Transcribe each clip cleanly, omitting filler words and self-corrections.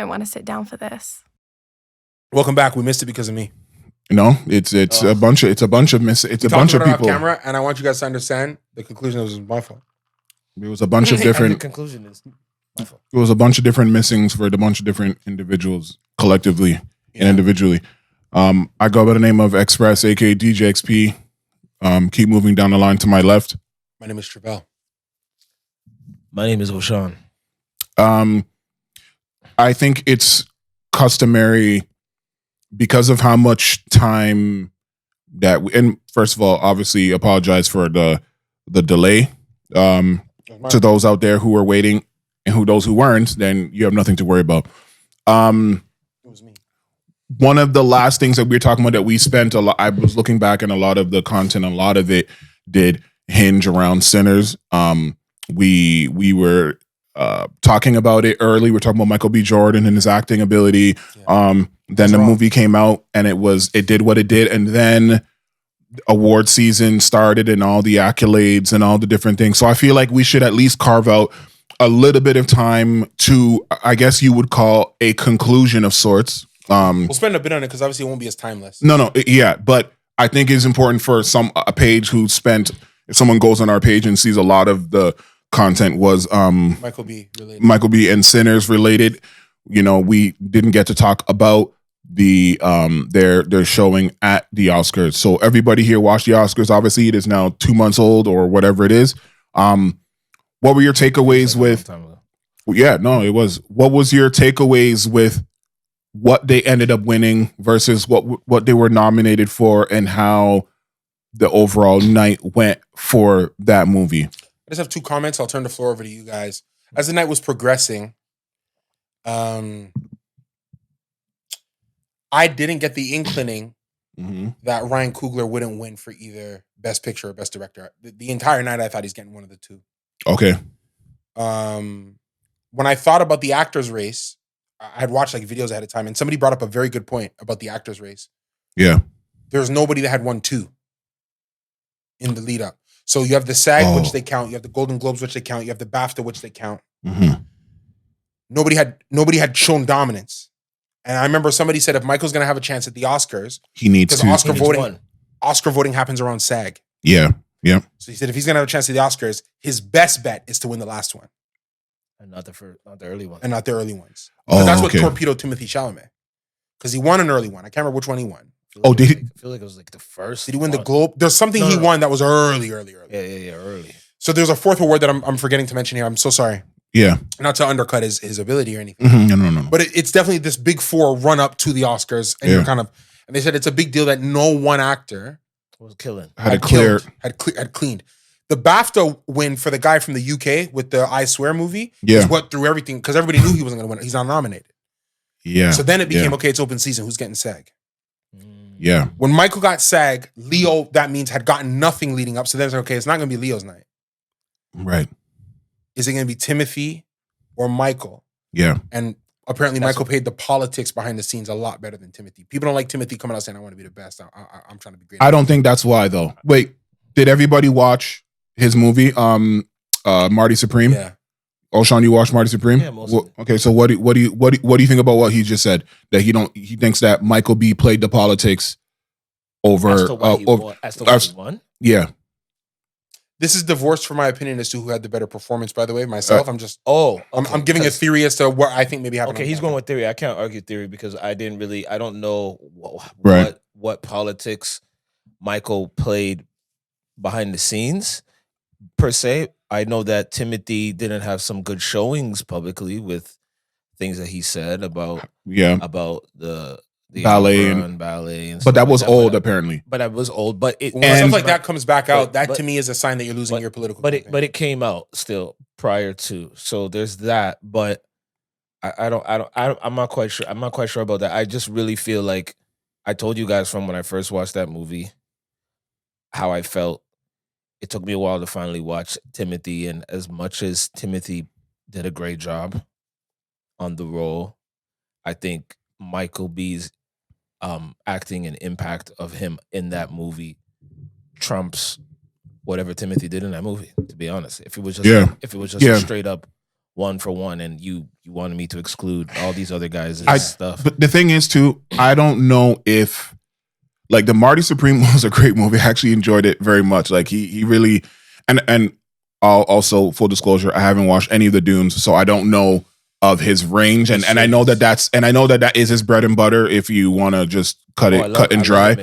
I want to sit down for this. Welcome back. We missed it because of me. No, it's a bunch of people. Camera, and I want you guys to understand the conclusion was my fault. It was a bunch of different. The conclusion is my fault. It was a bunch of different missings for a bunch of different individuals, collectively and individually. I go by the name of Express, aka DJ XP. Keep moving down the line to my left. My name is Travell. My name is Oshan. I think it's customary because of how much time that and first of all, obviously apologize for the delay. To those out there who were waiting and those who weren't, then you have nothing to worry about. It was me. One of the last things that we were talking about that we spent a lot, I was looking back and a lot of the content, a lot of it did hinge around Sinners. We were talking about it early. We're talking about Michael B. Jordan and his acting ability. Then the movie came out and it did what it did. And then award season started and all the accolades and all the different things. So I feel like we should at least carve out a little bit of time to, I guess you would call a conclusion of sorts. We'll spend a bit on it because obviously it won't be as timeless. Yeah. But I think it's important for a page who spent, if someone goes on our page and sees a lot of the content was Michael B. related. Michael B. and Sinners related. You know, we didn't get to talk about the their showing at the Oscars. So everybody here watched the Oscars. Obviously, it is now 2 months old or whatever it is. What were your takeaways with? Yeah, no, it was. What was your takeaways with what they ended up winning versus what they were nominated for and how the overall night went for that movie? I just have 2 comments. I'll turn the floor over to you guys. As the night was progressing, I didn't get the inkling that Ryan Coogler wouldn't win for either Best Picture or Best Director. The entire night, I thought he's getting one of the 2. Okay. When I thought about the actors race, I had watched like videos ahead of time, and somebody brought up a very good point about the actors race. Yeah. There's nobody that had won 2 in the lead up. So you have the SAG, which they count. You have the Golden Globes, which they count. You have the BAFTA, which they count. Nobody had shown dominance. And I remember somebody said if Michael's going to have a chance at the Oscars, he needs to. Oscar voting happens around SAG. Yeah. So he said if he's going to have a chance at the Oscars, his best bet is to win the last one. And not the early one. And not the early ones. Because that's what torpedoed Timothée Chalamet. Because he won an early one. I can't remember which one he won. Did he? I feel like it was like the first. Did he win the Globe? There's something he won that was early. Yeah, early. So there's a 4th award that I'm forgetting to mention here. I'm so sorry. Yeah. Not to undercut his ability or anything. No. But it's definitely this big 4 run up to the Oscars. And you're and they said it's a big deal that no one actor was killing. Had cleaned. The BAFTA win for the guy from the UK with the I Swear movie is what threw everything, because everybody knew he wasn't going to win. He's not nominated. Yeah. So then it became, okay, it's open season. Who's getting SAG? Yeah. When Michael got SAG, Leo, that means, had gotten nothing leading up. So then it's okay, it's not going to be Leo's night. Right. Is it going to be Timothy or Michael? Yeah. And apparently Michael paid the politics behind the scenes a lot better than Timothy. People don't like Timothy coming out saying, I want to be the best. I'm trying to be great. I don't think that's why, though. Wait, did everybody watch his movie, Marty Supreme? Yeah. Oshan, you watched Marty Supreme? Yeah, mostly. Okay, so what do you think about what he just said? That he thinks that Michael B played the politics over as to why he won? Yeah. This is divorced from my opinion as to who had the better performance, by the way. Myself, I'm just I'm giving a theory as to what I think maybe happened. Okay, he's going with theory. I can't argue theory because I don't know what politics Michael played behind the scenes per se. I know that Timothy didn't have some good showings publicly with things that he said about the ballet and but that was old apparently. But that was old. But stuff like that comes back out. That to me is a sign that you're losing your political. But it came out still prior to. So there's that. But I'm not quite sure. I'm not quite sure about that. I just really feel like I told you guys from when I first watched that movie how I felt. It took me a while to finally watch Timothy, and as much as Timothy did a great job on the role, I think Michael B's acting and impact of him in that movie trumps whatever Timothy did in that movie. To be honest, if it was just a straight up one for one, and you wanted me to exclude all these other guys' stuff. But the thing is, too, I don't know if like the Marty Supreme was a great movie. I actually enjoyed it very much. Like he really and I'll also full disclosure, I haven't watched any of the Dunes, so I don't know of his range, and I know that is his bread and butter. If you want to just cut and dry,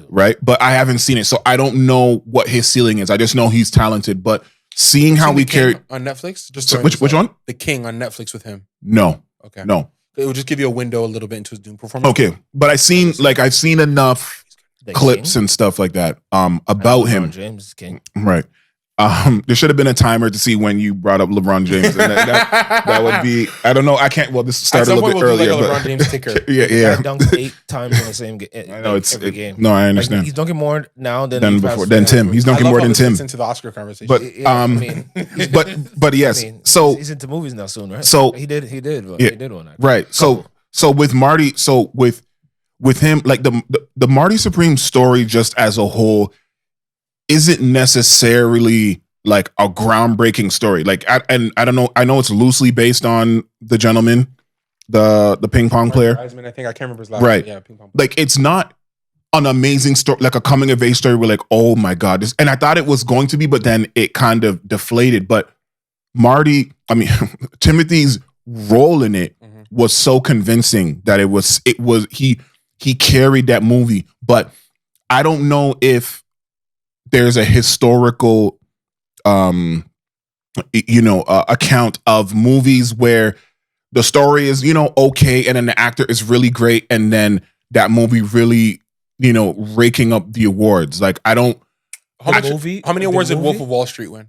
right? But I haven't seen it, so I don't know what his ceiling is. I just know he's talented, but. Seeing how we carried on Netflix, which one? The King on Netflix with him. No, okay, no. It will just give you a window a little bit into his Doom performance. Okay, but I've seen enough clips and stuff like that about him. James King, right? There should have been a timer to see when you brought up LeBron James, and that would be. I don't know. I can't. Well, this started a little bit earlier. Like a LeBron James ticker. yeah. Dunks 8 times in the same game. I know every game. No, I understand. Like, he's dunking more now than before. Than Tim. He's dunking more than Tim. Into the Oscar conversation. But but yes. So he's into movies now soon, right? So he did one. Actually. Right. So with Marty. So with him, like the Marty Supreme story, just as a whole, isn't necessarily like a groundbreaking story. Like, I don't know. I know it's loosely based on the gentleman, the ping pong player. Heisman, I can't remember his last name. Yeah, ping pong. Like, it's not an amazing story, like a coming of age story. We're like, oh my god, this. And I thought it was going to be, but then it kind of deflated. But Timothy's role in it was so convincing that he carried that movie. But I don't know if there's a historical account of movies where the story is okay, and then the actor is really great, and then that movie really raking up the awards. Like, I don't. How many awards did Wolf of Wall Street win?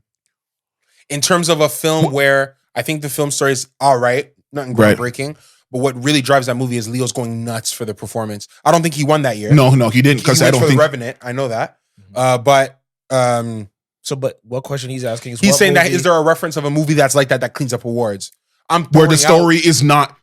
In terms of a film where I think the film story is all right, nothing groundbreaking. But what really drives that movie is Leo's going nuts for the performance. I don't think he won that year. No, he didn't, because I don't think The Revenant. I know that, but. But what question he's asking is, he's saying that is there a reference of a movie that's like that cleans up awards? Where the story is not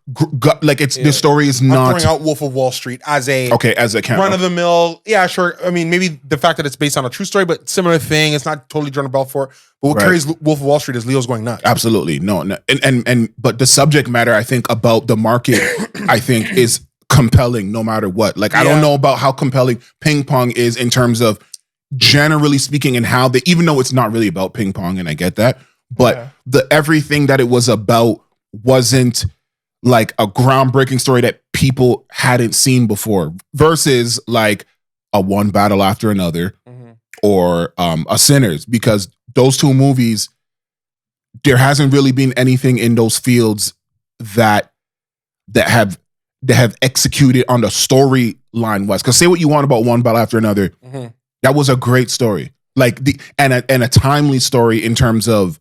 like it's the story is not. I'm throwing out Wolf of Wall Street as a run of the mill. Yeah, sure. I mean, maybe the fact that it's based on a true story, but similar thing. It's not totally drawn a bell for. But what carries Wolf of Wall Street is Leo's going nuts. Absolutely, no, and but the subject matter, I think, about the market, I think, is compelling no matter what. Like, I don't know about how compelling ping pong is in terms of, generally speaking, and how even though it's not really about ping pong, and I get that, but the everything that it was about wasn't like a groundbreaking story that people hadn't seen before, versus like a One Battle After Another or a Sinners, because those two movies, there hasn't really been anything in those fields that have executed on the storyline wise. Because say what you want about One Battle After Another, that was a great story, like and a timely story in terms of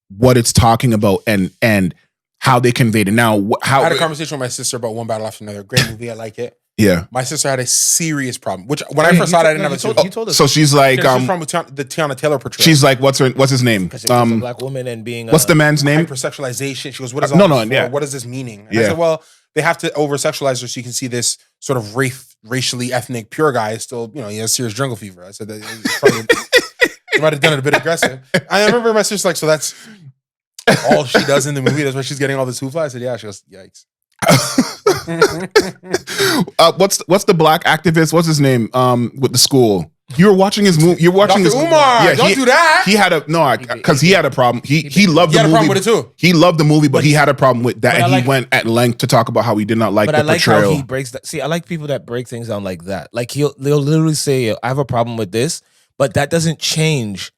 what it's talking about and how they conveyed it. Now, I had a conversation with my sister about One Battle After Another. Great movie, I like it. Yeah, my sister had a serious problem, which when I first saw it, I didn't have a. You told us. So she's like, she's from the Tiana Taylor portrayal. She's like, what's his name? Because a black woman and being what's the man's name? Hypersexualization. She goes, what is all this for? What is this meaning? And I said, well, they have to over sexualize her so you can see this sort of racially ethnic pure guy is still, he has serious jungle fever. I said that he might have done it a bit aggressive. I remember my sister's like, so that's all she does in the movie. That's why she's getting all this hoopla. I said, yeah. She goes, yikes. What's the black activist? What's his name? With the school. You were watching his movie. You're watching Dr. his Umar. Yeah, don't do that. He had because he had a problem. He loved the movie. He had a problem with it too. He loved the movie, but he had a problem with that, and he went at length to talk about how he did not like the portrayal. How he breaks that. See, I like people that break things down like that. Like they'll literally say, "I have a problem with this," but that doesn't change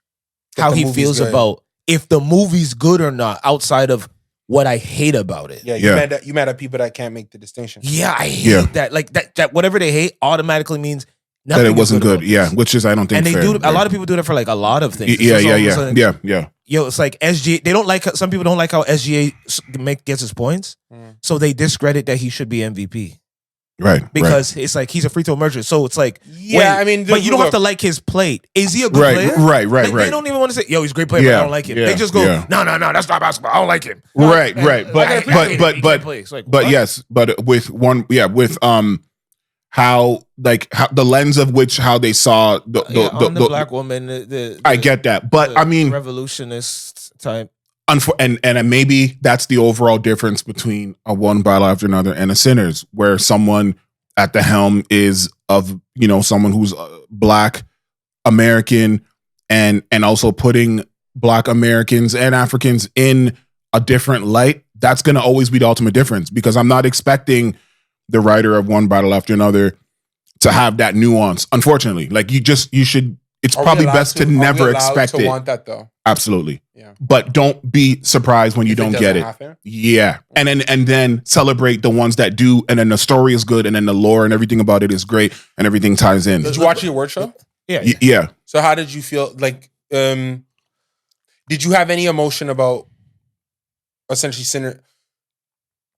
how he feels about if the movie's good or not, outside of what I hate about it. Yeah, you mad at people that can't make the distinction. Yeah, I hate that. Like that whatever they hate automatically means nothing that it wasn't good. Yeah, which is I don't think. And they do. A lot of people do that for like a lot of things. Yeah. Yo, it's like SGA. They don't like. Some people don't like how SGA gets his points, so they discredit that he should be MVP. Right, because it's like he's a free throw merchant. So it's like, I mean, but you don't have to like his plate. Is he a good player? Right. They don't even want to say, "Yo, he's a great player, but I don't like him." They just go, "No, that's not basketball. I don't like him." Right. But yes, but with how the lens of which how they saw the black woman. I get that, but I mean, revolutionist type. And maybe that's the overall difference between a One Battle After Another and a Sinners, where someone at the helm is of, someone who's Black American and also putting Black Americans and Africans in a different light. That's going to always be the ultimate difference, because I'm not expecting the writer of One Battle After Another to have that nuance. Unfortunately, like you should. It's probably best to never expect it. Want that though? Absolutely. Yeah. But don't be surprised when you don't get it. Happen? Yeah. And then celebrate the ones that do, and then the story is good, and then the lore and everything about it is great, and everything ties in. Did you watch the award show? Yeah. Yeah. So how did you feel? Like, did you have any emotion about essentially Sinner?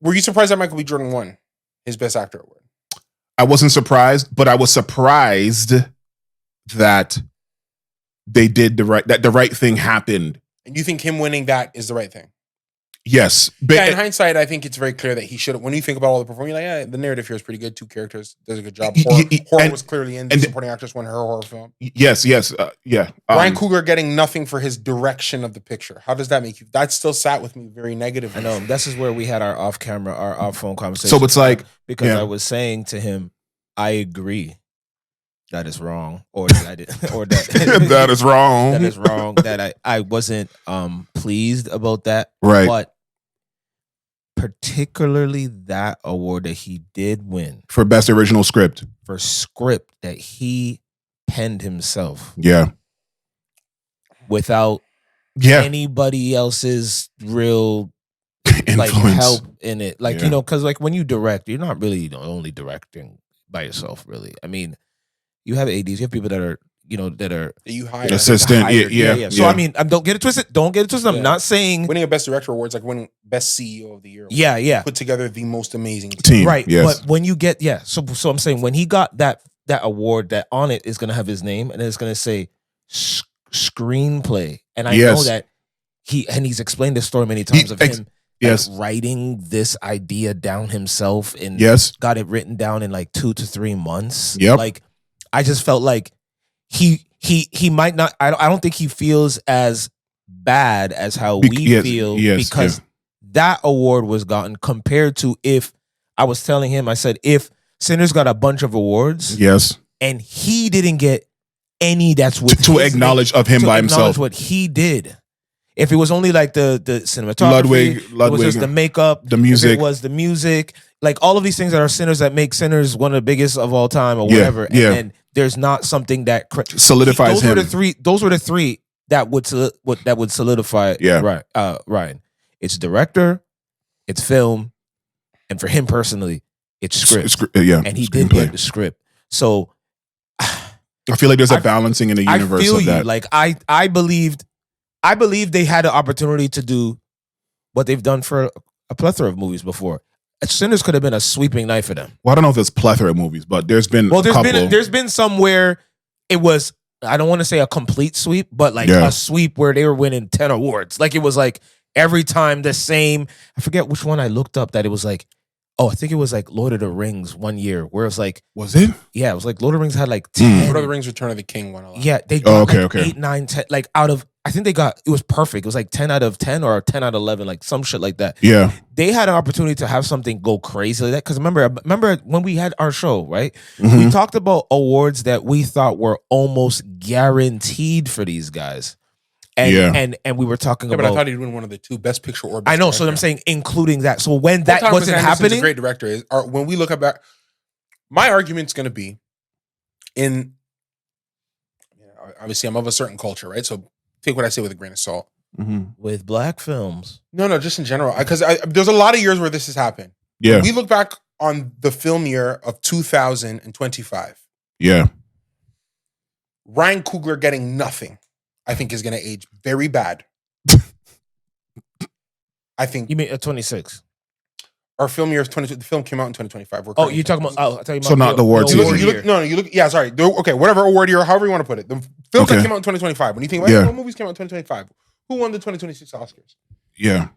Were you surprised that Michael B. Jordan won his Best Actor award? I wasn't surprised, but I was surprised that they did the right thing happened. And you think him winning that is the right thing? Yes. Yeah, in hindsight, I think it's very clear that he should have. When you think about all the performance, you're like, yeah, the narrative here is pretty good. 2 characters, does a good job. Horror was clearly in. The supporting actress won her horror film. Yes. Yeah. Ryan Coogler getting nothing for his direction of the picture. How does that make you? That still sat with me very negatively. I know. This is where we had our off-phone conversation. So it's like, because I was saying to him, I agree that is wrong, or that I did, or that that is wrong. That is wrong. That I wasn't pleased about that. Right. But particularly that award that he did win for Best Original Script, for script that he penned himself. Yeah. Without anybody else's real like help in it. Like, because like when you direct, you're not really only directing by yourself, really. I mean, you have ADs, you have people that are, that you hire assistant. Yeah. So I mean, don't get it twisted. I'm not saying winning a Best Director award is like winning Best CEO of the Year. Yeah. Put together the most amazing team. Right. Yes. But when you get so I'm saying when he got that award, that on it is gonna have his name and it's gonna say screenplay. And I know that he's explained this story many times of him writing this idea down himself and got it written down in like 2 to 3 months. Yep. Like I just felt like he might not. I don't think he feels as bad as how we feel because that award was gotten compared to if I was telling him. I said if Sinners got a bunch of awards, and he didn't get any. That's with to acknowledge of him by himself what he did. If it was only like the cinematography, Ludwig, it was just the makeup, the music, if it was the music, like all of these things that are Sinners that make Sinners one of the biggest of all time or whatever. And then there's not something that solidifies him. Those were the three that would solidify. Ryan. It's director, it's film, and for him personally, it's script. And he did get the script. So I feel like there's a balancing in the universe. I feel of that. Like I believe they had an opportunity to do what they've done for a plethora of movies before. Sinners could have been a sweeping night for them. Well, I don't know if there's plethora of movies, but there's been there's been some where it was, I don't want to say a complete sweep, but like a sweep where they were winning 10 awards. Like it was like every time the same. I forget which one I looked up that it was like, I think it was like Lord of the Rings one year where it was like, was it? Yeah, it was like Lord of the Rings had like 10. Lord of the Rings Return of the King won a lot. Yeah, they got 8, 9, 10, like out of, I think it was perfect. It was like 10 out of 10 or 10 out of 11, like some shit like that. Yeah. They had an opportunity to have something go crazy like that. Because remember when we had our show, right? We talked about awards that we thought were almost guaranteed for these guys. And we were talking about. But I thought he'd win one of the 2 Best Picture or Best I know, Director. so I'm saying including that. So when that wasn't happening, a great director. When we look at my argument's going to be obviously I'm of a certain culture, right? So take what I say with a grain of salt. With black films, no, just in general, because there's a lot of years where this has happened. Yeah, when we look back on the film year of 2025. Yeah, Ryan Coogler getting nothing, I think is going to age very bad. I think. You mean 26? Our film year is 22. The film came out in 2025. You're talking about? I'm talking about. So not the awards. You look. Yeah, sorry. Okay, whatever award year, however you want to put it. The films that came out in 2025. When you think about what movies came out in 2025, who won the 2026 Oscars? Yeah.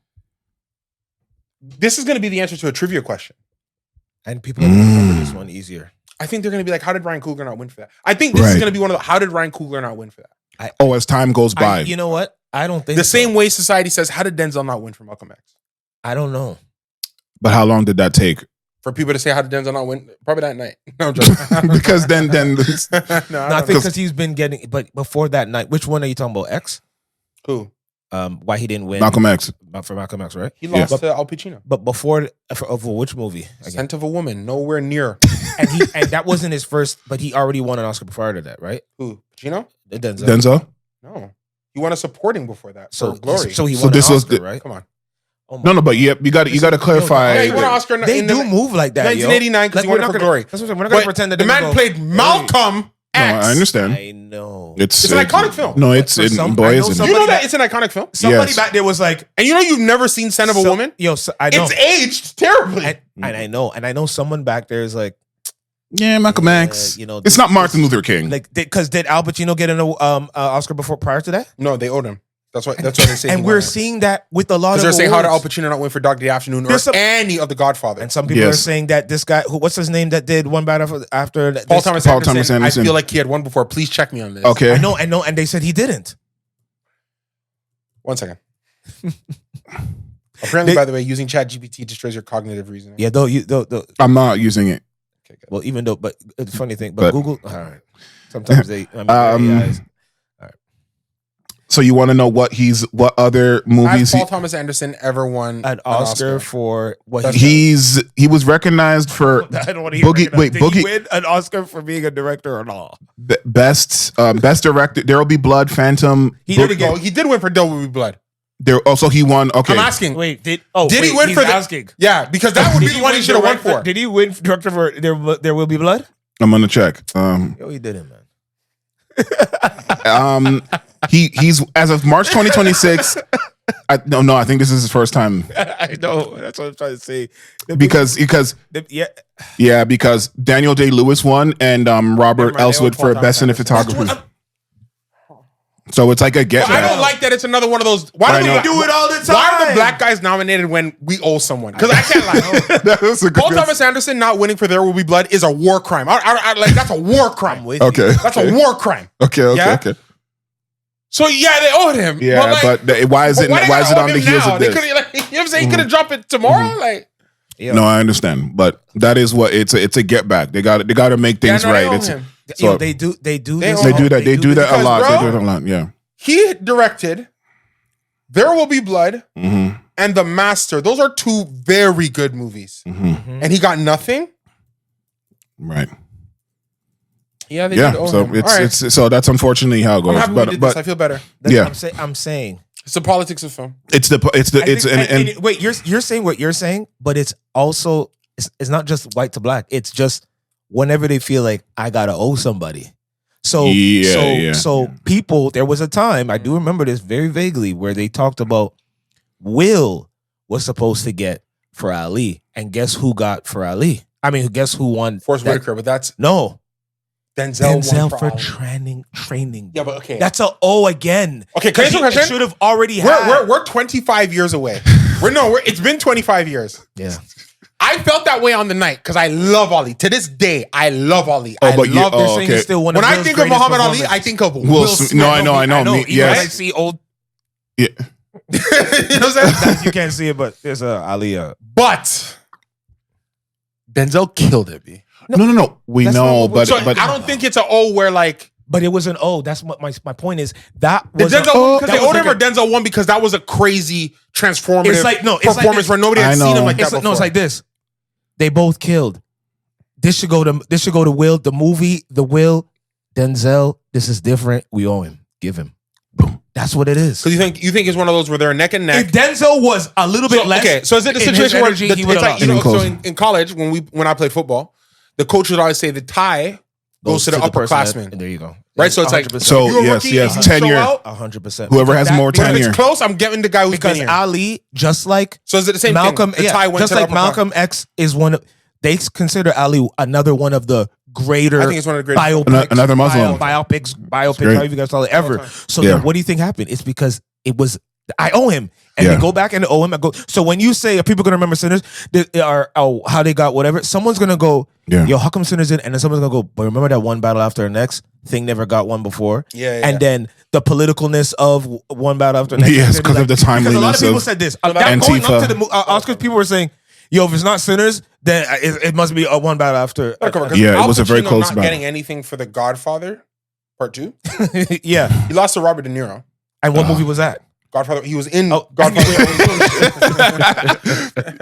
This is going to be the answer to a trivia question, and people are going to remember this one easier. I think they're going to be like, "How did Ryan Coogler not win for that?" I think this is going to be one of the. How did Ryan Coogler not win for that? As time goes by, you know what? I don't think The so. same way society says, how did Denzel not win for Malcolm X? I don't know. But how long did that take? For people to say, how did Denzel not win? Probably that night. No, I'm joking. Because then no, I think because he's been getting. But before that night, which one are you talking about? X? Who? Why he didn't win? Malcolm X. For Malcolm X, right? He lost to Al Pacino. But before, for which movie? Scent of a Woman. Nowhere near. and that wasn't his first, but he already won an Oscar prior to that, right? Who? Pacino? Denzel? No. He won a supporting before that. So for Glory. So he won an Oscar, right? Come on. Oh No, but you got to clarify. Yeah, he won an Oscar. They do move like that. 1989 because he won it for Glory. That's what I'm saying. We're not going to pretend that the man played Malcolm X. No, I understand. I know. It's an iconic film. No, it's For some- boy, I know isn't You it? know that it's an iconic film? Somebody Yes. back there was like, And you know you've never seen Scent of a Woman? Yo, I know. It's aged terribly. And I know someone back there is like, Yeah, Malcolm X. you know, It's not Martin Luther King. like, because did Al Pacino get an Oscar prior to that? No, they owed him. That's what they say. And we're seeing that with a lot of Because they're saying, how did Al awards. Pacino not win for Dog Day Afternoon or any of the Godfather? And some people Yes. are saying that this guy, what's his name, that did one battle after Paul Thomas Anderson. I Anderson. feel like he had won before. Please check me on this. Okay. I know, and they said he didn't. 1 second. Apparently, by the way, using ChatGPT destroys your cognitive reasoning. Yeah, though I'm not using it. Okay, good. well, even though, but it's a funny thing, But- Google, all right. Sometimes they, AIs. So you want to know what other Has movies Paul Thomas Anderson ever won An Oscar for what he was recognized for I don't want to hear Boogie. Wait, Did he Boogie win an Oscar for being a director or not? best director. There will be blood. Phantom. There we go. He did win for There Will Be Blood. There also he won. Okay, I'm asking. Wait, did he win he's for the? asking? Yeah, because that would be the one he should have won for. Did he win director for There Will Be Blood? I'm gonna check. Yo, he didn't, man. He's as of March 2026. I think this is his first time I know. That's what I'm trying to say. because because Daniel Day-Lewis won and Robert Never mind, Elswood they all for Paul best Thomas cinematography. So it's like a get I don't back. like that it's another one of those. Why do I we know. do it all the time? Why are the black guys nominated when we owe someone? Because I can't lie. That's a good Paul Thomas Anderson not winning for There Will Be Blood is a war crime. I like that's a war crime. Okay, That's a war crime. okay. So yeah, they owed him. Yeah, but why is it they why is gotta it owe on the him heels now? of They this? could've, like, you know what I'm saying? He could have dropped it tomorrow. Like No, I understand, but that is what it's a get back. They got to make things they right. owe It's him. so They do they do owe that. They do that a because, lot. bro, They do it a lot. Yeah. He directed There Will Be Blood Mm-hmm. and The Master. Those are two very good movies. Mm-hmm. And he got nothing. Right. Yeah, they Yeah. did owe So him. it's All right. it's so that's unfortunately how it I'm goes. happy we did this. I feel better. Yeah. I'm saying. It's the politics of film. It's Wait, you're saying what you're saying, but it's also it's not just white to black. It's just whenever they feel like I gotta owe somebody. So people, there was a time, I do remember this very vaguely, where they talked about Will was supposed to get for Ali, and guess who got for Ali? I mean, guess who won? Forrest Whitaker, but that's No, Denzel won for Ali. training. Yeah, but okay. That's a O again. Okay, can I ask you a question? Should have already had. We're 25 years away. It's been 25 years. Yeah. I felt that way on the night because I love Ali. To this day, I love Ali. Oh, I but you- love oh, this. Saying okay. he's still one When of I Will's think of greatest Muhammad Ali, performances. I think of Will Smith. No, I know. Even when I Yes. see old, Yeah. you know what I'm saying? you can't see it, but there's a Ali. But Denzel killed it, B. No. We That's know, not what So but I don't think it's an O where like But it was an O. That's what my point is. That did was Denzel because that they was owed him like or Denzel won because that was a crazy transformative It's like performance this. where nobody I had seen know. him like that it's before. no, it's like this. They both killed. This should go to Will. The movie, The Will, Denzel. This is different. We owe him. Give him. Boom. That's what it is. So you think it's one of those where they're neck and neck. If Denzel was a little bit less, Okay, so is it the in his situation where energy, the, he it's would've like, you lost. know, so in college when I played football, the coach would always say the tie goes to the person upperclassmen. and there you go. Right? So it's like 100%. So, you're a yes, rookie yes, and you show tenure. out, 100%. Whoever has more because if tenure. it's close, I'm getting the guy who's Because been here. Ali, just like So is it the same Malcolm, thing? The tie went just to the like upper Malcolm X is one of, they consider Ali another one of the greater I think it's one of the greatest. biopics, Another Muslim. biopics, great. however you guys call it, ever. So Yeah. then what do you think happened? It's because it was, I owe him. And Yeah. they go back and owe him. So when you say, are people going to remember Sinners? How they got whatever? Someone's going to go, Yeah. yo, how come Sinners in? And then someone's going to go, but remember that one battle after the next? thing never got one before. Yeah. And then the politicalness of one battle after next. Yes, because of the timeliness. Because a lot of people said this. Going up to the Oscars, people were saying, "Yo, if it's not Sinners, then it must be a one battle after." Yeah, it was a very close not battle. Getting anything for The Godfather Part 2. Yeah, he lost to Robert De Niro. And what movie was that? Godfather. He was in Godfather.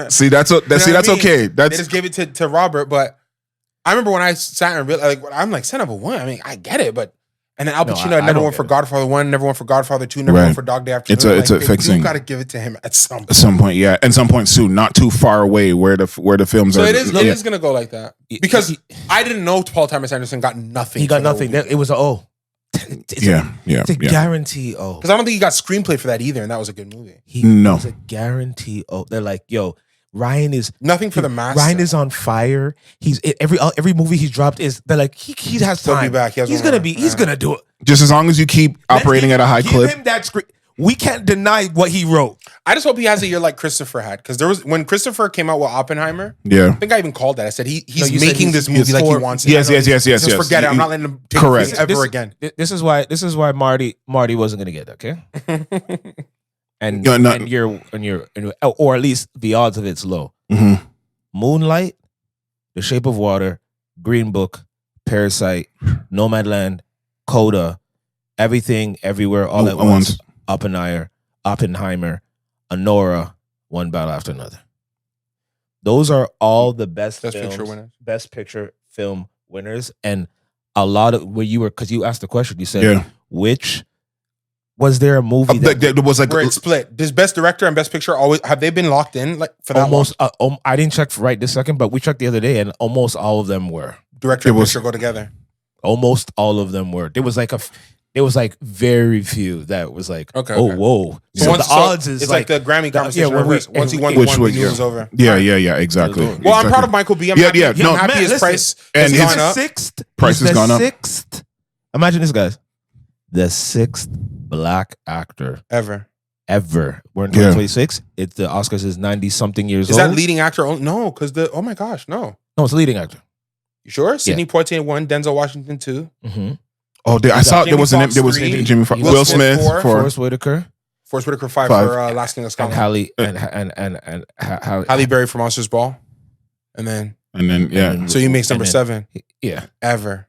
See, that's okay. They just gave it to Robert, but I remember when I sat and realized, I'm like, son of a one. I mean, I get it, but and then Al Pacino had never won for Godfather 1, never won for Godfather 2, never won for Dog Day Afternoon. It's a fixing. You got to give it to him at some point. At some point, yeah. At some point soon, not too far away where the films are. So it is going to go like that because I didn't know Paul Thomas Anderson got nothing. He got nothing. It was it's a guarantee. Because I don't think he got screenplay for that either, and that was a good movie. No, it's a guarantee. They're like, yo, Ryan is nothing for the master. Ryan is on fire. He's every movie he's dropped is they're like he has time. He'll be back. He's gonna do it. Just as long as you keep operating at a high clip. Give him that screen. We can't deny what he wrote. I just hope he has a year like Christopher had, because when Christopher came out with Oppenheimer. Yeah, I think I even called that. I said he's making this movie like he wants it. Yes. Just forget it. I'm not letting him take it ever again. This is why Marty wasn't gonna get it. Okay. And or at least the odds of it's low. Mm-hmm. Moonlight, The Shape of Water, Green Book, Parasite, Nomadland, Coda, Everything, Everywhere, All at Once, Oppenheimer, Anora, One Battle After Another. Those are all the best picture winners. Best picture film winners, and a lot of because you asked the question, you said which. Was there a movie that was like where it's split? Does best director and best picture always have they been locked in like for that almost? I didn't check right this second, but we checked the other day, and almost all of them were director and picture go together. Almost all of them were. There was like very few that was like whoa. So the odds is it's like the Grammy conversation. Once he won, we knew it was over. Yeah, exactly. Well, I'm proud of Michael B. I'm happy his price has gone up. Price has gone up. Sixth. Imagine this, guys. The sixth Black actor ever. We're in 2026. It's the Oscars is 90-something years old. Is that leading actor? No, because oh my gosh, no. No, it's a leading actor. You sure? Sidney Poitier 1, Denzel Washington 2. Mm-hmm. Oh, I saw there was Jimmy Foxx, Will Smith for Forrest Whitaker. 5 for Last King of Scotland. And Halle Berry for Monsters Ball. And then so he makes number 7. Yeah. Ever.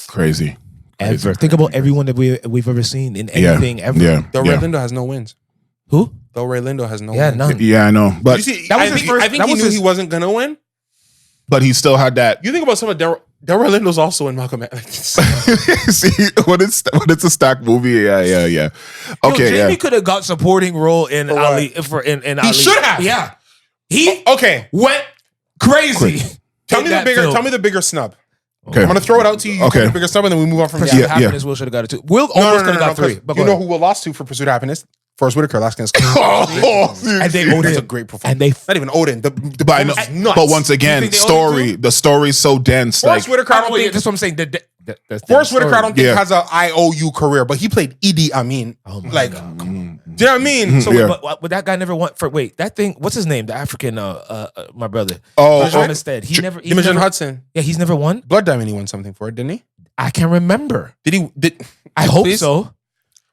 Crazy. Ever. Think about everyone that we've ever seen in anything ever. Yeah. Del Rey Lindo has no wins. Who? Del Rey Lindo has no wins. None. Yeah, I know. But I think he knew he wasn't gonna win. But he still had that. You think about some of Del Rey Lindo's also in Malcolm X. See, when it's a stacked movie, yeah. Okay, Jamie could have got supporting role in Ali. In Ali. He should have. Yeah. He went crazy. Tell me the bigger snub. Okay. I'm gonna throw it out to you. Okay. The bigger snub, and then we move on from there. Pursuit of Happiness. Will should have got it too. Will almost could have got 3. But you know who Will lost to for Pursuit of Happiness? Forrest Whitaker, Last King of Scotland. And they owed That's him. a great performance. And they not even owed him. But once again, the story's so dense. Forrest Whitaker, I don't think. That's what I'm saying. Forrest Whitaker, I don't think has an IOU career, but he played Idi Amin. Oh my God. Do you know what I mean? So, but that guy never won for. Wait, that thing. What's his name? The African, my brother. Instead, he never. Imogen Hudson. Yeah, he's never won. Blood Diamond, he won something for it, didn't he? I can't remember. Did he? I hope so.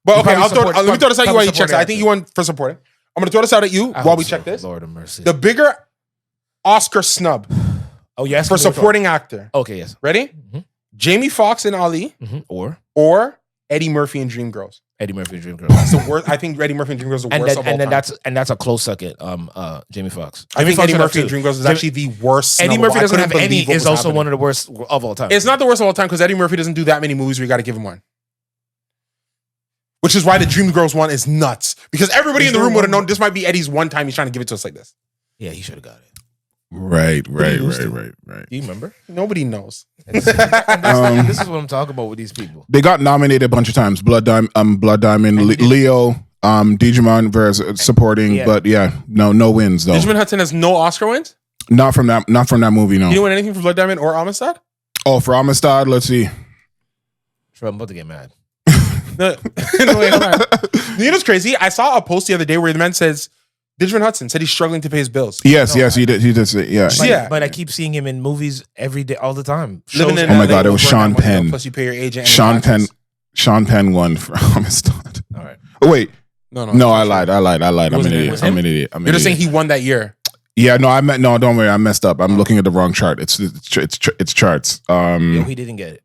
But okay, let me throw this out while you check. I think you won for supporting. I'm gonna throw this out at you while we check this. Lord of mercy. The bigger Oscar snub. Oh yes, for supporting actor. Okay, yes. Ready? Mm-hmm. Jamie Foxx in Ali, or Eddie Murphy in Dreamgirls. Eddie Murphy in Dreamgirls. That's the worst. I think Eddie Murphy in Dreamgirls is the worst of all time. That's a close second. Jamie Foxx. I think Eddie Murphy in Dreamgirls is actually the worst. Eddie Murphy doesn't have any. Is also one of the worst of all time. It's not the worst of all time because Eddie Murphy doesn't do that many movies where you got to give him one. Which is why the Dreamgirls one is nuts. Because everybody in the room would have known this might be Eddie's one time he's trying to give it to us like this. Yeah, he should have got it. Right. Do you remember? Nobody knows. This is what I'm talking about with these people. They got nominated a bunch of times. Blood Diamond, Leo, Digimon versus supporting, but no wins though. Digimon Hudson has no Oscar wins? Not from that movie, no. You didn't win anything for Blood Diamond or Amistad? Oh, for Amistad, let's see. I'm about to get mad. No, wait, hold on. You know what's crazy? I saw a post the other day where the man says Digimon Hudson said he's struggling to pay his bills. Yes, he did. He did say, yeah. But I keep seeing him in movies every day, all the time. Living in oh my LA, God, it was Sean Penn. Plus you pay your agent. Sean Penn won for Amistad. All right. Oh wait, no, I lied. I'm an idiot. You're just saying he won that year. Yeah, no, don't worry. I messed up. I'm looking at the wrong chart. It's charts. Yo, he didn't get it.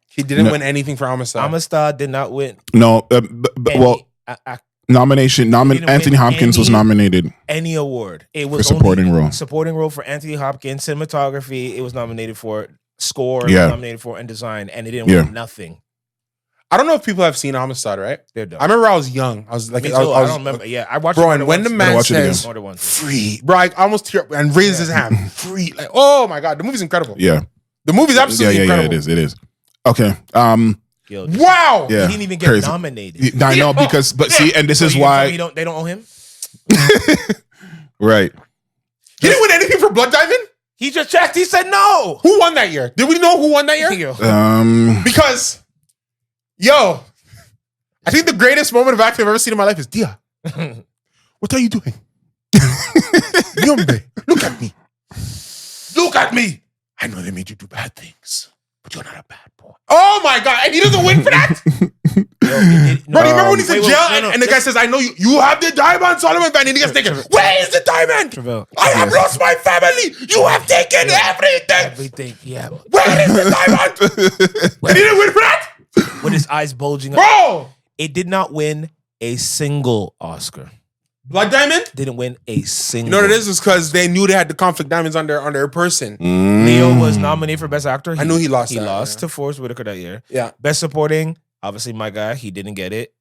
He didn't win anything for Amistad. Amistad did not win. No, nomination. Anthony Hopkins was nominated. Any award. It was for supporting role. Supporting role for Anthony Hopkins. Cinematography. It was nominated for. Score. Yeah. Nominated for, and design, and it didn't win nothing. I don't know if people have seen Amistad, right? They're dumb. I remember I was young. I was like, I don't remember. Yeah, I watched. Bro, and when the man says free, bro, I almost tear up and raises his hand. Free, like, oh my God, the movie's incredible. Yeah, the movie's absolutely incredible. Yeah, it is. Okay. Wow. Yeah. He didn't even get nominated. I know because, but see, and this is why they don't owe him. Right. He didn't win anything for Blood Diamond. He just checked. He said no. Who won that year? Did we know who won that year? Because, I think the greatest moment of acting I've ever seen in my life is Dia. What are you doing? Yombe, look at me. Look at me. I know they made you do bad things, but you're not a bad boy. Oh my God. And he doesn't win for that? Bro, do you remember when he's in jail and the guy says, I know you have the diamond, Solomon Van, and he gets taken. Where is the diamond? I have lost my family. You have taken everything. Everything, yeah. Where is the diamond? And he didn't win for that? With his eyes bulging up. Bro! It did not win a single Oscar. Blood Diamond? Didn't win a single. You know what it is? It's because they knew they had the conflict diamonds on their person. Leo was nominated for Best Actor. I knew he lost. He lost to Forrest Whitaker that year. Yeah. Best Supporting, obviously my guy. He didn't get it.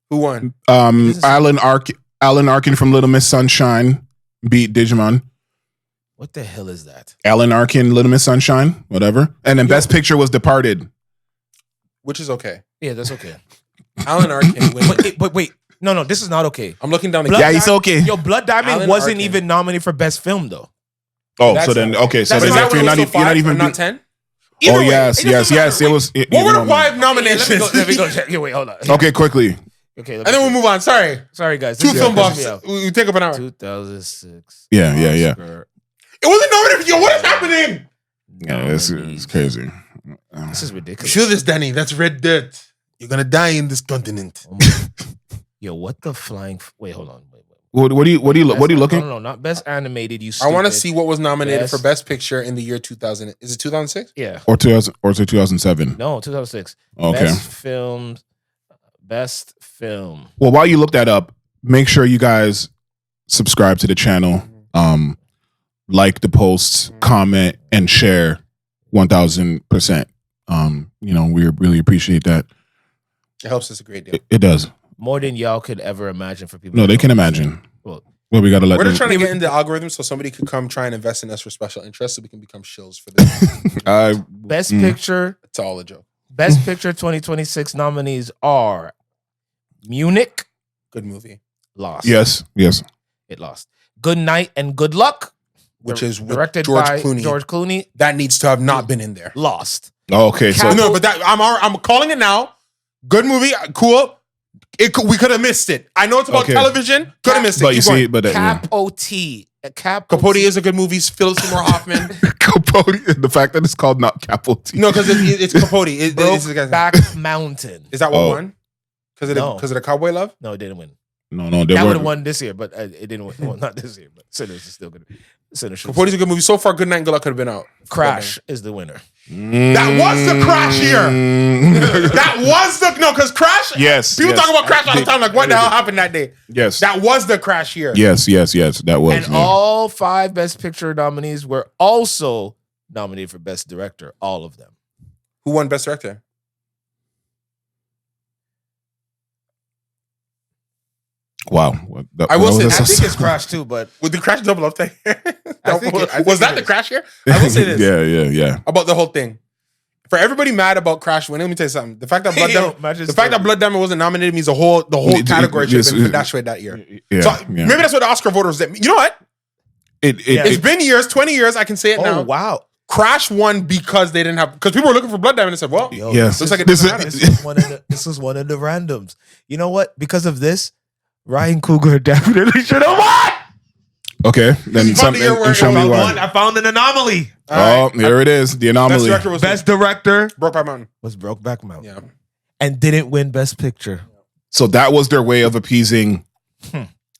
Who won? Alan Arkin from Little Miss Sunshine beat Digimon. What the hell is that? Alan Arkin, Little Miss Sunshine, whatever. And then Best Picture was Departed. Which is okay. Yeah, that's okay. Alan Arkin wins. But wait. No, this is not okay. I'm looking down the Yeah, he's okay. Yo, Blood Diamond Alan wasn't Arkin. even nominated for Best Film, though. Oh, so then, okay. So then if you're not even... not 10? Oh, yes. It was... What were the 5 nominations? Let me go check. Wait, hold on. Okay, quickly. Okay, and then we'll move on. Sorry, guys. 2 film buffs. We take up an hour. 2006. Yeah. It wasn't nominated. Yo, what is happening? Yeah, it's crazy. This is ridiculous. Feel this, Danny. That's red dirt. You're gonna die in this continent. Yo, what the flying? Wait, hold on. Wait. What are you looking? No, not Best Animated. You. I want to see what was nominated for Best Picture in the year 2000. Is it 2006? Yeah. Or 2007? No, 2006. Okay. Best film. Well, while you look that up, make sure you guys subscribe to the channel, like the posts, comment, and share 1000%. We really appreciate that. It helps us a great deal. It does. More than y'all could ever imagine for people. No, they can imagine. Well, we gotta let. We're trying to get into the algorithm so somebody could come try and invest in us for special interest, so we can become shills for this. Best Picture. It's all a joke. Best Picture 2026 nominees are Munich. Good movie. Lost. Yes. It lost. Good Night and Good Luck, which is directed George by Clooney. George Clooney. That needs to have not been in there. Lost. Oh, okay. So no, but that I'm calling it now. Good movie. Cool. We could have missed it. I know it's about television. Could have missed it. But you see, but Capote is a good movie. Philip Seymour Hoffman. Capote. The fact that it's called not Capote. No, because it's Capote. Back Mountain. Is that what won? Because of the Cowboy Love? No, it didn't win. No, that would have won this year, but it didn't win. Well, not this year, but Sinners is still good. Capote's a good movie. So far, Good Night and Good Luck could have been out. Crash is the winner. That was the Crash year. That was because Crash. Yes. People talk about Crash all the time. Like, what the hell happened that day? Yes. That was the Crash year. Yes. That was. And all 5 Best Picture nominees were also nominated for Best Director. All of them. Who won Best Director? Wow. I will say, I think it's Crash too, but with the Crash double up thing. Was that the Crash year? I will say this. Yeah. About the whole thing. For everybody mad about Crash winning, let me tell you something. The fact that Blood Diamond wasn't nominated means the whole category should have been for Dash that year. Yeah, so maybe that's what the Oscar voters did. You know what? It's been years, 20 years. I can say it now. Oh, wow. Crash won because they didn't have, because people were looking for Blood Diamond and said, well, yes. looks like it doesn't matter. This was one of the randoms. You know what? Because of this, Ryan Coogler definitely should have won. Okay, then found the year where show me it why. I found an anomaly. Oh, here it is. The anomaly. Best director was Brokeback Mountain. was Brokeback Mountain. Yeah. And didn't win Best Picture. So that was their way of appeasing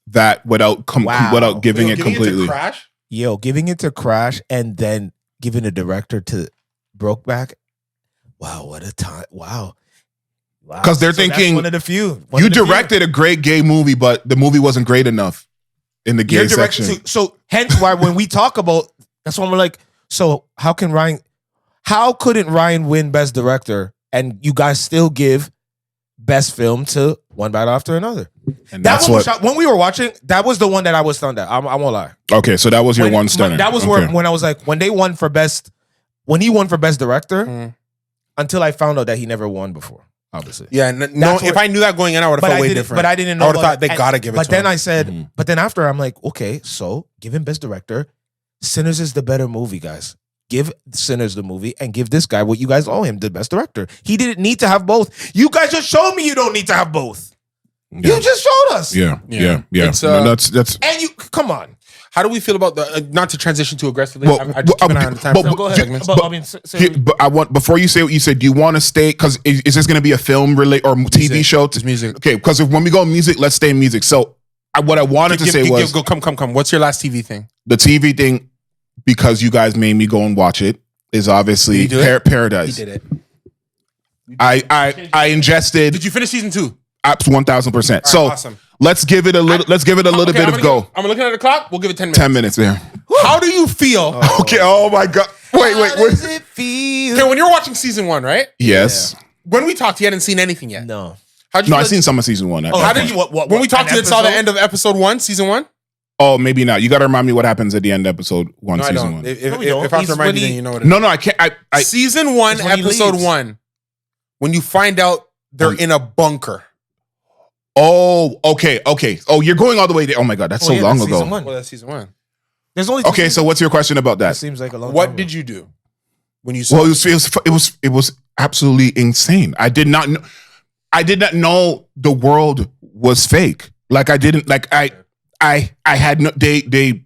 that without giving it completely. Crash. Yo, giving it to Crash and then giving the director to Brokeback. Wow, what a time! Wow. Because they're thinking that's one of the few. You directed a great gay movie, but the movie wasn't great enough in the gay section. So hence why when we talk about, that's when we're like, so how couldn't Ryan win Best Director and you guys still give Best Film to one battle after another? And that's when we were watching, that was the one that I was stunned at. I won't lie. Okay, so that was your one stunner. That was when I was like, when he won for Best Director, until I found out that he never won before. Obviously, yeah. If I knew that going in, I would have felt way different. But I didn't know. I would have thought they gotta give it. But to then him. I said, but then after I'm like, okay, so give him Best Director. Sinners is the better movie, guys. Give Sinners the movie and give this guy what you guys owe him, the Best Director. He didn't need to have both. You guys just showed me you don't need to have both. Yeah. You just showed us. Yeah. It's, that's. And you come on. How do we feel about the not to transition too aggressively? I just keep an eye on the time. Go ahead. But I want before you say what you said. Do you want to stay? Because is this going to be a film relate or TV show? It's music. Okay, because when we go music, let's stay in music. So what I wanted to say was, come. What's your last TV thing? The TV thing, because you guys made me go and watch it, is obviously Paradise. He did it. I ingested. Did you finish season 2? 1000%. So awesome. Let's give it a little. Let's give it a little bit of go. I'm looking at the clock. We'll give it 10 minutes. 10 minutes there. How do you feel? Okay. Oh my God. Wait. How does it feel? Okay, when you're watching season 1, right? Yes. Yeah. When we talked, you hadn't seen anything yet. No. How'd you? No, I've seen some of season 1. How did you? When we talked, you saw the end of episode 1, season 1. Oh, maybe not. You got to remind me what happens at the end of episode 1, no, season I don't. 1. If I have to remind you, then you know what it is. No, I can't. Season 1, episode 1. When you find out they're in a bunker. Oh, okay. Oh, you're going all the way there. Oh my God, that's so long ago. Well, that's season 1. There's only okay. So what's your question about that? It seems like a long. What did you do when you saw? Well, it was absolutely insane. I did not know the world was fake. Like I didn't like I had no. They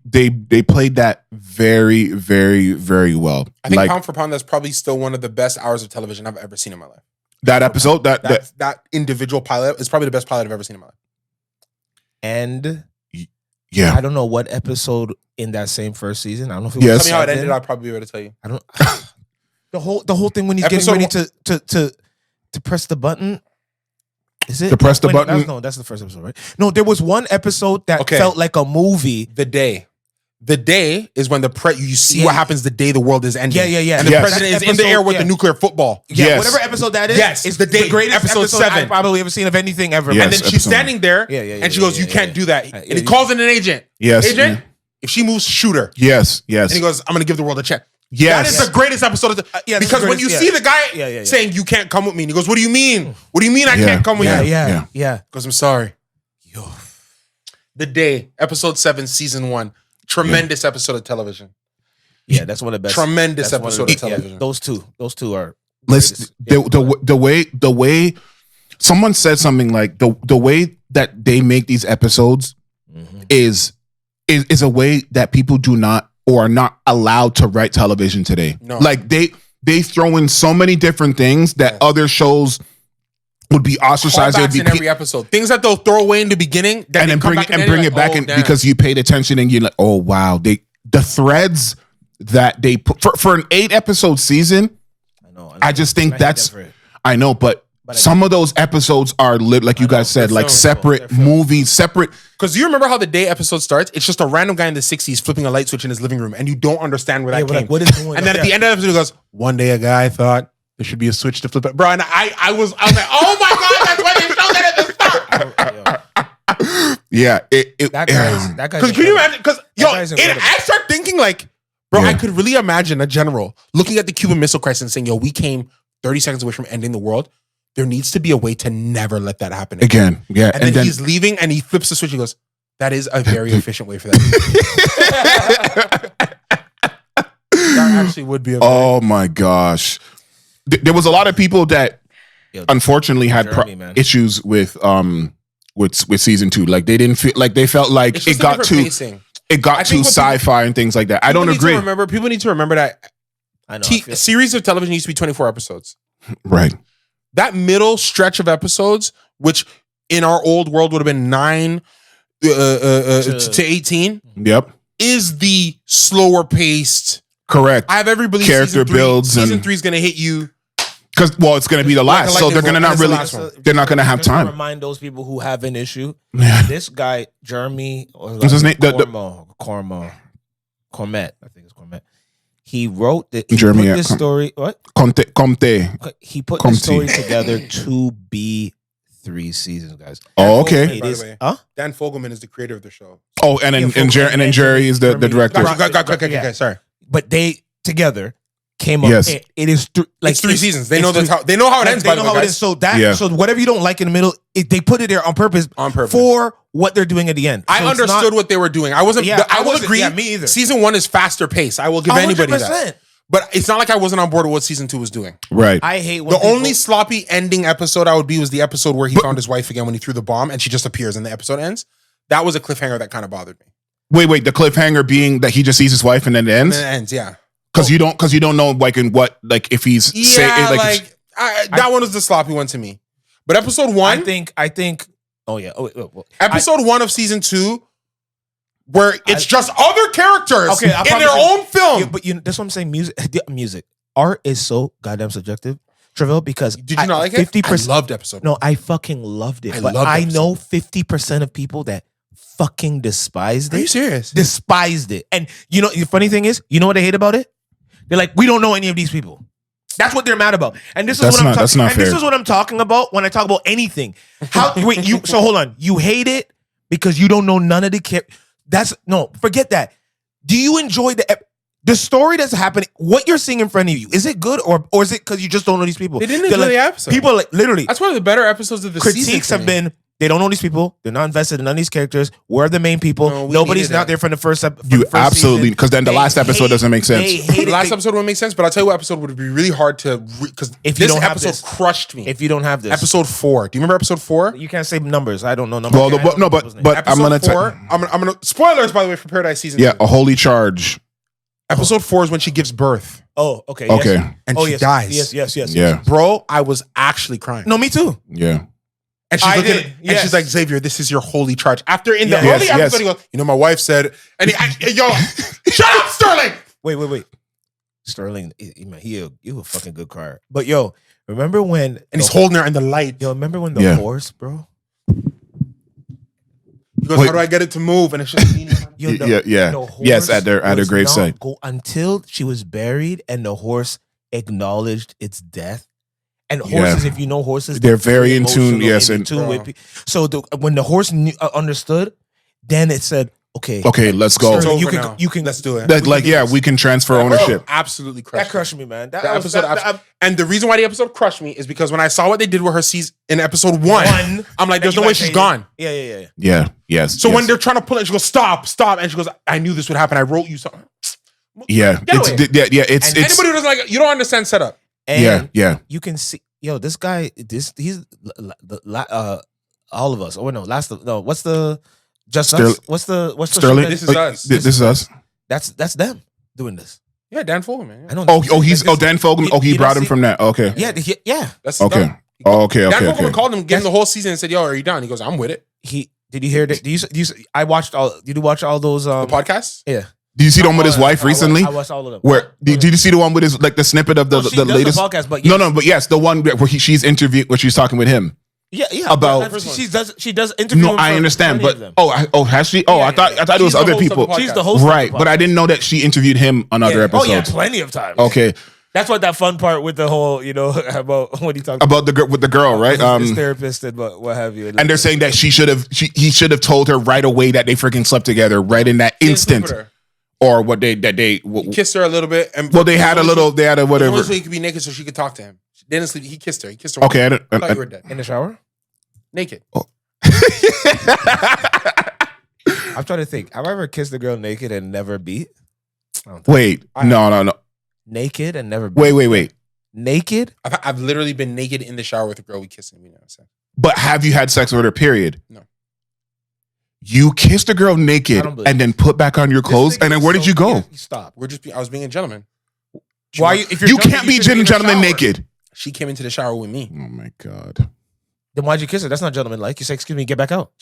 played that very, very, very well. I think like, pound for pound, that's probably still one of the best hours of television I've ever seen in my life. That episode, that individual pilot is probably the best pilot I've ever seen in my life. And yeah, I don't know what episode in that same first season. I don't know if it Tell was me how it ended. I'll probably be able to tell you. I don't. the whole thing when he's getting ready to press the button. Is it to press the button? No, that's the first episode, right? No, there was one episode that felt like a movie. The day is when you see what happens the day the world is ending. Yeah. And the president is in the air with the nuclear football. Yeah, yes. Whatever episode that is. Yes, it's the greatest episode 7 I've probably ever seen of anything ever. Yes, and then she's standing there, and she goes, "You can't do that." And he calls in an agent. Yes, agent. If she moves, shoot her. Yes. And he goes, "I'm going to give the world a check." Yes, that is the greatest episode of because when you see the guy saying, "You can't come with me," and he goes, "What do you mean? What do you mean I can't come with you?" Yeah. Because I'm sorry. The day, episode 7, season 1. Tremendous episode of television. Yeah, that's one of the best. Tremendous episode of television. Yeah, those two are. The way someone said something like the way that they make these episodes is a way that people do not or are not allowed to write television today. No. Like they throw in so many different things that other shows would be ostracized. Callbacks in every episode. Things that they'll throw away in the beginning and then bring it back in because you paid attention and you're like, oh wow, the threads that they put for an 8-episode season. I just think I know, but some of those episodes are like you guys said, like separate movies, separate. Because you remember how the day episode starts? It's just a random guy in the 60s flipping a light switch in his living room, and you don't understand where that came. Like, what is going on? And then at the end of the episode, he goes, "One day a guy thought there should be a switch to flip it." Bro, and I was like, oh my God, that's why they showed that at the start. Yeah. That guy's Because can you imagine? Because I start thinking like, bro, I could really imagine a general looking at the Cuban Missile Crisis and saying, "Yo, we came 30 seconds away from ending the world. There needs to be a way to never let that happen again." Yeah. And then he's leaving and he flips the switch and goes, "That is a very efficient way for that." That actually would be. Oh my gosh, there was a lot of people that unfortunately had issues with with season 2. Like they didn't feel like they felt like It's just it got a different too pacing. it got too sci-fi and things like that. I don't agree. People need to remember that I know. a series of television used to be 24 episodes. Right. That middle stretch of episodes, which in our old world would have been 9 to 18, Yep, is the slower paced. correct. I have every belief Character builds season and 3 is going to hit you. because it's going to be the last, so they're going to not really. They're not going to have Just to time. remind those people who have an issue. Yeah. This guy, Jeremy, What's his name? Cormet. I think it's Cormet. He wrote the Jeremy, put this story. What? Comte. He put Comte. the story together to be 3 seasons, guys. Oh, okay. By the way. Huh? Dan Fogelman is the creator of the show. Oh, and then Jerry is the director. Okay, sorry. But they together came up. Yes. It is It's 3 seasons. They know they know how it ends. They By know the way, how it guys. is. So whatever you don't like in the middle, they put it there on purpose. On purpose. For what they're doing at the end. I So it's understood not- what they were doing. I wasn't. Yeah, I will wasn't- agree. yeah, me either. Season 1 is faster paced. I will give anybody 100%. that. But it's not like I wasn't on board with what season 2 was doing. Right. I hate when The people- only sloppy ending episode I would be was the episode where he found his wife again when he threw the bomb and she just appears and the episode ends. That was a cliffhanger that kind of bothered me. Wait. The cliffhanger being that he just sees his wife and then it And ends. then it ends, yeah. Because you don't know like in what like if he's That one was the sloppy one to me. But episode 1, I think. Oh yeah. episode 1 of season 2, where it's just other characters Okay, I in promise their you- own film. Yeah, but that's what I'm saying. Music, art is so goddamn subjective, Travell. Because Did you not like it? 50%. I loved episode 1. No, I fucking loved it. I But loved I episode know 1. 50% of people that fucking despised Are it. you serious? Despised it. And you know, the funny thing is, you know what I hate about it? They're like, we don't know any of these people. That's what they're mad about. And this is That's what I'm not- that's talking. not And this fair. is what I'm talking about when I talk about anything. So hold on. You hate it because you don't know none of the forget that. Do you enjoy the story that's happening? What you're seeing in front of you, is it good or is it because you just don't know these people? They didn't They're enjoy like, the episode. People like literally That's one of the better episodes of the season. critiques to have me. been they don't know these people. They're not invested in none of these characters. We're the main people. No, we Nobody's needed not that. there from the first episode. You absolutely because then the last episode doesn't make sense. The last episode wouldn't make sense, but I'll tell you what episode would be really hard to because If you this don't have episode this. crushed me. If you don't have this, Episode 4. Do you remember episode 4? you can't say numbers. I don't know numbers. Well, I don't know people's names. but I'm Episode gonna 4. I'm gonna spoilers by the way for Paradise season 2. a holy charge. Episode 4 is when she gives birth Oh, okay. Okay. Yes. and Oh, she yes. dies. Yes. Yeah. Bro, I was actually crying. No, me too. Yeah. And she's I looking did, and yes. she's like, Xavier, this is your holy charge. After in the Yes. early Yes, episode, he goes, you know, my wife said, and yo, shut up, Sterling. Wait. Sterling, man, he a fucking good crier. But yo, remember when? And he's holding her in the light. Yo, remember when the horse, bro? He goes, how do I get it to move? And it's just leaning. Yo, Yeah. the Yes, horse at their was gravesite. not go until she was buried, and the horse acknowledged its death. And horses, if you know horses, They're very in tune, emotional yes, in and- tune with so when the horse understood, then it said, "Okay, Let's go. Sterling, It's over now. you can Let's do it. We can transfer ownership. Absolutely crushed. That crushed me, man. That The was- episode, that- and the reason why the episode crushed me is because when I saw what they did with her season in episode 1, I'm like, there's you no way guys she's hated. gone. Yeah. Yeah. Yes. So yes. when they're trying to pull it, she goes, stop, and she goes, I knew this would happen. I wrote you something. Yeah. Get away. It's Anybody who doesn't like it, you don't understand setup. And yeah. you can see, yo, this guy, he's all of us. Oh no, what's the just us? What's the Sterling. This is us. This is us. That's them doing this. Yeah, Dan Fogelman. I don't. Dan Fogelman. Oh, he you brought don't him see- from that. Okay. Yeah. That's Okay. done. Okay. Dan Okay. Fogelman called him, gave him the whole season, and said, "Yo, are you done?" He goes, "I'm with it." Did you hear that? I watched all. Did you watch all those? The podcast. Yeah. Did you see the one with his wife recently? I watched all of them. Where did you see the one with his like the snippet of the She does latest podcast? But No, but yes, the one where she's interviewed, where she's talking with him. Yeah. About- but she does interview. No, him I for understand, many of but them. has she? Oh, Yeah, I thought it was She's the other host of people. the podcast. She's the host, Right, of the but I podcast. didn't know that she interviewed him on other Yeah. episodes. Oh yeah, plenty of times. Okay, That's what that fun part with the whole, about when he talked about the girl with the girl, right? his therapist and what have you. And they're saying that he should have told her right away that they freaking slept together right in that instant, or what they He kissed her a little bit, and they had a whatever. So he could be naked, so she could talk to him. She didn't sleep. He kissed her. Okay, I thought you were dead. in the shower. Naked. I'm trying to think. Have I ever kissed a girl naked and never beat? Wait, no. Naked and never beat. Wait. Naked? I've literally been naked in the shower with a girl we kissed and we never said. But have you had sex with her, period? No. You kissed a girl naked and then put back on your clothes, and then where did you go? Stop. I was being a gentleman. Why? If you're You can't be a gentleman naked. She came into the shower with me. Oh my God. Then why'd you kiss her? That's not gentleman-like. You say, excuse me, get back out.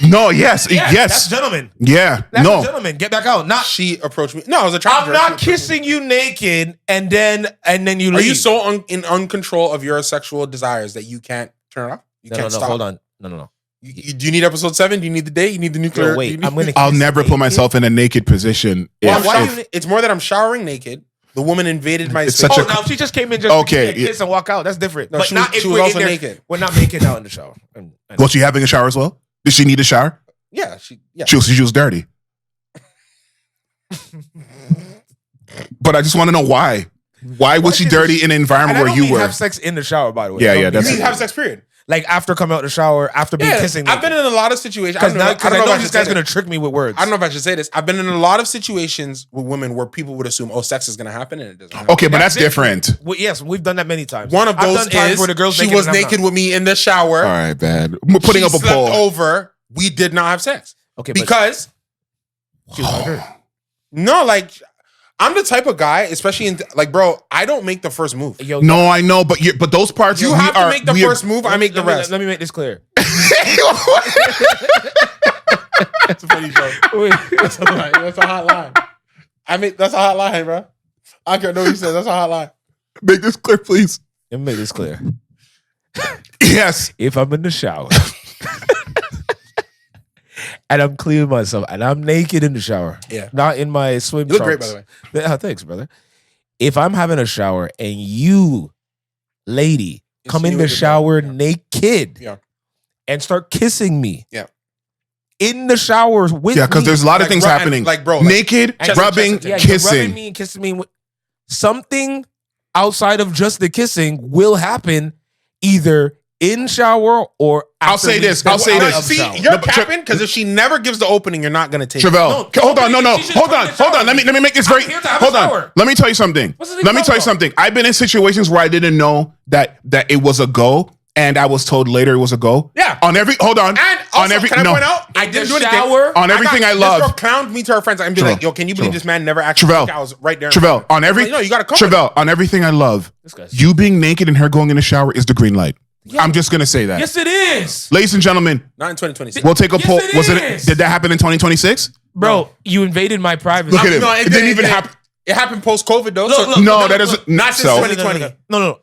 No, yes. That's gentleman. Yeah, That's no. a gentleman. Get back out. Not. She approached me. No, I was attracted. I'm not kissing you naked and then you leave. Are you so in uncontrol of your sexual desires that you can't turn it off? You can't stop. Hold on. No. Do you need episode 7? Do you need the day? You need the nuclear? Yo, wait, I'll never put myself in a naked position. It's more that I'm showering naked. The woman invaded my space. Now if she just came in to kiss and walk out, that's different. No, but she not was if we're also in there. naked. We're not making out in the shower. Was she having a shower as well? Did she need a shower? Yeah, She was dirty. But I just want to know why. Why was she dirty in an environment where you were? Have sex in the shower, by the way. Yeah. You need to have sex, period. Like after coming out the shower, after being kissing. I've been in a lot of situations. Because I know this guy's going to trick me with words. I don't know if I should say this. I've been in a lot of situations with women where people would assume, sex is going to happen, and it doesn't happen. Okay, but that's different. Yes, we've done that many times. One of those is where the girl she was naked with me in the shower. All right, bad. We're putting up a poll. Over. We did not have sex. Okay, because she was hurt. No, like I'm the type of guy, especially in bro, I don't make the first move. No, I know, but those parts you have to make the first move. I make the rest. Let me make this clear. That's a funny joke. That's a hot line. That's a hot line, bro. I don't know what you said. That's a hot line. Make this clear, please. Let me make this clear. Yes. If I'm in the shower and I'm cleaning myself and I'm naked in the shower, not in my swim trunks. You look great, by the way. Thanks, brother. If I'm having a shower and you, lady, come in the shower naked and start kissing me in the shower with me. Yeah, because there's a lot of things happening. Naked, rubbing, kissing. Rubbing me and kissing me. Something outside of just the kissing will happen either in shower or after. I'll say this. See, you're capping because if she never gives the opening, you're not gonna take Travell, it. hold on. Hold on. Let me make this very. Hold on. Let me tell you something. I've been in situations where I didn't know that it was a go, and I was told later it was a go. Yeah. On every. Hold on. And also, can I point out? I didn't do anything. On everything I love. This girl clowned me to her friends. I'm be like, yo, can you believe this man never actually? I was right there. Travell, on every. No, you gotta come. Travell, on everything I love. You being naked and her going in the shower is the green light. Yeah. I'm just gonna say that. Yes, it is. Ladies and gentlemen, not in 2026. We'll take a poll. Did that happen in 2026? Bro, you invaded my privacy. Look at him. No, it didn't even happen. It happened post-COVID though. That doesn't. Not since 2020. No.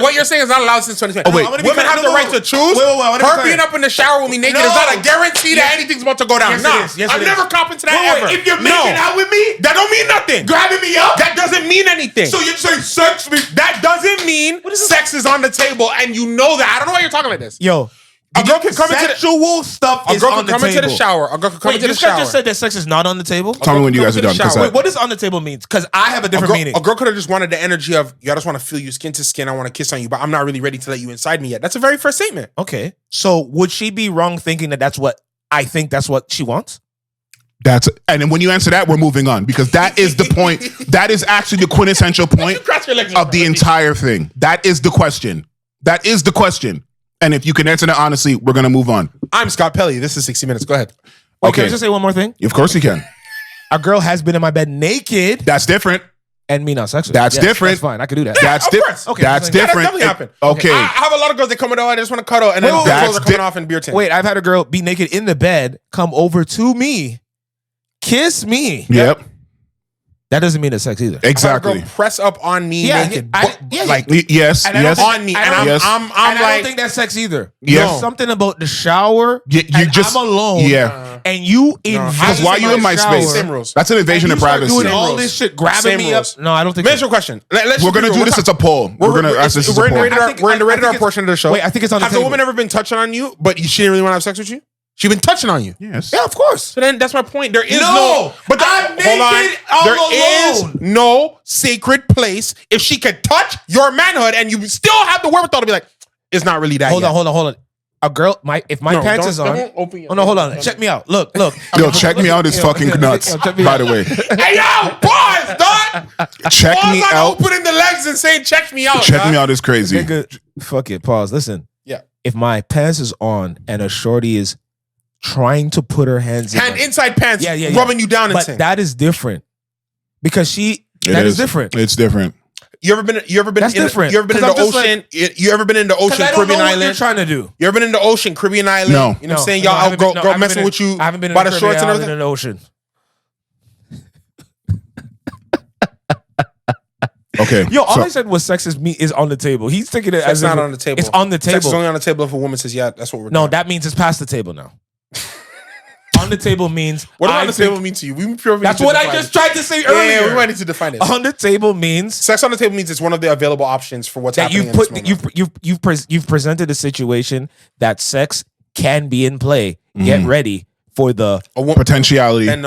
What you're saying is not allowed since 2020. Oh, wait. Women have the right to choose. Her being up in the shower with me naked is not a guarantee that anything's about to go down. Yes, I've never copped into that ever. If you're making out with me, that don't mean nothing. Grabbing me up, that doesn't mean anything. So you're saying sex me? That doesn't mean sex is on the table, and you know that. I don't know why you're talking like this. Yo. A girl can come into the sexual stuff. A girl can come into the shower. A girl can come into the shower. You just said that sex is not on the table. Tell me when you guys are done. Wait, what does on the table mean? Because I have a different meaning. A girl could have just wanted the energy of, I just want to feel you skin to skin. I want to kiss on you, but I'm not really ready to let you inside me yet. That's a very first statement. Okay, so would she be wrong thinking that that's what she wants? And then when you answer that, we're moving on because that is the point. That is actually the quintessential point of the entire thing. That is the question. And if you can answer that honestly, we're going to move on. I'm Scott Pelly. This is 60 Minutes. Go ahead. Okay. Can I just say one more thing? Of course you can. A girl has been in my bed naked. That's different. And me not sexual. That's different. That's fine. I could do that. That's different. Okay. That's different. That definitely happened. Okay. I have a lot of girls that come in, I just want to cuddle, and then the clothes are coming off in beer tin. Wait, I've had a girl be naked in the bed, come over to me, kiss me. Yep. That doesn't mean it's sex either. Exactly. Girl press up on me naked. Yes. On me. And I'm I like, don't think that's sex either. Yes. There's something about the shower. You just, I'm alone. Yeah. And you invade. Because why you in my space? That's an invasion of privacy. Doing all this shit, grabbing me up. No, I don't think. Answer your question. We're gonna do this as a poll. We're gonna ask this as a poll. We're in the rated R portion of the show. Wait, I think it's on the table. Has a woman ever been touching on you, but she didn't really want to have sex with you? She been touching on you. Yes. Yeah, of course. So then that's my point. There is but I'm naked, there is no sacred place. If she could touch your manhood and you still have the wherewithal to be like, it's not really that. Hold on. A girl, if my pants is on. Hold on. Check me out. Look. Yo, check me out is fucking nuts. By the way. Hey, yo, pause, dog. Check me out. Opening the legs and saying, check me out. Check me out is crazy. Fuck it. Pause. Listen. Yeah. if my pants is on and a shorty is trying to put her hands inside pants, rubbing you down, but that is different because that is different. It's different. You ever been? That's different. You ever been in the ocean? You ever been in the ocean, Caribbean island? What you're trying to do? You ever been in the ocean, Caribbean island? No. You know what I'm saying? Y'all go messing with you I haven't been by in the shorts and everything. everything. In the ocean. Okay. Yo, all I said was sex is on the table. He's thinking it as not on the table. It's on the table. Sex is only on the table if a woman says, "Yeah, that's what we're doing." No, that means it's past the table now. On the table means what does on the table mean to you? That's what I just tried to say earlier. Yeah, we might need to define it. On the table means sex on the table means it's one of the available options for what's that happening. You've presented a situation that sex can be in play. Get ready for the potentiality. And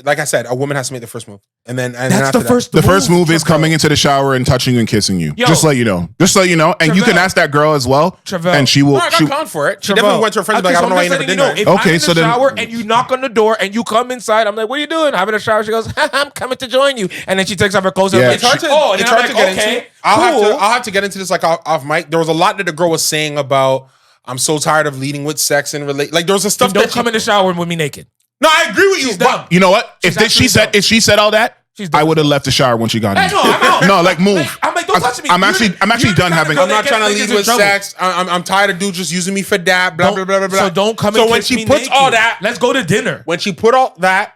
like I said, a woman has to make the first move, and then that's the first. The first move is coming into the shower and touching you and kissing you. Yo, just let you know. And you can ask that girl as well, and she will. No, I got conned for it. She definitely went to her friends. Like, I don't know why you never did that. If I'm in the shower and you knock on the door and you come inside, I'm like, "What are you doing?" Having a shower. She goes, "I'm coming to join you." And then she takes off her clothes. Yeah, and it's hard to get into. I'll have to get into this like off mic. There was a lot that the girl was saying about. I'm so tired of leading with sex and relate. Like there was a stuff. Don't come in the shower with me naked. No, I agree with you. But you know what? If she said all that, I would have left the shower when she got in. No, I'm out. No, like move. I'm like, don't touch me. I'm actually done having. I'm not trying to lead with sex. I'm tired of dudes just using me for that. Blah blah blah blah blah. So don't come. So when she puts all that, let's go to dinner. When she put all that,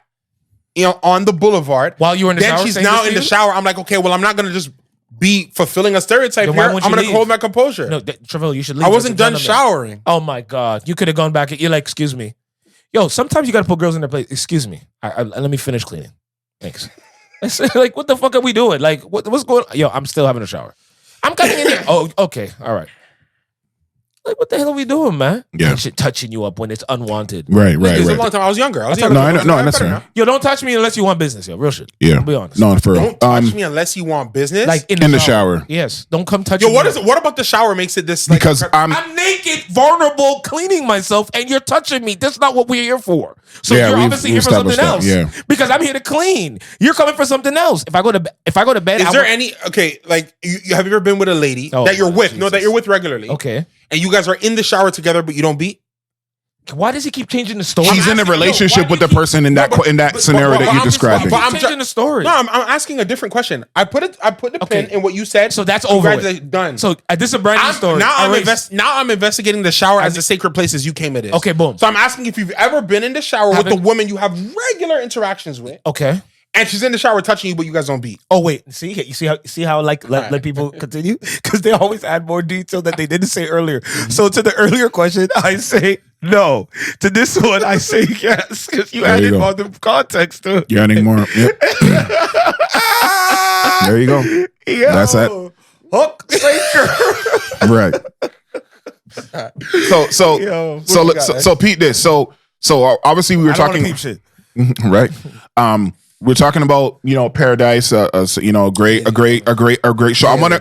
on the boulevard while you were in the shower, then she's now in the shower. I'm like, okay, well, I'm not gonna just be fulfilling a stereotype here. I'm gonna hold my composure. No, Travell, you should leave. I wasn't done showering. Oh my god, you could have gone back. You're like, excuse me. Yo, sometimes you gotta put girls in their place. Excuse me. Let me finish cleaning. Thanks. Like, what the fuck are we doing? Like, what's going on? Yo, I'm still having a shower. I'm coming in here. Oh, okay. All right. Like, what the hell are we doing, man? Yeah. That shit touching you up when it's unwanted. Right. It's a long time. I was younger. No, I know. That's right. Yo, don't touch me unless you want business. Yo, real shit. Yeah. I'll be honest. No, for real. Don't touch me unless you want business. Like in the shower. Yes. Don't come touch me. Yo, what about the shower makes it this? Like, because I'm naked, vulnerable, cleaning myself, and you're touching me. That's not what we're here for. So you're obviously here for something else. Yeah. Because I'm here to clean. You're coming for something else. If I go to bed, is there any like you have you ever been with a lady that you're with? Jesus. No, that you're with regularly. Okay. And you guys are in the shower together, but you don't beat? Why does he keep changing the story? She's in a relationship with the person in that scenario that you're describing. I'm changing the story. No, I'm asking a different question. I put the pin in what you said. So that's over. Done. So this is a brand new story. Now I'm investigating the shower as a sacred place as you came it is. Okay, boom. So I'm asking if you've ever been in the shower with the woman you have regular interactions with. Okay. And she's in the shower touching you, but you guys don't beat. Oh wait, you see how like let people continue because they always add more detail that they didn't say earlier. So to the earlier question, I say no. To this one, I say yes because you added more the context to it. You're adding more. Yep. There you go. Yo, that's that. Hook sinker. Right. So Pete, this. So obviously we were talking. Peep shit. Right. We're talking about Paradise, a great show. I want to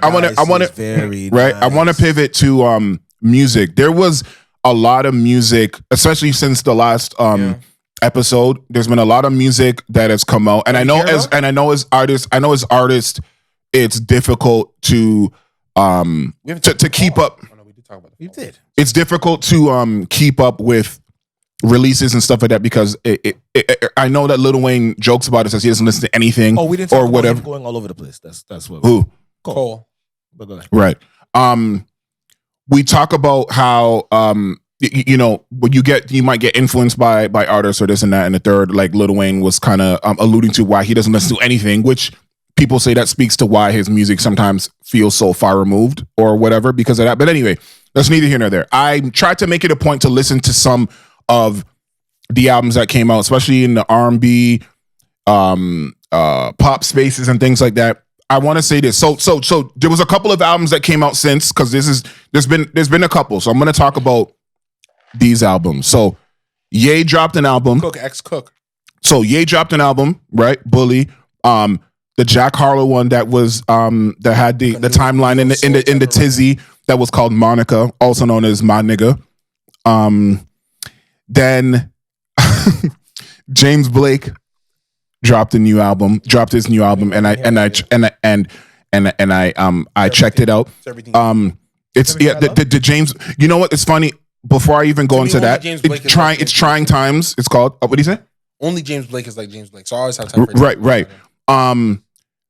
right. I want to pivot to music. There was a lot of music, especially since the last episode. There's been a lot of music that has come out, and I know as artists, it's difficult to keep up. Oh, no, we did talk about it. We did. It's difficult to keep up with releases and stuff like that because I know that Lil Wayne jokes about it, says he doesn't listen to anything. Oh, we didn't talk or about whatever. Him going all over the place. That's what. Who? Cole. But go ahead. Right. We talk about how when you might get influenced by artists or this and that and the third. Like Lil Wayne was kind of alluding to why he doesn't listen to anything, which people say that speaks to why his music sometimes feels so far removed or whatever because of that. But anyway, that's neither here nor there. I tried to make it a point to listen to some of the albums that came out, especially in the R&B, pop spaces and things like that. I want to say this. So there was a couple of albums that came out since because there's been a couple. So I'm going to talk about these albums. So Ye dropped an album. Cook. So Ye dropped an album, right? Bully. The Jack Harlow one that was that had the timeline in the tizzy that was called Monica, also known as My Nigga. Then James Blake dropped his new album, and I checked it out. It's the James. You know what? It's funny. Before I even go into that, it's trying times. It's called. What do you say? Only James Blake is like James Blake, so I always have time for it. Right.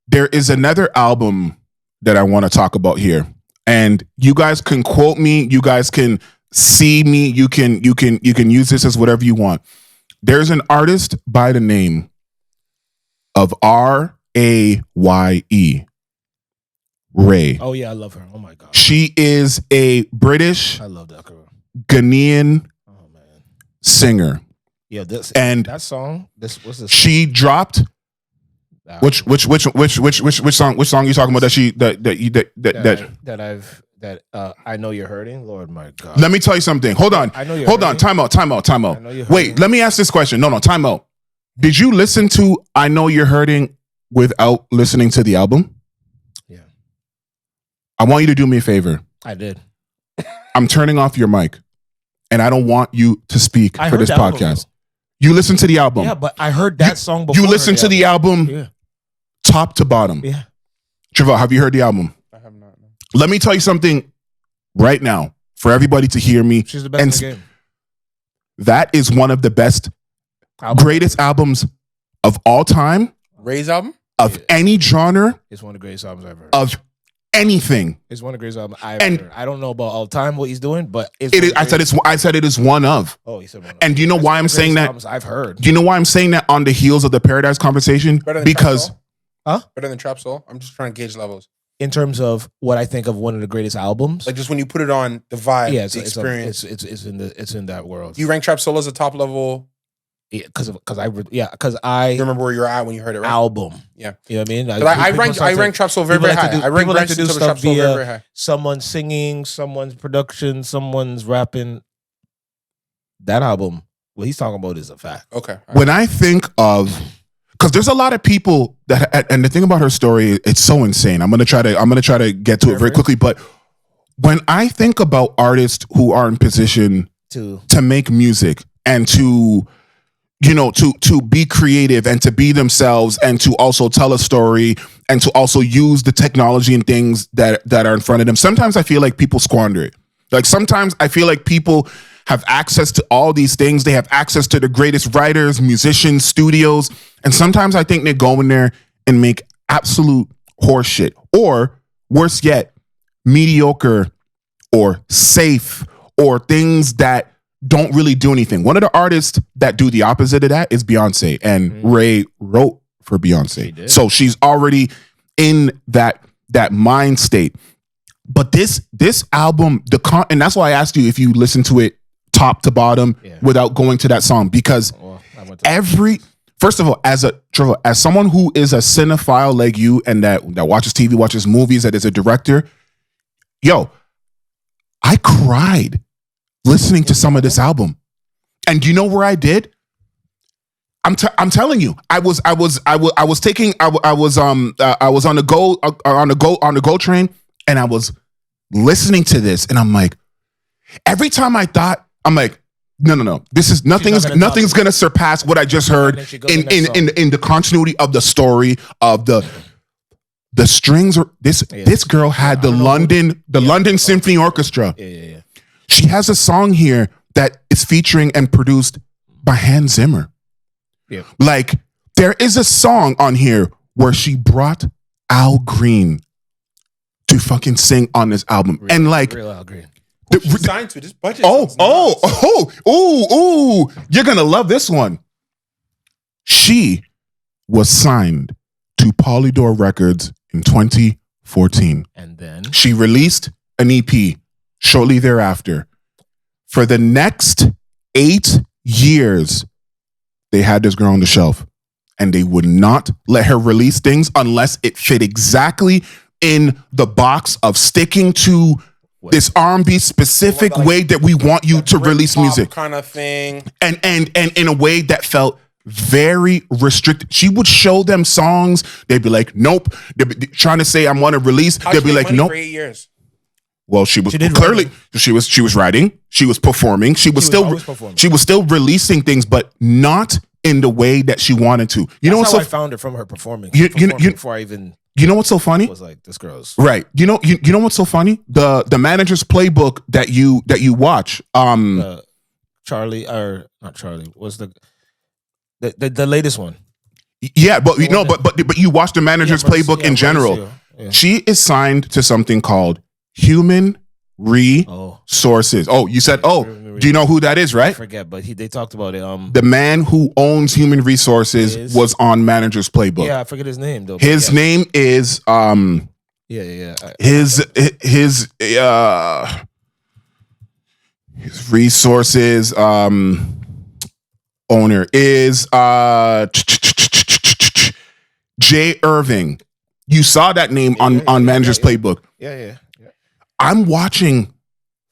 There is another album that I want to talk about here, and you guys can quote me. You guys can see me. You can use this as whatever you want. There's an artist by the name of RAYE. RAYE. Oh yeah, I love her. Oh my god. She is a British. I love that girl. Ghanaian singer. Yeah, that song. What's this? She dropped. Which song? Which song you talking about? I know you're hurting. Lord, my God. Let me tell you something. Hold on. Hold on. Time out. Wait. Let me ask this question. No. Time out. Did you listen to "I Know You're Hurting" without listening to the album? Yeah. I want you to do me a favor. I did. I'm turning off your mic, and I don't want you to speak for this podcast. You listen to the album. Yeah, but I heard that song before. You listen to the album top to bottom. Yeah. Trevor, have you heard the album? I have not. No. Let me tell you something right now for everybody to hear me. She's the best in the game. That is one of the best, greatest albums of all time. RAYE's album? Of any genre. It's one of the greatest albums I've heard. Of anything. It's one of the greatest albums I've heard. I don't know about all time what he's doing, but I said it is one of. Oh, he said one of. And do you know why I'm saying that? I've heard. Do you know why I'm saying that on the heels of the Paradise conversation? Because better than Trap Soul? I'm just trying to gauge levels. In terms of what I think of one of the greatest albums. Like just when you put it on, the vibe, the experience. It's in that world. Do you rank Trap Soul as a top level? Yeah, because I remember where you're at when you heard it, right? Album. Yeah. You know what I mean? I rank Trap Soul very, very high. I rank like to do Trap Soul very, very high. Someone singing, someone's production, someone's rapping. That album, what he's talking about is a fact. Okay. When I think of, because there's a lot of people that, and the thing about her story, it's so insane. I'm gonna try to get to it very quickly. But when I think about artists who are in position to make music and to be creative and to be themselves and to also tell a story and to also use the technology and things that are in front of them, sometimes I feel like people squander it. Like sometimes I feel like people have access to all these things. They have access to the greatest writers, musicians, studios. And sometimes I think they go in there and make absolute horseshit. Or worse yet, mediocre or safe or things that don't really do anything. One of the artists that do the opposite of that is Beyonce. And RAYE wrote for Beyonce. So she's already in that mind state. But this album, and that's why I asked you if you listen to it top to bottom without going to that song, because first of all, as someone who is a cinephile like you and that watches TV, watches movies, that is a director, I cried listening to some of this album. And do you know where I did? I'm telling you, I was on the GO train, and I was listening to this, and I'm like, every time I thought, I'm like, no. This is nothing's gonna surpass what I just heard in the continuity of the story of the strings. This girl had the London Symphony Orchestra. Yeah. She has a song here that is featuring and produced by Hans Zimmer. Yeah. Like there is a song on here where she brought Al Green to fucking sing on this album, and like real Al Green. She's signed to this budget. You're gonna love this one. She was signed to Polydor Records in 2014. And then she released an EP shortly thereafter. For the next 8 years, they had this girl on the shelf, and they would not let her release things unless it fit exactly in the box of sticking to this R&B specific way that we want you to release music, kind of thing, and in a way that felt very restricted. She would show them songs, they'd be like, nope. They'd be trying to say, I want to release. They'd be like, nope. For 8 years. Well, she was writing, she was performing, she was still releasing things, but not in the way that she wanted to. That's how I found her, from her performing. Before I even You know what's so funny? Was like, this girl's right. You know what's so funny? The manager's playbook that you watch. Charlie or not Charlie? What's the latest one? Yeah, but you know, but you watch the manager's playbook in general. Yeah. She is signed to something called Human Resources. Oh, you said, do you know who that is, right? I forget, but they talked about it. The man who owns Human Resources was on manager's playbook. Yeah, I forget his name though. His name is his resources owner is Jay Irving. You saw that name on manager's playbook. Yeah. I'm watching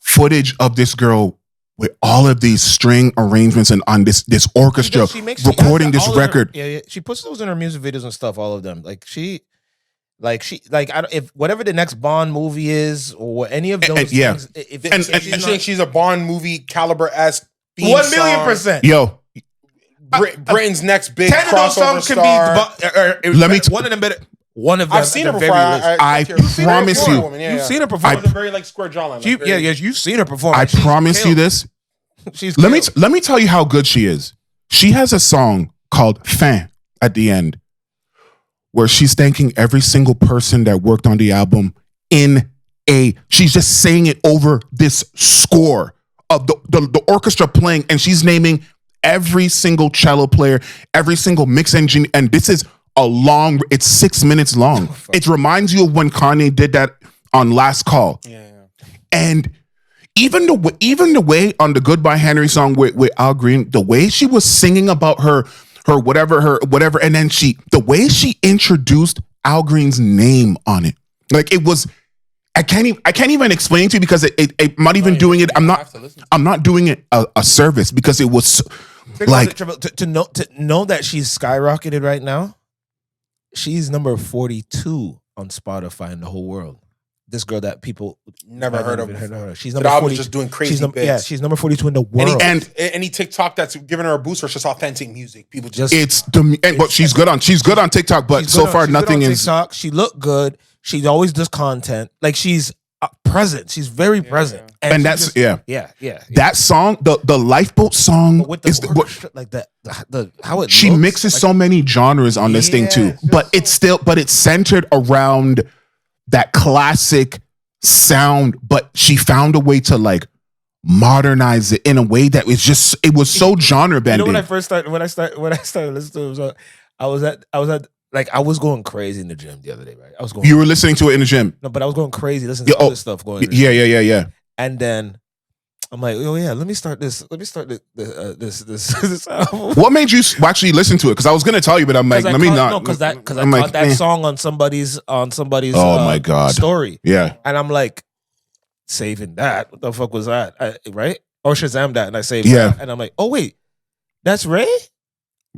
footage of this girl with all of these string arrangements and on this orchestra recording this record. She puts those in her music videos and stuff. All of them. If whatever the next Bond movie is or any of those things, if she's a Bond movie caliber-esque 1,000,000%. Yo, Britain's next big 10 of those songs star. could be one of them better. One of them. I've seen her before. I promise you. You've seen her perform. She's a very like square jawline. You've seen her perform. I promise you this. Let me tell you how good she is. She has a song called "Fin" at the end, where she's thanking every single person that worked on the album. She's just saying it over this score of the orchestra playing, and she's naming every single cello player, every single mix engineer, and this is it's 6 minutes long. It reminds you of when Kanye did that on Last Call. Yeah. And even the way on the Goodbye Henry song with Al Green, the way she was singing about her whatever, and then the way she introduced Al Green's name on it. Like it was, I can't even explain to you because I'm not even doing it. I'm not doing it a service because it was like to know that she's skyrocketed right now. She's number 42 on Spotify in the whole world. This girl that people never heard of before. She's number 40. Just doing crazy bits. Yeah, she's number 42 in the world. And any TikTok that's giving her a boost, or it's just authentic music. People just but she's good on TikTok, but so far nothing is. TikTok. She looked good. She always does content. Like she's present. She's very present. And that's yeah. That song, the Lifeboat song, but with the orchestra, like that, how it. She mixes so many genres on this thing too, but it's centered around that classic sound. But she found a way to like modernize it in a way that it was so genre bending. You know when I started listening to it, I was going crazy in the gym the other day, right? You were listening to it in the gym? No, but I was going crazy listening to other stuff going. Yeah. And then I'm like, oh yeah, let me start this album. What made you actually listen to it? Because I was gonna tell you, but I'm like, let me not. No, because I caught that song on somebody's. Oh my god, story. Yeah, and I'm like, saving that. What the fuck was that? Right? Or Shazam that, and I saved that, and I'm like, oh wait, that's Ray.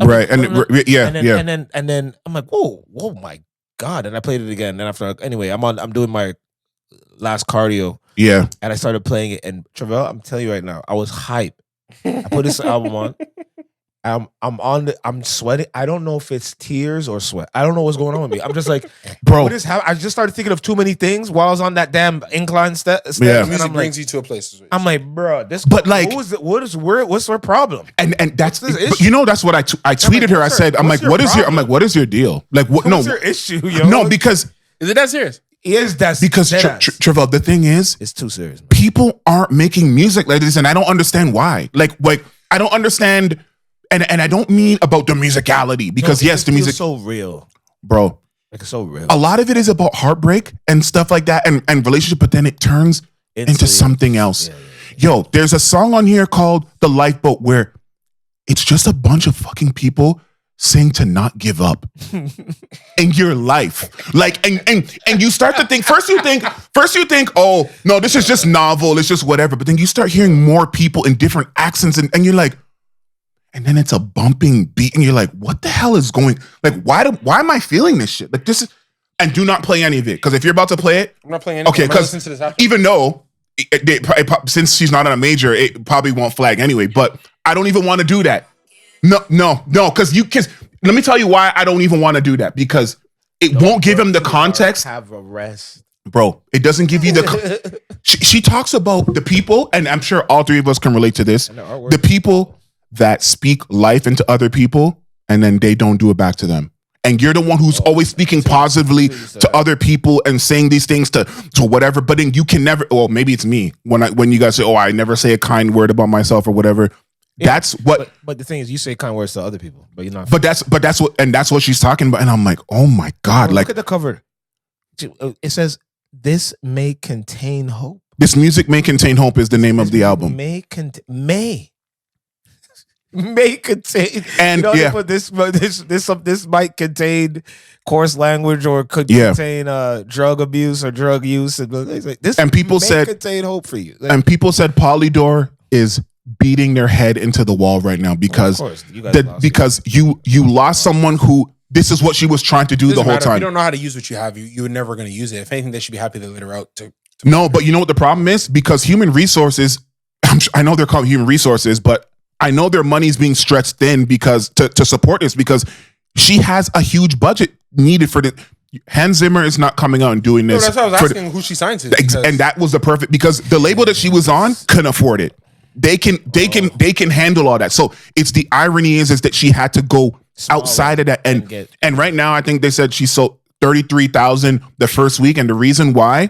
Right, and then I'm like, whoa, my god, and I played it again. And anyway, I'm doing my last cardio. Yeah, and I started playing it, and Travell, I'm telling you right now, I was hype. I put this album on. I'm sweating. I don't know if it's tears or sweat. I don't know what's going on with me. I'm just like, bro. What is I just started thinking of too many things while I was on that damn incline step. Yeah, and music brings you to a place. I'm like, bro, this. But like, what's her problem? And that's that's what I tweeted her. I said, I'm like, what is your deal? Like, what? What's your issue, yo? No, because is it that serious? Because Trevor, the thing is, it's too serious. Man. People aren't making music like this, and I don't understand why. Like I don't understand. And I don't mean about the musicality because yes, the music is so real, bro. Like it's so real. A lot of it is about heartbreak and stuff like that, and relationship, but then it turns into something else. Yeah. Yo, there's a song on here called "The Lifeboat" where it's just a bunch of fucking people saying to not give up in your life. Like, and you start to think. First you think, oh no, this is just novel. It's just whatever. But then you start hearing more people in different accents, and you're like. And then it's a bumping beat, and you're like, "What the hell is going? Like, why am I feeling this shit? Like, this is." And do not play any of it, because if you're about to play it, I'm not playing anything. Okay, because even though since she's not on a major, it probably won't flag anyway. But I don't even want to do that. No, because let me tell you why I don't even want to do that, because it won't give him the context. Have a rest. Bro, it doesn't give you the. She talks about the people, and I'm sure all three of us can relate to this. The people that speak life into other people, and then they don't do it back to them. And you're the one who's always speaking positively to other people and saying these things to whatever. But then you can never. Well, maybe it's me when you guys say, "Oh, I never say a kind word about myself" or whatever. Yeah, that's what. But the thing is, you say kind words to other people, but you're not. But that's what she's talking about, and I'm like, oh my god! Look at the cover. It says, "This may contain hope." This music may contain hope is the name of the album. May contain, and this might contain coarse language or could contain drug abuse or drug use. This and people may said contain hope for you. And people said Polydor is beating their head into the wall right now because you lost someone who. This is what she was trying to do the whole time. If you don't know how to use what you have, you're never going to use it. If anything, they should be happy they let her out. No, but you know what the problem is? Because human resources, I know they're called human resources, but I know their money's being stretched thin because to support this because she has a huge budget needed for the. Hans Zimmer is not coming out and doing this. No, that's why I was asking who she signed to. And that was the perfect because the label that she was on couldn't afford it. They can handle all that. So it's the irony is that she had to go outside of that and right now I think they said she sold 33,000 the first week, and the reason why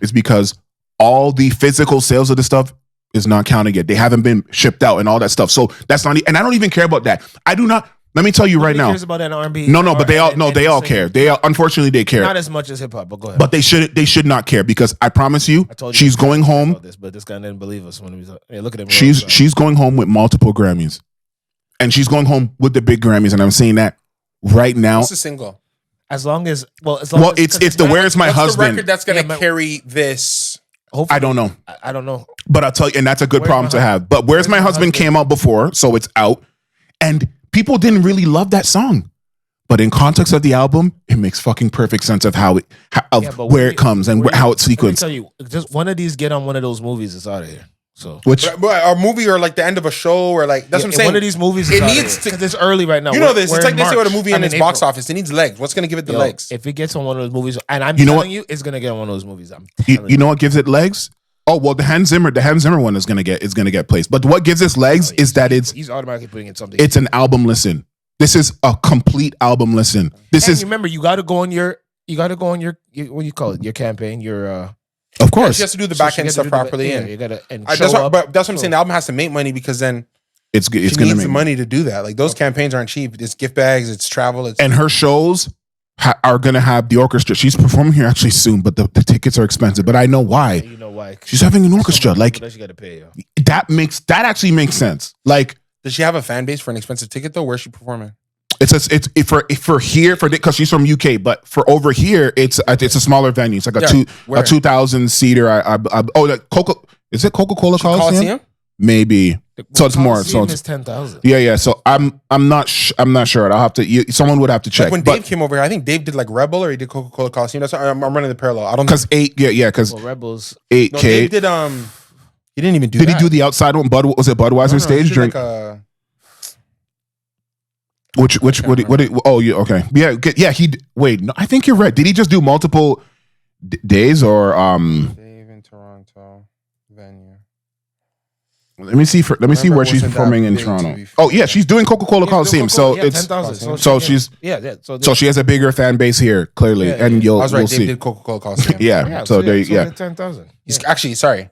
is because all the physical sales of the stuff is not counting yet. They haven't been shipped out and all that stuff. So that's not, and I don't even care about that. I do not. Let me tell you right now. About that R&B, no, but they all care. They all, unfortunately they care. Not as much as hip hop, but go ahead. But they should not care because I promise you, she's going home. But this guy didn't believe us when he was. Hey, look at him. She's going home with multiple Grammys, and she's going home with the big Grammys, and I'm saying that right now. It's a single. As long as it's the Where's My Husband. The record that's going to carry this. Hopefully, I don't know. I don't know. But I'll tell you, and that's a good problem to have. But Where's My Husband came out before, so it's out. And people didn't really love that song. But in context of the album, it makes fucking perfect sense of where it comes and how it's sequenced. Let me tell you, just one of these get on one of those movies, it's out of here. So but a movie or like the end of a show or like that's what I'm saying. One of these movies it needs to because it's early right now. You know this. It's like they say what a movie in its box office. It needs legs. What's gonna give it the legs? If it gets on one of those movies, and I'm telling you, it's gonna get on one of those movies. You know what gives it legs? Oh well, the Hans Zimmer one is gonna get placed. But what gives it legs is that he's automatically putting in something. It's an album listen. This is a complete album listen. Remember you got to go on your what do you call it? Your campaign. Of course, she has to do the back end stuff properly. You gotta that's what I'm saying. The album has to make money because then it's she needs the money to do that. Like those campaigns aren't cheap. It's gift bags, it's travel, and her shows are gonna have the orchestra. She's performing here actually soon, but the tickets are expensive. But I know why. You know why? She's having an orchestra. Like that, you gotta pay. That actually makes sense. Like, does she have a fan base for an expensive ticket though? Where's she performing? It's for here because she's from UK, but for over here it's a smaller venue. It's like a 2,000 seater. Is it Coca-Cola Coliseum? Maybe. So it's more. So it's 10,000. Yeah. So I'm not sure. I'll have to. Someone would have to check. Like when Dave came over here, I think Dave did like Rebel or he did Coca-Cola Coliseum. That's I'm running the parallel. I don't know. Because 8. Yeah. Because Rebels 8K. No, Dave did He didn't even do. Did he do the outside one? Was it Budweiser stage drink? Like Which oh yeah, okay. Yeah, wait, no, I think you're right. Did he just do multiple days or Dave in Toronto venue. Let me see where she's performing in Toronto. Oh yeah, she's doing Coca-Cola Coliseum. So it's 10,000. So she's so she has a bigger fan base here, clearly. And I was right, you'll Dave see. did Coca-Cola Coliseum. Yeah. So there 10,000. He's actually sorry.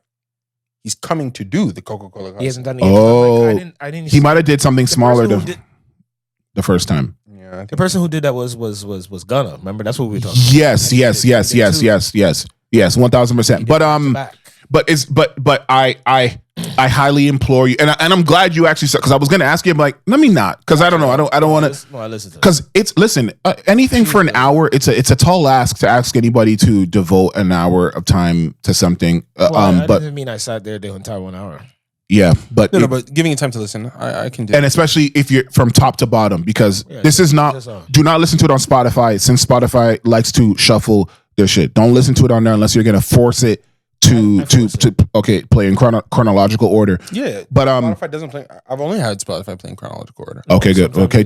He's coming to do the Coca-Cola Coliseum. He hasn't done it. Oh, I didn't he might have did something smaller the first time. Yeah, the person who did that was Gunna. Remember, that's what we were talking about. Yes, 1,000%. But I highly implore you, and I'm glad you actually said, because I was going to ask you, I'm like, let me not, because I don't know, I don't want to, because anything for an hour, it's a tall ask to ask anybody to devote an hour of time to something. But doesn't mean I sat there the entire 1 hour. Yeah, but but giving you time to listen, I can do. And especially if you're from top to bottom, because this is not. Do not listen to it on Spotify, since Spotify likes to shuffle their shit. Don't listen to it on there unless you're gonna force it to play in chronological order. Yeah, but Spotify doesn't play. I've only had Spotify playing chronological order. Okay, good. Okay.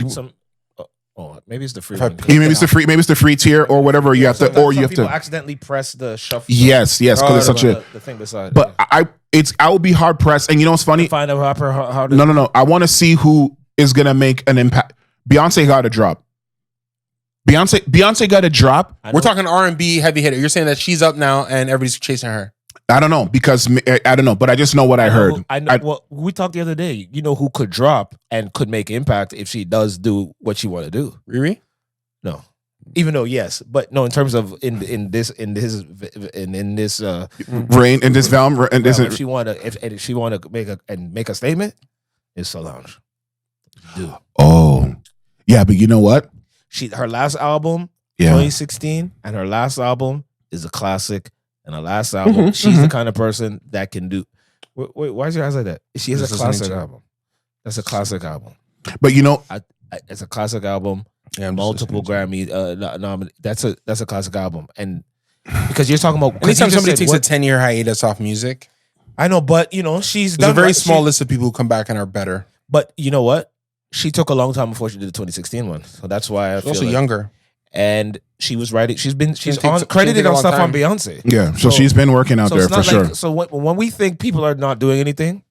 Oh, maybe it's the free If I one. pick- Maybe it's the free tier or whatever. You have to, or you have people to. accidentally press the shuffle. Yes, because it's such a. the thing beside. But I will be hard pressed, and you know what's funny? Find a rapper. How No. I want to see who is gonna make an impact. Beyonce got to drop. Beyonce got to drop. We're talking R&B heavy hitter. You're saying that she's up now and everybody's chasing her. I don't know because I don't know, but I just know what I heard. I know. Well, we talked the other day. You know who could drop and could make impact if she does do what she want to do. Riri? No, even though yes, but no. In terms of in this Rain in this realm, and this if she want to make a statement, it's Solange. Dude. Oh, yeah, but you know what? Her last album, 2016, and her last album is a classic. And her last album, she's the kind of person that can do. Wait, why is your eyes like that? She has a classic album. That's a classic album. But you know, it's a classic album. Yeah, multiple Grammy that's a classic album. And because you're talking about anytime somebody takes a 10-year hiatus off music, I know, but you know, there's a very small list of people who come back and are better. But you know what? She took a long time before she did the 2016 one, so that's why I feel also younger. And she was writing. She's credited on stuff on Beyonce. Yeah, so she's been working out there for sure. So when we think people are not doing anything,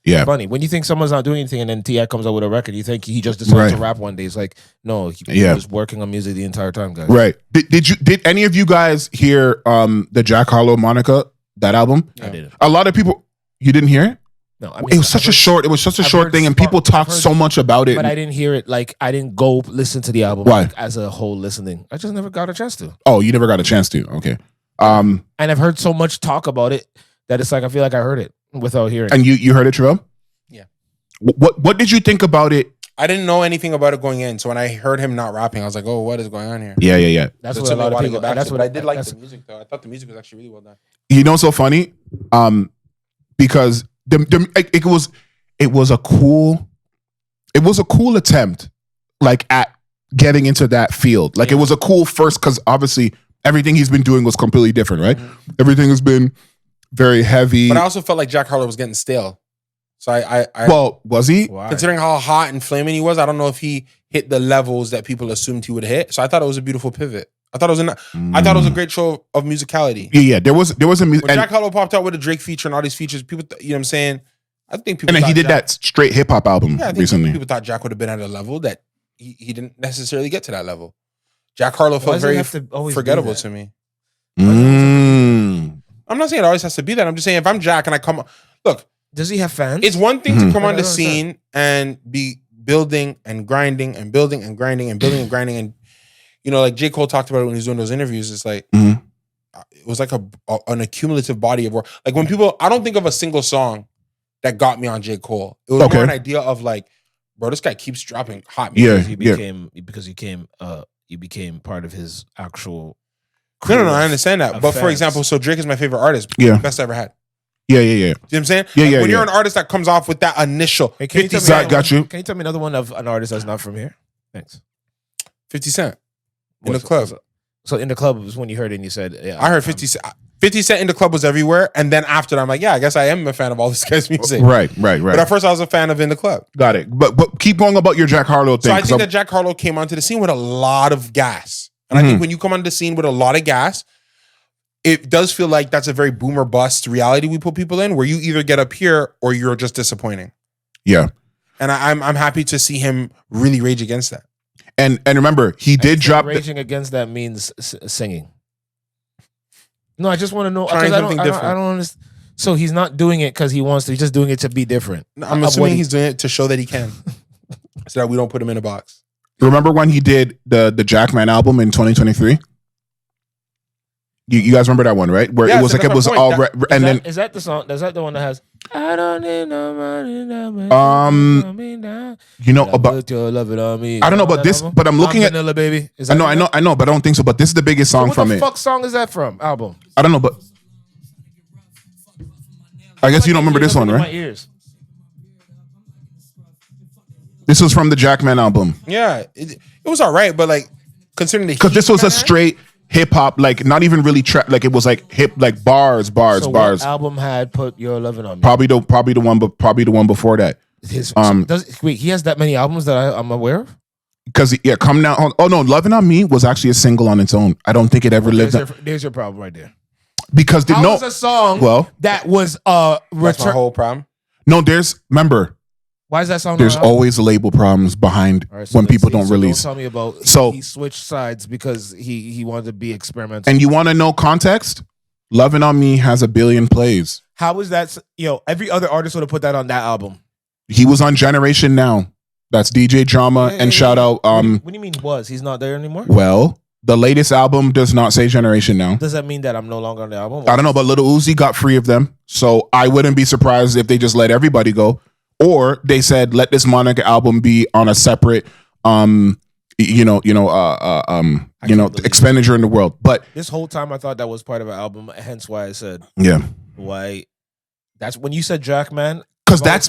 it's funny. When you think someone's not doing anything and then T.I. comes out with a record, you think he just decided to rap one day. It's like, no, he was working on music the entire time, guys. Right. Did any of you guys hear the Jack Harlow Monica, that album? I didn't. A lot of people, you didn't hear it? No, it was such a short thing, and people talked so much about it. But I didn't hear it. Like, I didn't go listen to the album. Why? Like, as a whole listening. I just never got a chance to. Oh, you never got a chance to? Okay. And I've heard so much talk about it that it's like I feel like I heard it without hearing. And you heard it, Trevor? Yeah. What did you think about it? I didn't know anything about it going in, so when I heard him not rapping, I was like, "Oh, what is going on here?" Yeah. That's what a lot of people. That's what I did like the music though. I thought the music was actually really well done. You know, so funny, because it was a cool attempt, like at getting into that field. Like it was a cool first, because obviously everything he's been doing was completely different, right? Mm-hmm. Everything has been very heavy. But I also felt like Jack Harlow was getting stale. So well, was he? Why? Considering how hot and flaming he was, I don't know if he hit the levels that people assumed he would hit. So I thought it was a beautiful pivot. I thought it was a great show of musicality. Yeah. There was a when Jack Harlow popped out with a Drake feature and all these features, people, you know what I'm saying? I think people. And then he did that straight hip hop album recently. People thought Jack would have been at a level that he didn't necessarily get to that level. Jack Harlow felt very forgettable to me. I'm not saying it always has to be that. I'm just saying if I'm Jack and I come, look. Does he have fans? It's one thing to come on the scene and be building and grinding and building and grinding and building and grinding, and you know, like J. Cole talked about it when he was doing those interviews. It's like it was like an accumulative body of work. Like when people, I don't think of a single song that got me on J. Cole. It was more an idea of like, bro, this guy keeps dropping hot music. Because you became part of his actual. No, I understand that. But for example, so Drake is my favorite artist. Best I ever had. Yeah. You know what I'm saying? When you're an artist that comes off with that initial 50 Cent. Got you. Can you tell me another one of an artist that's not from here? Thanks. 50 Cent. In the club. So in the club was when you heard it and you said, yeah. I heard 50 Cent. 50 Cent in the club was everywhere. And then after that, I'm like, yeah, I guess I am a fan of all this guy's music. Right. But at first I was a fan of In the Club. Got it. But keep going about your Jack Harlow thing. So I think that Jack Harlow came onto the scene with a lot of gas. And I think when you come onto the scene with a lot of gas, it does feel like that's a very boomer bust reality we put people in, where you either get up here or you're just disappointing. Yeah. And I'm happy to see him really rage against that. And remember, he did drop. Raging against that means singing. No, I just want to know. Trying something different. I don't understand. So he's not doing it because he wants to. He's just doing it to be different. No, I'm assuming he's doing it to show that he can, so that we don't put him in a box. Remember when he did the Jackman album in 2023? You guys remember that one, right? Where it was like it was all is that the song? Is that the one that has I don't need no money? You know about your love it on me. I don't know about this, but I'm looking at Vanilla Baby. I know, but I don't think so. But this is the biggest song from it. What the fuck song is that from? Album? I don't know, but I guess you don't remember this one, right? My ears. This was from the Jackman album. Yeah, it was all right, but like considering because this was a straight hip hop, like not even really trap, like it was like hip, like bars. What album had Put Your Lovin' On Me? Probably the one before that. Wait, he has that many albums that I'm aware of? Because Come Now. Oh no, Lovin' On Me was actually a single on its own. I don't think it ever lived. There's your problem right there. Because How was a song that was That's my whole problem. No, remember. Why is that song? There's always label problems behind when people don't release. Don't tell me about. He switched sides because he wanted to be experimental. And you want to know context? Lovin' On Me has 1 billion plays. How is that? Every other artist would have put that on that album. He was on Generation Now. That's DJ Drama and shout out. What do you mean was? He's not there anymore? Well, the latest album does not say Generation Now. Does that mean that I'm no longer on the album? I don't know, but Lil Uzi got 3 of them. So I wouldn't be surprised if they just let everybody go. Or they said, let this Monica album be on a separate, expenditure in the world. But this whole time I thought that was part of an album. Hence why I said, why? That's when you said Jackman. Because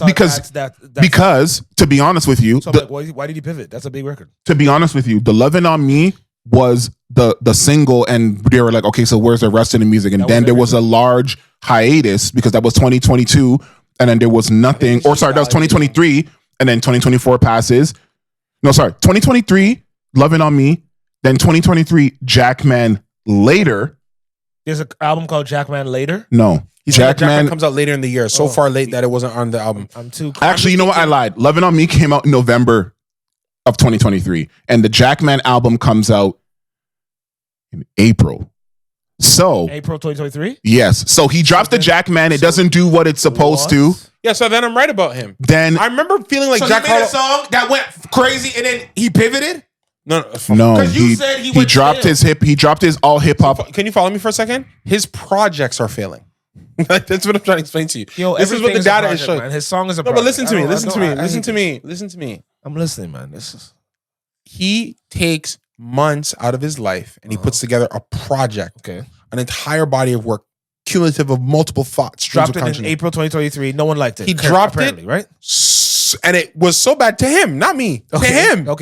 to be honest with you, so why did he pivot? That's a big record. To be honest with you, the Lovin' On Me was the single, and they were like, okay, so where's the rest of the music? And then there was a large hiatus because that was 2022. And then there was nothing, that was 2023, and then 2024 passes. No, sorry, 2023, Lovin' On Me, then 2023, Jackman Later. There's an album called Jackman Later? No. Jackman comes out later in the year, so far late that it wasn't on the album. Actually, you know what? I lied. Lovin' On Me came out in November of 2023, and the Jackman album comes out in April. So April 2023? Yes. So he drops the Jackman. It doesn't do what it's supposed to. Yeah, so then I'm right about him. Then I remember feeling like Jack Harlow. So he made a song that went crazy and then he pivoted? No. Because you said he dropped his all hip hop. Can you follow me for a second? His projects are failing. That's what I'm trying to explain to you. Yo, this is what the data is showing. Man. His song is a project. But listen to me. I'm listening, man. He takes months out of his life and he puts together a project, an entire body of work, cumulative of multiple thoughts. Dropped it in April 2023. No one liked it. He dropped it, right? And it was so bad to him, not me. Okay. To him, not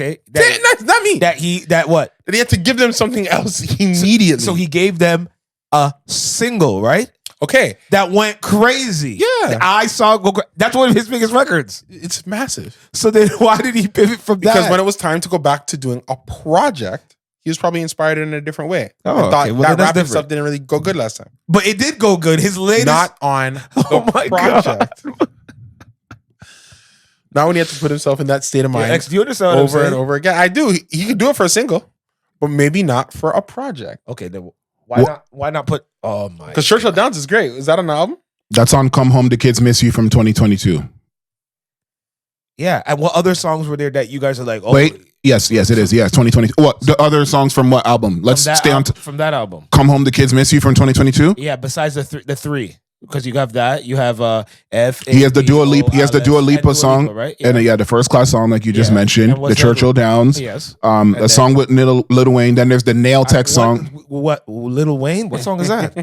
me. That he had to give them something else immediately. So he gave them a single, right? Okay, that went crazy. Yeah, I saw go. That's one of his biggest records. It's massive. So then, why did he pivot from that? Because when it was time to go back to doing a project, he was probably inspired in a different way. I thought that rapping stuff didn't really go good last time. But it did go good. His latest, not on the project. Not when he had to put himself in that state of mind. Do you understand over and over again? I do. He could do it for a single, but maybe not for a project. Okay, then why not put? Oh my! Because Churchill Downs is great. Is that on the album? That's on "Come Home, the Kids Miss You" from 2022. Yeah, and what other songs were there that you guys are like? Oh, wait, yes, it is. Yes, 2020. What the other songs from what album? Let's stay on from that album. "Come Home, the Kids Miss You" from 2022. Yeah, besides the three. Because you have that, you have F. He has the Dua Lipa. He has the Dua Lipa song, right? Yeah. And the first class song, like you just mentioned, the Churchill Downs. Yes. A song with Lil Wayne. Then there's the Nail Tech song. What Lil Wayne? What song is that?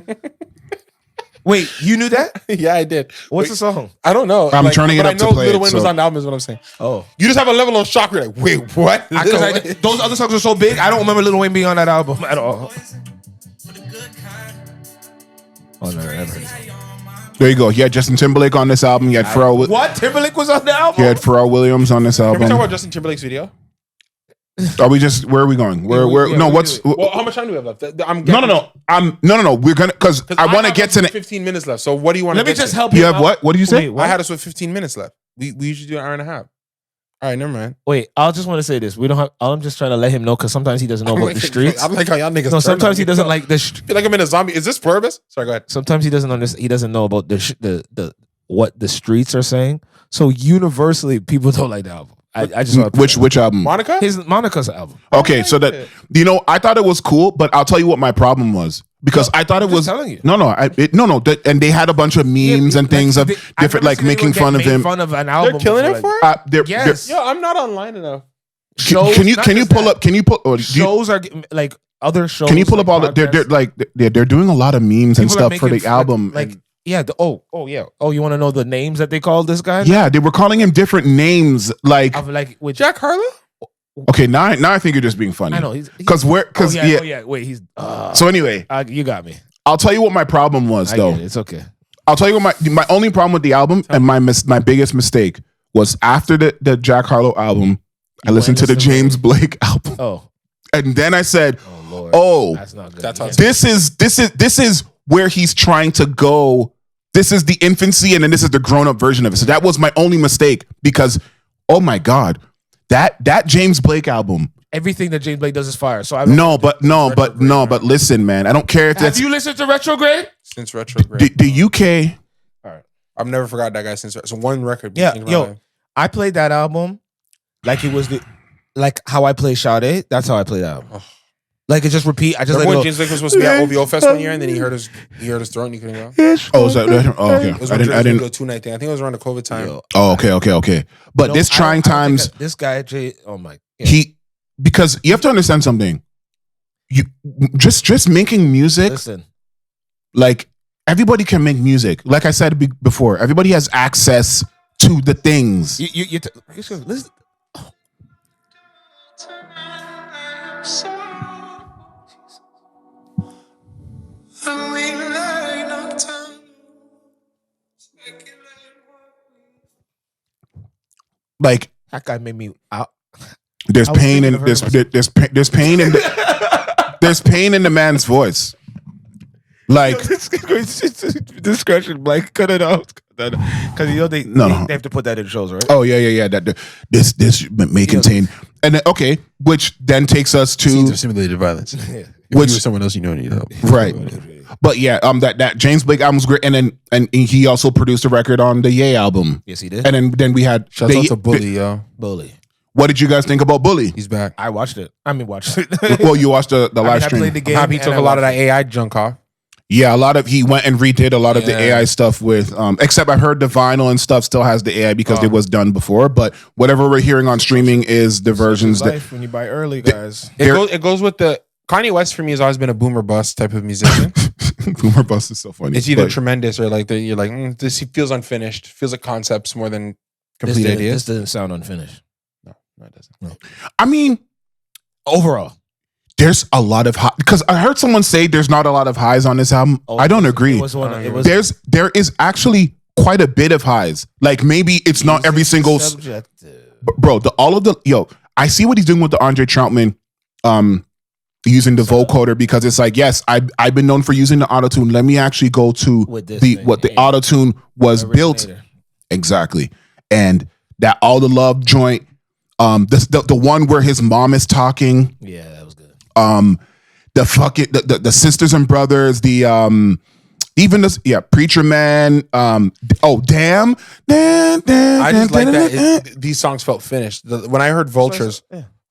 Wait, you knew that? Yeah, I did. What's the song? I don't know. I'm turning it up to play. Lil Wayne was on the album. Is what I'm saying. Oh, you just have a level of shock. You're like, wait, what? Those other songs are so big. I don't remember Lil Wayne being on that album at all. Oh no, I never heard it. There you go. He had Justin Timberlake on this album. He had Pharrell. What? Timberlake was on the album? He had Pharrell Williams on this album. Can we talk about Justin Timberlake's video? Are we just? Where are we going? Well, how much time do we have left? No. We're gonna because I want to get to 15 minutes left. So what do you want? Let me just help you. You have what? What did you say? I had us with 15 minutes left. We usually do an hour and a half. All right, never mind. Wait, I just want to say this. We don't have. I'm just trying to let him know because sometimes he doesn't know about the streets. I'm like how y'all niggas. No, sometimes he doesn't like the. Feel like I'm in a zombie. Is this pluribus? Sorry, go ahead. Sometimes he doesn't understand. He doesn't know about the what the streets are saying. So universally, people don't like the album. I just which album? Monica's album. Okay, so that I thought it was cool, but I'll tell you what my problem was because I thought it was telling you. And they had a bunch of memes and things of different like making fun of him. Fun of an album. They're killing it for it. Yes. Yo, I'm not online enough. Can you pull up? Can you pull shows are like other shows? Can you pull up all the? They're doing a lot of memes and stuff for the album. Yeah. Yeah. Oh, you want to know the names that they called this guy? Yeah, they were calling him different names, like with Jack Harlow. Okay, now I think you're just being funny. I know Wait, he's. So anyway, you got me. I'll tell you what my problem was, though. It's okay. I'll tell you what my only problem with the album and my biggest mistake was after the Jack Harlow album. I listened to the James Blake album. Oh. And then I said, Oh Lord. oh, That's not good. That's how this is where he's trying to go. This is the infancy, and then this is the grown-up version of it. So that was my only mistake because, oh my God, that James Blake album. Everything that James Blake does is fire. So but listen, man. I don't care if that's. Have you listened to Retrograde? Since Retrograde. The UK. All right. I've never forgot that guy since. So one record. Yeah, I played that album like it was like how I play Sade. That's how I play that album. Oh. Like it just repeat. I just Remember like when James Blake was supposed to be at OVO Fest one year, and then he hurt his throat and he couldn't go. Oh, was that? Oh, okay. It was I didn't go 2-night thing. I think it was around the COVID time. Yo, Oh, okay. But this trying times, this guy Jay. Oh my. Because you have to understand something. You just making music. Listen. Like everybody can make music. Like I said before, everybody has access to the things. You listen. Like That guy made me out. there's pain in there's pain in the man's voice. Like discretion, Blake, cut it out. Because they have to put that in shows, right? Oh yeah. That this may contain, and then, okay, which then takes us to Scenes of simulated violence. If you were someone else, you don't need help. Right. But yeah, that James Blake album was great, and he also produced a record on the Ye album. Yes, he did. And then we had Shout out to Bully, yo. Bully. What did you guys think about Bully? He's back. I watched it. Watched it. Well, you watched the live stream. I played the game. I'm happy he took a lot of that AI junk off. Yeah, he went and redid a lot of the AI stuff with, except I heard the vinyl and stuff still has the AI because it was done before. But whatever we're hearing on streaming is the versions that when you buy early, guys. It goes with the Kanye West. For me, has always been a boomer bust type of musician. Boomer Bust is so funny. It's either tremendous or like you're like this. He feels unfinished. Feels like concepts more than complete ideas. This doesn't sound unfinished. No, it doesn't. No. I mean, overall, there's a lot of high because I heard someone say there's not a lot of highs on this album. I don't agree. There is actually quite a bit of highs. Like maybe it's not every single bro. I see what he's doing with the Andre Troutman, using the vocoder because it's like, yes, I've been known for using the autotune. Let me actually go to what the autotune was built exactly, and that All the Love joint. The one where his mom is talking. Yeah, that was good. The sisters and brothers, Preacher Man. Damn. I just like that these songs felt finished. When I heard Vultures,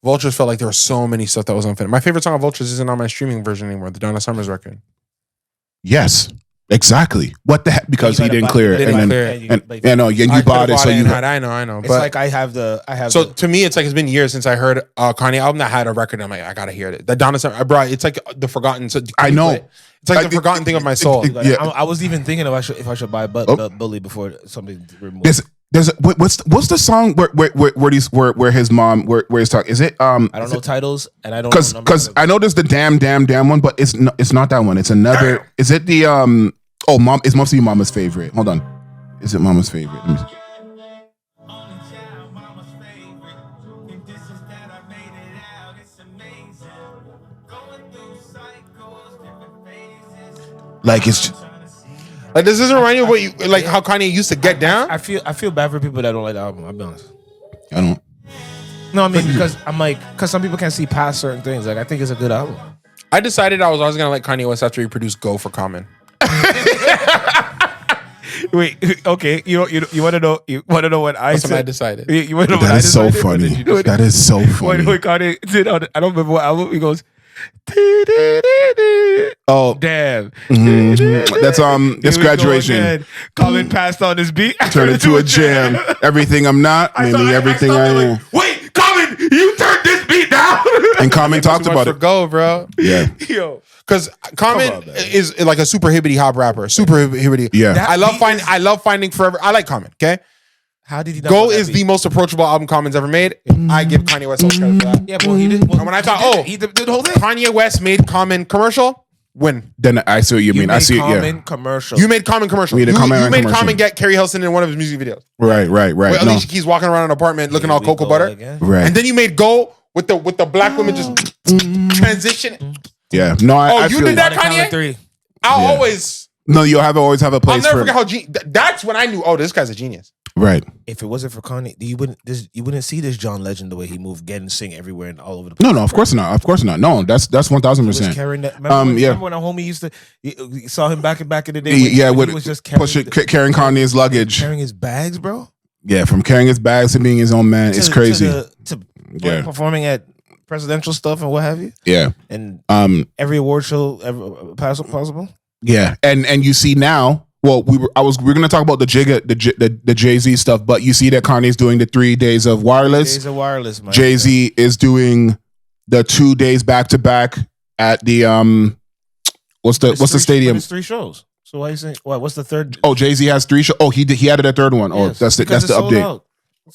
Vultures felt like there was so many stuff that was unfinished. My favorite song of Vultures isn't on my streaming version anymore. The Donna Summers record. Yes. Exactly. What the heck? Because he didn't clear it, and you bought it, so you. I know. It's like I have the. So to me, it's like it's been years since I heard a Kanye album that had a record. I'm like, I gotta hear it. That Donna Summer, I brought. It's like the forgotten. So I know. It's like the forgotten thing of my soul. I was even thinking if I should buy Bully before something removed. There's what's the song where his mom where he's talking? Is it I don't know titles and I don't because I know there's the damn one, but it's not that one. It's another. Is it the mom? It must be Mama's favorite. Hold on, is it Mama's favorite? Let me see. Like it's. Like this doesn't remind you of what you like how Kanye used to get down. I feel bad for people that don't like the album. I'll be honest. I don't. No, I mean because some people can't see past certain things. Like I think it's a good album. I decided I was always gonna like Kanye West after he produced "Go" for Common. Wait, okay. You want to know? You want to know what I said? I decided. You want to know that is so funny. That is so funny. When Kanye did I don't remember what album he goes. Oh damn! That's it's graduation. Colin passed on his beat. Turn it to a jam. Everything I'm not, maybe everything I am. Like, wait, Colin, you turned this beat down. And Common talked about it. Go, bro. Yeah. Yo. Because Common is like a super hibbity hop rapper. Super hibbity. Yeah. I love finding forever. I like Common. Okay. How did he? Go is the most approachable album Common's ever made. I give Kanye West all credit for that. Yeah, well, he did. Well, and when I thought, he did the whole thing. Kanye West made Common commercial. When? Then I see what you mean. I see it. Common commercial. You made Common commercial. We made a Common you made commercial. Common get Carrie Hilson in one of his music videos. Right. Where Alicia Keys walking around an apartment looking all cocoa butter. Again. Right. And then you made Go with the black women just transition. Yeah. No, I you feel did that, Count Kanye? to 3. I'll always. No, you'll always have a I'll place never for forget how that's when I knew. Oh, this guy's a genius. Right. If it wasn't for Kanye, you wouldn't see this John Legend the way he moved, get and sing everywhere and all over the place. No, of course not. No, that's 1,000%. Carrying that. Remember when a homie used to you saw him back in the day? Yeah, when he was just carrying Kanye's luggage, carrying his bags, bro. Yeah, from carrying his bags to being his own man, it's crazy. To performing at presidential stuff and what have you. Yeah, and every award show ever possible. Yeah, and you see now. Well, we're gonna talk about the Jay-Z stuff, but you see that Kanye's doing the 3 days of wireless. Jay-Z is doing the 2 days back to back at the what's the stadium? It's 3 shows. So why are you saying what's the third? Oh, Jay-Z has 3 shows. Oh, he added a third one. Oh, yes, that's the update.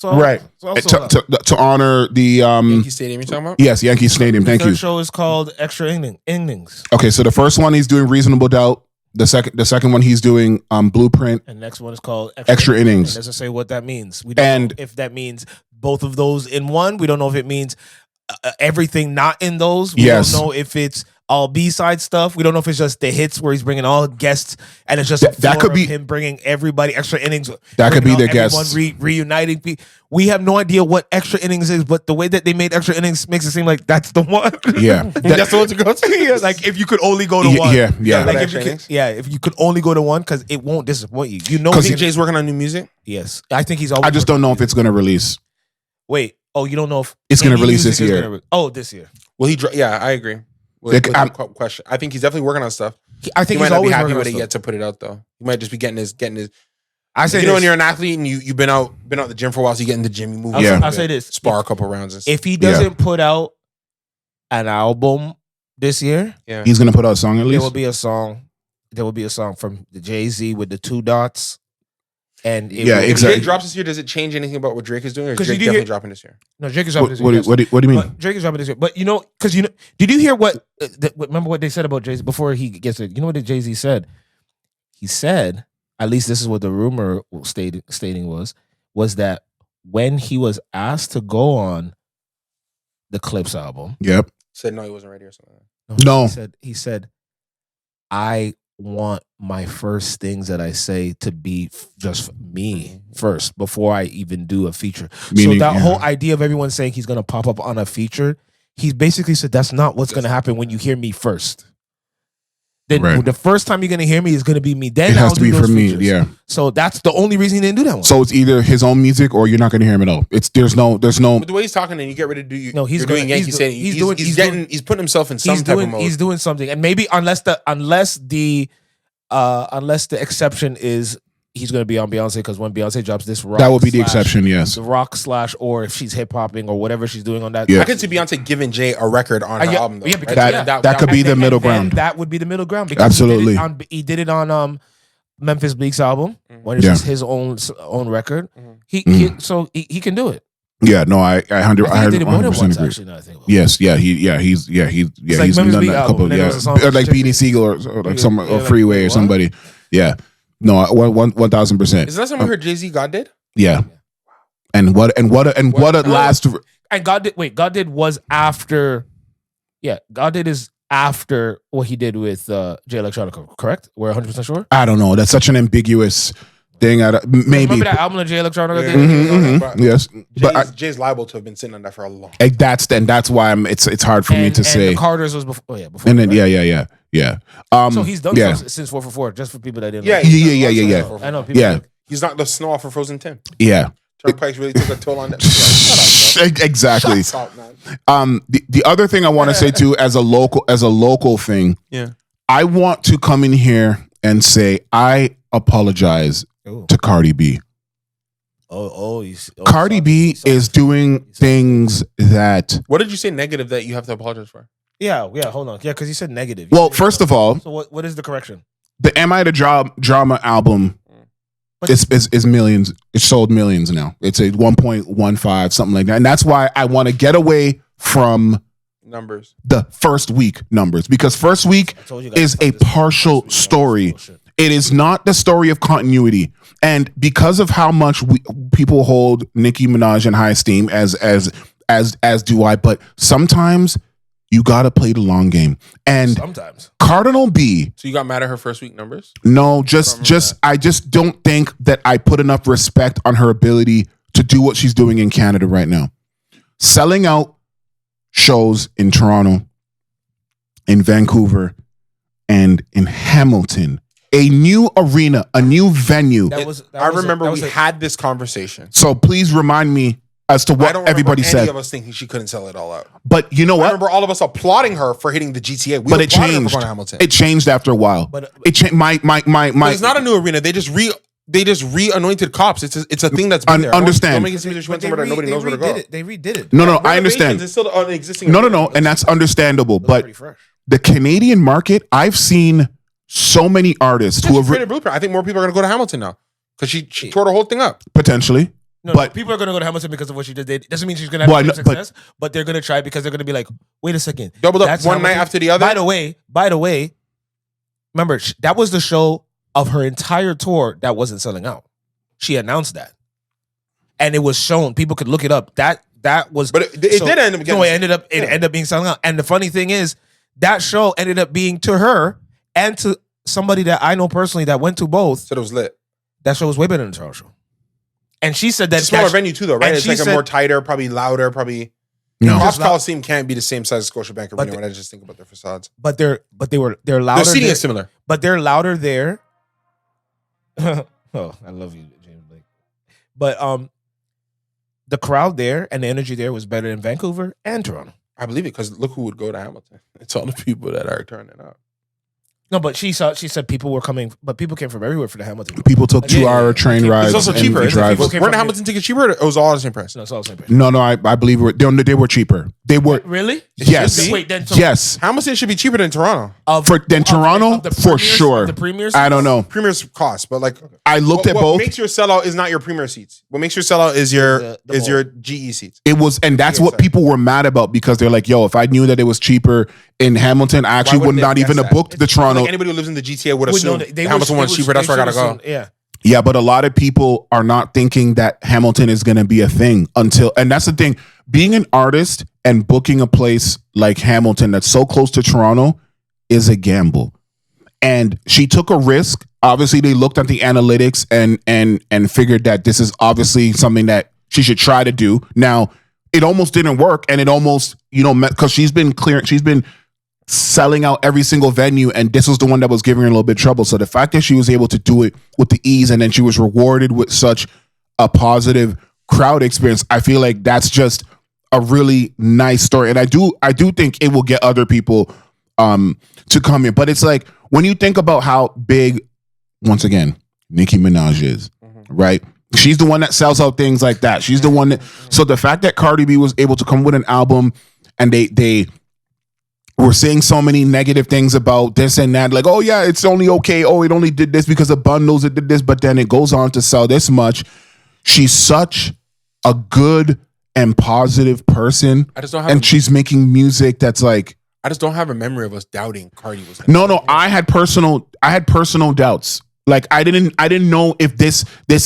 Right. To honor the Yankee Stadium you're talking about? Yes, Yankee Stadium. Thank you. The third show is called Extra Innings. Okay, so the first one he's doing Reasonable Doubt. The second one he's doing Blueprint. And next one is called Extra Innings. It doesn't say what that means. We don't know if that means both of those in one. We don't know if it means everything not in those. We don't know if it's all B-side stuff. We don't know if it's just the hits where he's bringing all guests and it's just that could be him bringing everybody Extra Innings. That could be the guests. Reuniting people. We have no idea what Extra Innings is, but the way that they made Extra Innings makes it seem like that's the one. Yeah, that's the one to go to. Yeah, like if you could only go to one. Yeah. Like if you could only go to one, because it won't disappoint you. You know, because Jay's working on new music. Yes, I think he's always. I just don't know if it's going to release. Wait. Oh, you don't know if it's going to release this year? This year. Well, I agree. With question. I think he's definitely working on stuff. I think he he's might not always be happy working with on it yet to put it out though. He might just be getting his. I say, when you're an athlete and you've been out the gym for a while, so you get in the gym, you move. I'll say this: spar a couple rounds. And stuff. If he doesn't put out an album this year, he's gonna put out a song at least. There will be a song. There will be a song from the Jay-Z with the 2 dots. And if Drake drops this year, does it change anything about what Drake is doing? Or is Drake definitely dropping this year? No, Drake is dropping this year. What do you mean? But Drake is dropping this year. But did you hear what? Remember what they said about Jay-Z before he gets it? You know what the Jay-Z said? He said, at least this is what the rumor stating was that when he was asked to go on the Clips album, said no, he wasn't ready or something. No. He said, I want my first things that I say to be just me first before I even do a feature. So that whole idea of everyone saying he's going to pop up on a feature, he basically said that's not what's going to happen when you hear me first. Then the first time you're going to hear me is going to be me. Then it has to be for me. Yeah. So that's the only reason he didn't do that one. So it's either his own music or you're not going to hear him at all. There's no. But the way he's talking, and you get ready to do. He's doing Yankee Stadium. He's putting himself in some type of mode. He's doing something, and maybe unless the exception is he's going to be on Beyonce, because when Beyonce drops this rock, that would be the exception. Yes, the rock / or if she's hip hopping or whatever she's doing on that. I could see Beyonce giving Jay a record on her album. Though, that could be the middle ground. That would be the middle ground. Because absolutely, he did it on Memphis Bleek's album when it's just his own record. He can do it. Yeah, no, I 100% agree. Actually, yes, he's done that a couple. Like Beanie Siegel or Freeway or somebody. Yeah, no, 1,000%. Is that something we heard Jay-Z God did? Yeah, and what a last. And God did was after. Yeah, God did is after what he did with Jay Electronica. Correct? We're 100% sure. I don't know. That's such an ambiguous thing. Maybe remember that album that Jay Electronica did? Yes, but Jay's liable to have been sitting on that for a long. That's why it's hard for me to say. The Carter's was before. Before. And then yeah. So he's done since 4 for 4, just for people that didn't. Yeah. I know. People he's not the snow off for Frozen Tim. Yeah. Turnpikes really took a toll on that. Exactly. Shut up, man. The other thing I want to say too, as a local thing, I want to come in here and say I apologize to Cardi B. Cardi B is doing things that. What did you say negative that you have to apologize for? Yeah. Hold on. Yeah, because you said negative. Well, first of all, so what is the correction? The Am I the Drama album is millions. It sold millions now. It's a 1.15 something like that, and that's why I want to get away from numbers. The first week numbers, because first week is a partial story. It is not the story of continuity. And because of how much people hold Nicki Minaj in high esteem, as do I, but sometimes you got to play the long game. And sometimes Cardinal B. So you got mad at her first week numbers? No, I just don't think that I put enough respect on her ability to do what she's doing in Canada right now. Selling out shows in Toronto, in Vancouver, and in Hamilton. A new arena, a new venue. I remember we had this conversation. So please remind me as to what everybody said. Any of us thinking she couldn't sell it all out. But you know what? I remember all of us applauding her for hitting the GTA. But it changed. It changed after a while. But it changed. My. But it's not a new arena. They just re-anointed cops. It's a thing that's been there. Understand? Don't make it seem that she went somewhere that nobody knows where to go. They redid it. No, I understand. It's still an existing. No, and that's understandable. But the Canadian market, I've seen so many artists who have created a blueprint. I think more people are going to go to Hamilton now because she tore the whole thing up. Potentially. No, but people are going to go to Hamilton because of what she did. It doesn't mean she's going to have success, but they're going to try because they're going to be like, wait a second. Doubled up one night after the other. By the way, remember, that was the show of her entire tour that wasn't selling out. She announced that. And it was shown. People could look it up. That was... But it did end up getting... No, it ended up being selling out. And the funny thing is, that show ended up being to her and to somebody that I know personally that went to both. Said it was lit. That show was way better than the Toronto show. And she said that... It's a smaller venue too, though, right? It's like a more tighter, probably louder, probably... No. Cross Coliseum can't be the same size as Scotiabank Arena when I just think about their facades. But they're louder. The seating is similar. But they're louder there. Oh, I love you, James Blake. But the crowd there and the energy there was better in Vancouver and Toronto. I believe it because look who would go to Hamilton. It's all the people that are turning up. No, but she said people were coming, but people came from everywhere for the Hamilton. People took 2-hour train rides. It's also cheaper. Weren't the Hamilton tickets cheaper? It was all the same price. No, it's all the same price. No, I believe they were cheaper. They were really. Yes. Wait, then yes. Hamilton should be cheaper than Toronto. Toronto for sure. The premiers. I don't know. Premiers cost, but like I looked at both. What makes your sellout is not your premier seats. What makes your sellout is your GE seats. It was, and that's what people were mad about because they're like, "Yo, if I knew that it was cheaper in Hamilton, I actually would not even have booked the Toronto." Like anybody who lives in the GTA would assume Hamilton one's cheaper. That's where I gotta go. Yeah, but a lot of people are not thinking that Hamilton is going to be a thing and that's the thing. Being an artist and booking a place like Hamilton that's so close to Toronto is a gamble. And she took a risk. Obviously, they looked at the analytics and figured that this is obviously something that she should try to do. Now, it almost didn't work, and it almost, because she's been selling out every single venue, and this was the one that was giving her a little bit of trouble. So the fact that she was able to do it with the ease and then she was rewarded with such a positive crowd experience, I feel like that's just a really nice story. And I do think it will get other people to come in. But it's like when you think about how big, once again, Nicki Minaj is, right? She's the one that sells out things like that. She's the one that, so the fact that Cardi B was able to come with an album and they we're seeing so many negative things about this and that. Like, oh, yeah, it's only okay. Oh, it only did this because of bundles. It did this. But then it goes on to sell this much. She's such a good and positive person. And she's making music that's like. I just don't have a memory of us doubting Cardi was. No. I had personal doubts. Like, I didn't know if this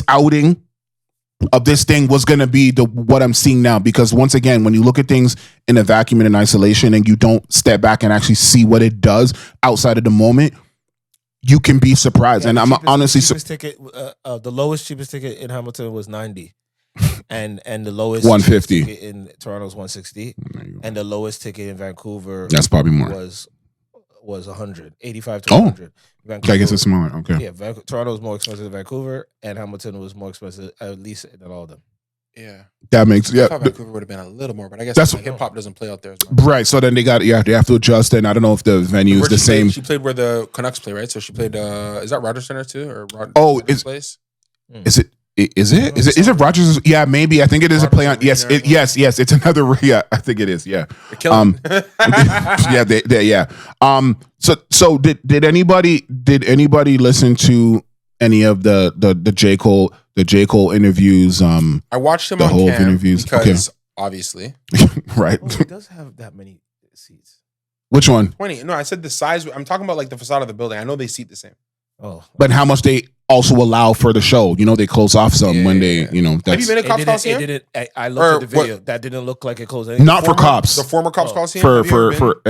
outing of this thing was going to be what I'm seeing now, because once again, when you look at things in a vacuum and in isolation and you don't step back and actually see what it does outside of the moment, you can be surprised. And I'm honestly the lowest cheapest ticket in Hamilton was 90 and the lowest 150 ticket in Toronto was 160 and the lowest ticket in Vancouver that's probably more was 100, 85 to 100. Vancouver, I guess it's smaller. Okay. Yeah, Toronto was more expensive than Vancouver, and Hamilton was more expensive, at least than all of them. Yeah, that makes I thought Vancouver would have been a little more, but I guess that's hip hop doesn't play out there as much. Right. So then they have to adjust, and I don't know if the venue is the same. She played where the Canucks play, right? So she played. Is that Rogers Center too, or place? Is it? Is it Rogers? Yeah, maybe. I think it is a play on. Yes, yes. It's another. Yeah, I think it is. Yeah. Yeah. So did anybody listen to any of the J. Cole interviews? I watched him on whole cam interviews because obviously, right. Well, he does have that many. seats. Which one? 20. No, I said the size. I'm talking about like the facade of the building. I know they seat the same. Oh, But how much they also allow for the show? You know, they close off some when they, you know. Have That's you been to Cops Coliseum? I looked at the video. That didn't look like it closed. not for cops. The former Cops Coliseum? For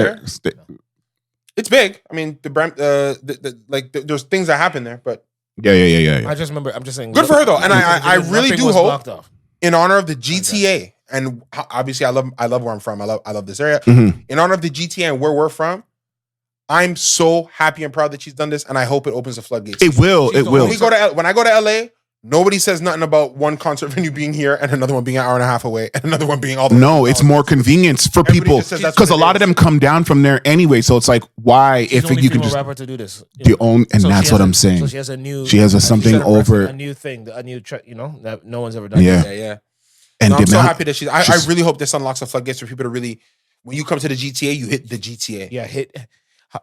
It's big. I mean, there's things that happen there, but yeah. I just remember. I'm just saying. good for her though, and I really do hope, blocked off. in honor of the GTA, and obviously I love where I'm from. I love this area. Mhm. In honor of the GTA and where we're from, I'm so happy and proud that she's done this, and I hope it opens the floodgates. It will. It will. When I go to LA, nobody says nothing about one concert venue being here and another one being an hour and a half away and another one being all the way. No, it's more convenience for Everybody people just says that's because a what it lot of is. them come down from there anyway. So it's like, why She's if the only you can female just rapper to do this. the own, and So that's she what has I'm saying. So she has a new. She has something over. A new thing. A new track. You know that no one's ever done. Yeah. Yeah. And No, I'm the so amount- happy that I really hope this unlocks the floodgates for people to really, when you come to the GTA, you hit the GTA. Yeah. Hit.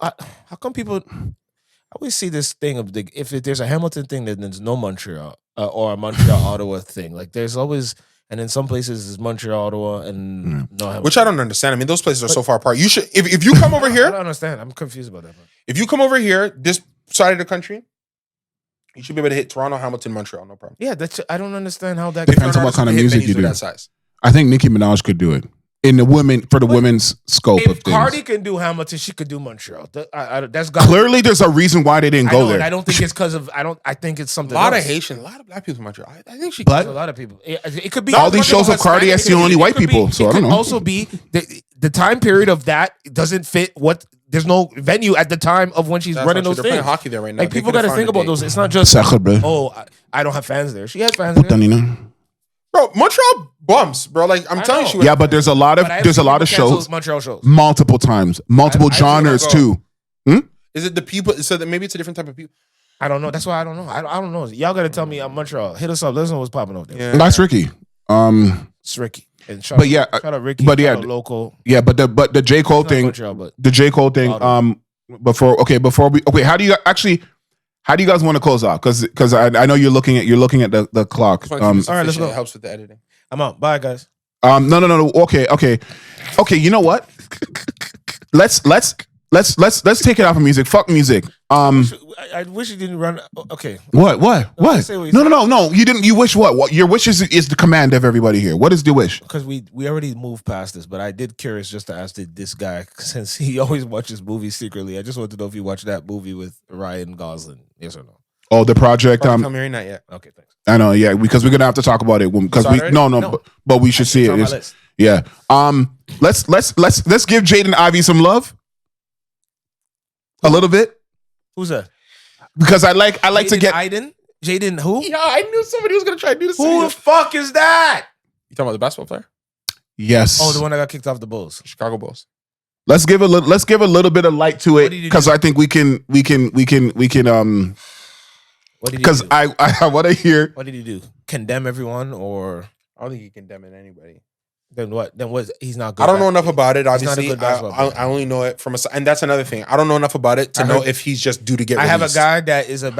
How come people? I always see this thing of if there's a Hamilton thing, then there's no Montreal or a Montreal Ottawa thing. Like there's always, and in some places it's Montreal Ottawa and no Hamilton. Which I don't understand. I mean, those places are so far apart. You should, if you come over I here, don't understand. I'm confused about that. if you come over here, this side of the country, you should be able to hit Toronto, Hamilton, Montreal, no problem. Yeah, I don't understand how that. Depends on what kind of music you do. That size. I think Nicki Minaj could do it in the women's scope of If things. Cardi can do Hamilton, she could do Montreal. That's Clearly, there's a reason why they didn't go there. I don't think it's because of. I think it's A something. lot of else. Haitian, a lot of black people in Montreal. I think she. But- A lot of people. It could be all these shows of Cardi, I see only white people. So I don't could know. also be the time period of that doesn't fit what. There's no venue at the time of when she's That's running not true. those They're playing things. hockey there right now. Like They people could've got to found think a about date. those. It's not just Sacre bleu. I don't have fans there. She has fans there. Putanina. Bro, Montreal bumps, bro. Like I'm telling you, Yeah, but there's a lot of But I haven't seen people cancel shows Montreal shows. multiple times, multiple I've seen them genres go. too. Is it the people? So that maybe it's a different type of people. I don't know. That's why I don't know. I don't know. Y'all got to tell me I'm Montreal. Hit us up. Let us know what's popping over there. Yeah. That's Ricky. It's Ricky. And shout But yeah, shout out Ricky. but yeah, shout out local. Yeah, but the J. Cole Not thing, Montreal, but the J. Cole thing. Before we how do you guys want to close out? Because I know you're looking at the clock. All right, let's go. It helps with the editing. I'm out. Bye, guys. No. Okay. You know what? Let's take it off of music. Fuck music. I wish you didn't run. Okay. What? say what you No. You didn't. You wish what? Your wish is the command of everybody here. What is the wish? Because we already moved past this, but I did curious just to ask this guy, since he always watches movies secretly. I just want to know if you watched that movie with Ryan Gosling. Yes or no? Oh, the project. Tell me not yet. Okay, thanks. I know. Yeah, because we're gonna have to talk about it because Saw it already? no. But we should see It's on my it. list. Yeah. Let's give Jaden Ivey some love. A little bit. Who's that? Because I like to get Jaden who? Yeah, I knew somebody was gonna try to do this. Who the fuck is that? You talking about the basketball player? yes. Oh, the one that got kicked off the Bulls. Chicago Bulls. Let's give a little bit of light to What it did he because do? I think we can What did he because do? I want to hear. What did he do? Condemn everyone or I don't think you can condemn anybody. then what? Then what? He's not good. I don't know enough about it. He's not a Obviously, good basketball player. I only know it from and that's another thing. I don't know enough about it to I know heard- if he's just due to get. I have a released. guy that is a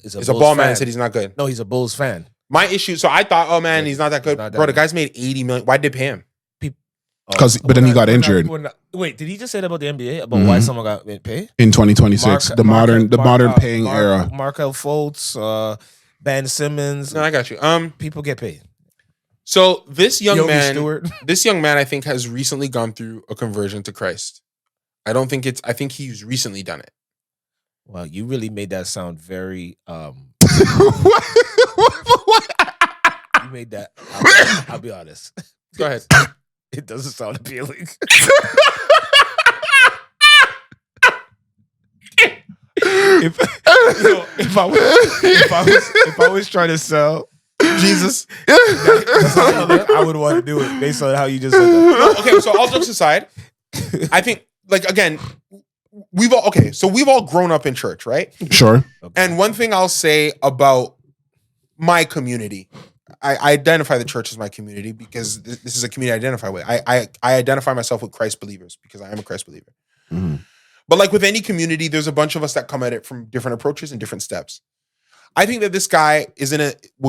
He's a Bulls ball man fan. and said he's not good. No, he's a Bulls fan. My issue. So I thought, oh man, Yeah, he's not that good, not that bro. The good. guy's made $80 million. Why did they pay him? But then he got injured. Wait, did he just say that about the NBA about why someone got paid? In 2026, the modern paying era. Markel Fultz, Ben Simmons. No, I got you. People get paid. So this young Yogi man, Stewart. this young man, I think has recently gone through a conversion to Christ. I think he's recently done it. Well, you really made that sound very. You made that. I'll be honest. Go ahead. It doesn't sound appealing. if I was trying to sell Jesus. I would want to do it based on how you just said that. Okay, so all jokes aside, I think again, we've all grown up in church, right? Sure. And one thing I'll say about my community, I identify the church as my community because this is a community I identify with. I identify myself with Christ believers because I am a Christ believer. Mm-hmm. But like with any community, there's a bunch of us that come at it from different approaches and different steps. I think that this guy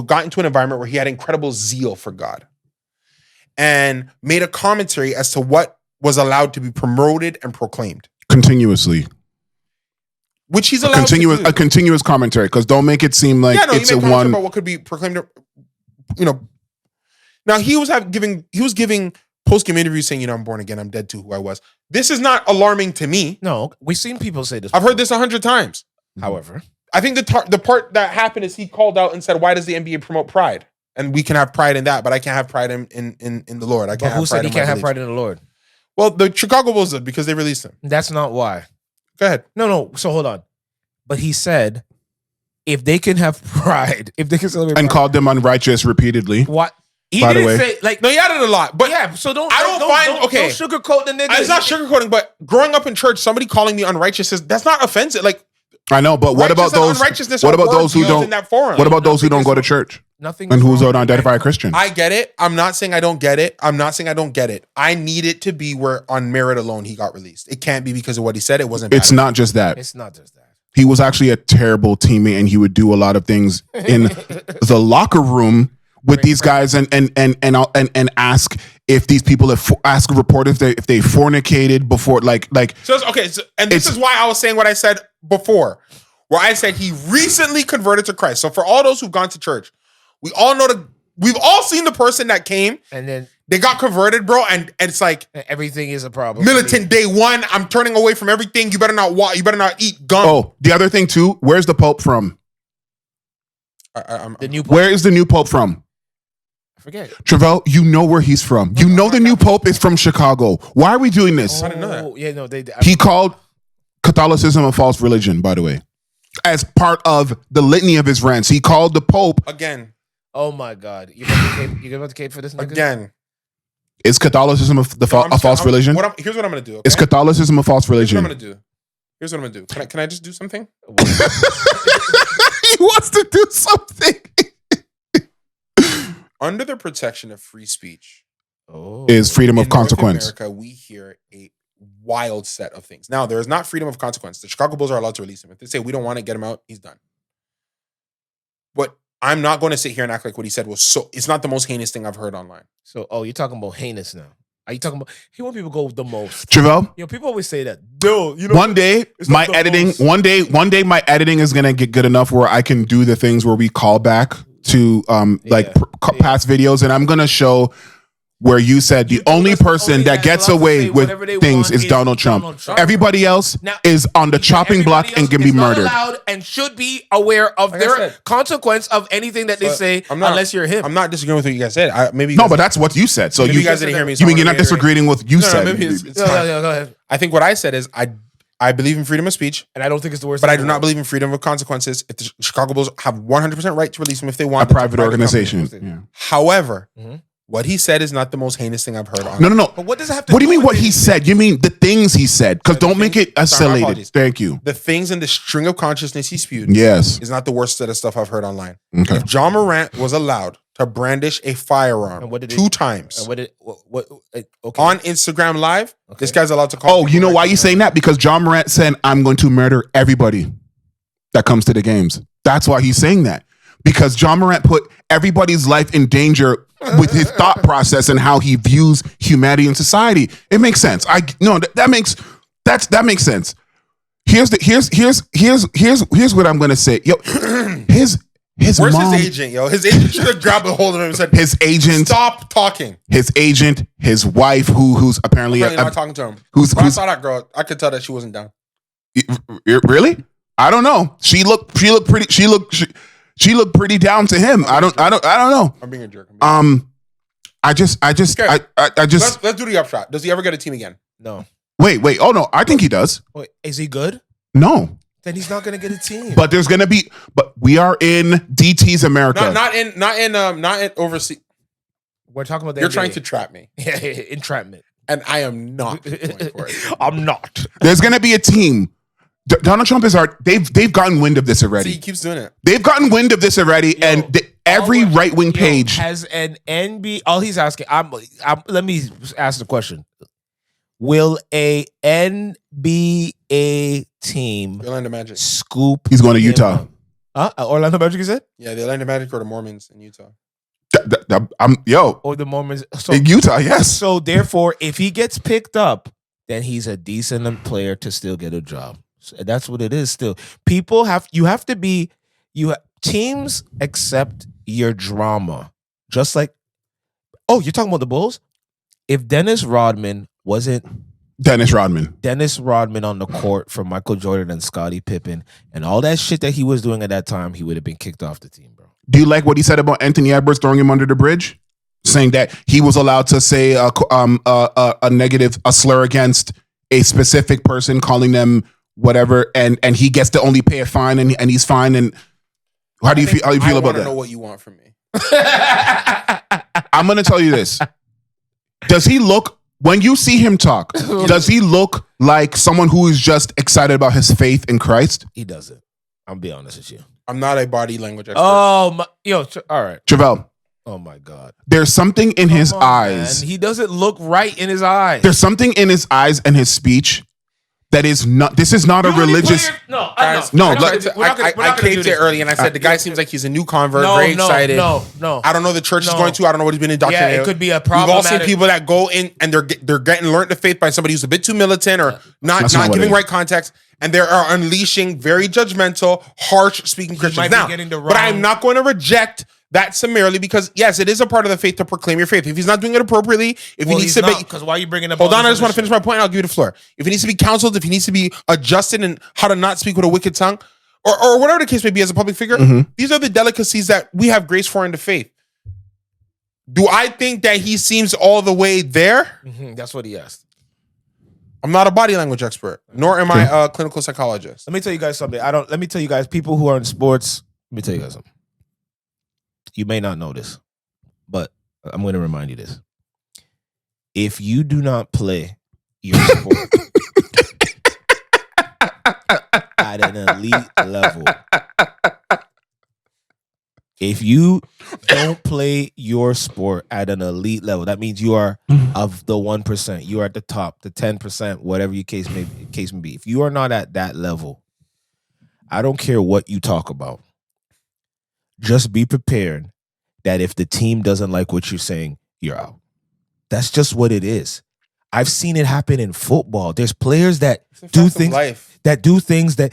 got into an environment where he had incredible zeal for God and made a commentary as to what was allowed to be promoted and proclaimed continuously. Which he's allowed to do. A continuous commentary, because don't make it seem like it's a one about what could be proclaimed. Now he was giving post-game interviews saying, I'm born again, I'm dead to who I was. This is not alarming to me. No, we've seen people say this. I've heard this 100 times. However, I think the part that happened is he called out and said, "Why does the NBA promote pride?" And we can have pride in that, but I can't have pride in the Lord. I can't. But who said he can't have pride in the Lord? Well, the Chicago Bulls did because they released him. That's not why. Go ahead. No. So hold on. But he said, if they can have pride, if they can celebrate and pride, called them unrighteous repeatedly. What? He By the didn't way. say like No, he added a lot, but yeah. So don't okay. Don't sugarcoat the nigga. It's not sugarcoating, but growing up in church, somebody calling me unrighteous that's not offensive. Like I know, but what about those? What about those who don't? What about those who don't go to church? Nothing. And who's an identified Christian? I get it. I'm not saying I don't get it. I need it to be where on merit alone he got released. It can't be because of what he said. It wasn't. It's not just that. It's not just that. He was actually a terrible teammate, and he would do a lot of things in the locker room with these guys, and ask if these people ask reporters if they fornicated before, like. So this is why I was saying what I said before, where I said he recently converted to Christ. So for all those who've gone to church, we all know we've all seen the person that came and then they got converted, bro, and it's like everything is a problem. Militant day one. I'm turning away from everything. You better not walk. You better not eat gum. Oh, the other thing too. Where's the Pope from? The new Pope. Where is the new Pope from? I forget. Travell, you know where he's from. You know the new Pope is from Chicago. Why are we doing this? I didn't know that. Yeah, no, He called Catholicism a false religion, by the way, as part of the litany of his rants. He called the Pope again. Oh my God! You about to cape for this nigga? Again? Is Catholicism a false religion? Here's what I'm going to do. Okay? Is Catholicism a false religion? Here's what I'm going to do. Can I just do something? He wants to do something. Under the protection of free speech is freedom of consequence. In America, we hear a wild set of things. Now, there is not freedom of consequence. The Chicago Bulls are allowed to release him. If they say we don't want to get him out, he's done. But I'm not going to sit here and act like what he said was it's not the most heinous thing I've heard online. So, you're talking about heinous now. Are you talking about? He want people to go with the most. Travell? People always say that. Dude, one day my editing, one day my editing is gonna get good enough where I can do the things where we call back to past videos, and I'm gonna show where you said the only person that gets away with things is Donald Trump. Everybody else is on the chopping block and can be murdered. Allowed and should be aware of their consequence of anything that they say, unless you're him. I'm not disagreeing with what you guys said. But that's what you said. So you guys didn't hear me. You mean you're not disagreeing with what you said? Go ahead. I think what I said is I believe in freedom of speech, and I don't think it's the worst. But I do not believe in freedom of consequences. If the Chicago Bulls have 100% right to release him if they want, a private organization. Yeah. However. What he said is not the most heinous thing I've heard. No. But what does it have to What do you mean what he said? You mean the things he said? Because don't make it escalated. Thank you. The things in the string of consciousness he spewed is not the worst set of stuff I've heard online. Okay. If John Morant was allowed to brandish a firearm two times on Instagram Live, this guy's allowed to call. Oh, you know why you're saying that? Because John Morant said, I'm going to murder everybody that comes to the games. That's why he's saying that. Because John Morant put everybody's life in danger with his thought process and how he views humanity and society. It makes sense. That makes sense. Here's what I'm gonna say. Yo, his where's mom, his agent, yo? His agent should have grabbed a hold of him and said, his agent, stop talking. His agent, his wife, who's apparently not talking to him. When I saw that girl, I could tell that she wasn't down. Really? I don't know. She looked pretty down to him. I don't know. I'm being a jerk. I just let's do the upshot. Does he ever get a team again? No. Wait. Oh no, I think he does. Wait, is he good? No. Then he's not gonna get a team. But there's gonna be. But we are in DT's America. Not in overseas. We're talking about that. You're trying to trap me. Yeah, entrapment. And I am not going for it. I'm not. There's gonna be a team. Donald Trump is they've gotten wind of this already. See, he keeps doing it. They've gotten wind of this already, and every right wing page has an NBA. All he's asking, let me ask the question: will a NBA team Orlando Magic scoop? He's going to Utah. Orlando Magic, you said? Yeah, the Orlando Magic or the Mormons in Utah. Or the Mormons. So, in Utah, yes. So therefore, if he gets picked up, then he's a decent player to still get a job. So that's what it is. Still, teams accept your drama, just like. Oh, you're talking about the Bulls? If Dennis Rodman on the court for Michael Jordan and Scottie Pippen and all that shit that he was doing at that time, he would have been kicked off the team, bro. Do you like what he said about Anthony Edwards throwing him under the bridge? Saying that he was allowed to say a slur against a specific person, calling them whatever, and he gets to only pay a fine and he's fine. And how do you feel about that? I want to know what you want from me. I'm going to tell you this. Does he look, when you see him talk, does he look like someone who is just excited about his faith in Christ? He doesn't. I'll be honest with you. I'm not a body language expert. Oh, my, all right. Travell. Oh, my God. There's something in his eyes. Man. He doesn't look right in his eyes. There's something in his eyes and his speech that is not, this is not a religious. I caved it early and I said the guy seems like he's a new convert, very excited. No. I don't know the church he's going to. I don't know what he's been indoctrinated. Yeah, it could be a problem. We've all seen people that go in and they're getting learned the faith by somebody who's a bit too militant or not giving right context. And they are unleashing very judgmental, harsh speaking Christians. Now, but I'm not going to reject that summarily because, yes, it is a part of the faith to proclaim your faith. If he's not doing it appropriately, if he needs to be... Because why are you bringing up... Hold on, I just want to finish my point and I'll give you the floor. If he needs to be counseled, if he needs to be adjusted in how to not speak with a wicked tongue, or whatever the case may be as a public figure, these are the delicacies that we have grace for in the faith. Do I think that he seems all the way there? That's what he asked. I'm not a body language expert, nor am I a clinical psychologist. Let me tell you guys something. Let me tell you guys, people who are in sports, let me tell you guys something. You may not know this, but I'm going to remind you this. If you do not play your sport at an elite level, if you don't play your sport at an elite level, that means you are of the 1%. You are at the top, the 10%, whatever your case may be. If you are not at that level, I don't care what you talk about. Just be prepared that if the team doesn't like what you're saying, you're out. That's just what it is. I've seen it happen in football. There's players that do things that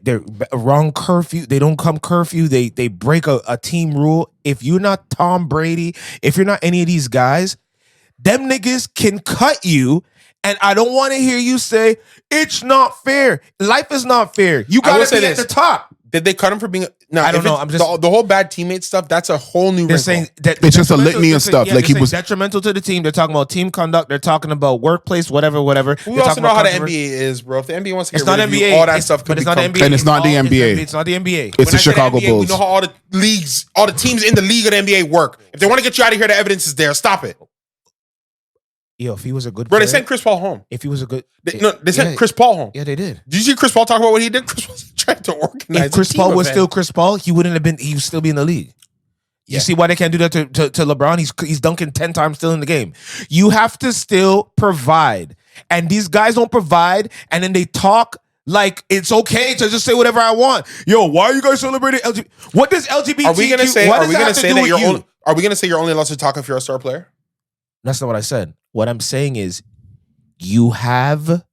they're wrong curfew. They don't come curfew. They break a team rule. If you're not Tom Brady, if you're not any of these guys, them niggas can cut you. And I don't want to hear you say it's not fair. Life is not fair. You gotta be at the top. Did they cut him for being? No, I don't know. I'm just the whole bad teammate stuff. That's a whole new. They're saying that it's just a litany of stuff. Like he was detrimental to the team. They're talking about team conduct. They're talking about workplace, whatever. We also know how the NBA is, bro. If the NBA wants to get rid of you, all that stuff, but it's not NBA. And it's not the NBA. It's not the NBA. It's the Chicago Bulls. We know how all the leagues, all the teams in the league of the NBA work. If they want to get you out of here, the evidence is there. Stop it. Yo, if he was a good player, bro, they sent Chris Paul home. If he was a good... They sent Chris Paul home. Yeah, they did. Did you see Chris Paul talk about what he did? Chris Paul was trying to organize. If Chris Paul was still Chris Paul, he wouldn't have been... He would still be in the league. You see why they can't do that to LeBron? He's dunking 10 times still in the game. You have to still provide. And these guys don't provide, and then they talk like it's okay to just say whatever I want. Yo, why are you guys celebrating LGBT? What does LGBTQ... Are we going to say you're only allowed to talk if you're a star player? That's not what I said. What I'm saying is, you have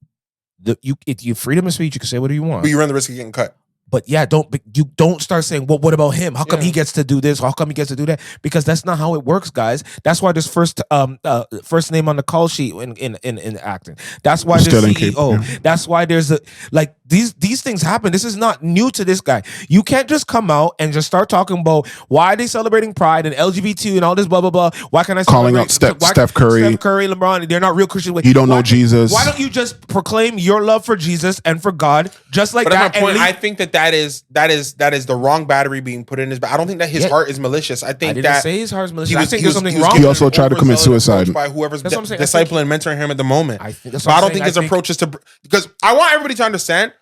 your freedom of speech. You can say whatever you want, but you run the risk of getting cut. But yeah, don't start saying, well, what about him? How come he gets to do this? How come he gets to do that? Because that's not how it works, guys. That's why there's first name on the call sheet in acting. That's why there's CEO. That's why there's these things happen. This is not new to this guy. You can't just come out and just start talking about why are they celebrating Pride and LGBT and all this blah blah blah. Why can't I calling out Steph Curry, LeBron? They're not real Christian. You don't know Jesus. Why don't you just proclaim your love for Jesus and for God just like that? But my point, I think that is the wrong battery being put in his. I don't think that his heart is malicious. I didn't say his heart is malicious. I think there's something wrong. He also tried to commit suicide by whoever's discipling and mentoring him at the moment. I don't think his approach is to, because I want everybody to understand.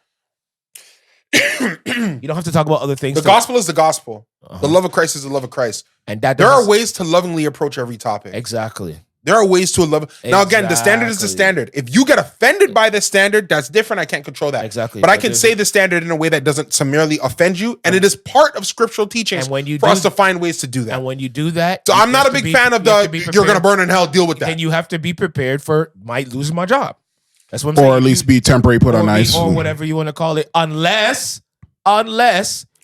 You don't have to talk about other things. The gospel is the gospel. The love of Christ is the love of Christ. And that there are ways to lovingly approach every topic. Exactly. There are ways to love. Now, again, the standard is the standard. If you get offended by the standard, that's different. I can't control that. Exactly. But I can say the standard in a way that doesn't summarily offend you. And it is part of scriptural teachings for us to find ways to do that. And when you do that. So I'm not a big fan of you're going to burn in hell, deal with that. And you have to be prepared for might lose my job. That's what I'm saying. Or at least be temporary put on ice. Or whatever you want to call it. Unless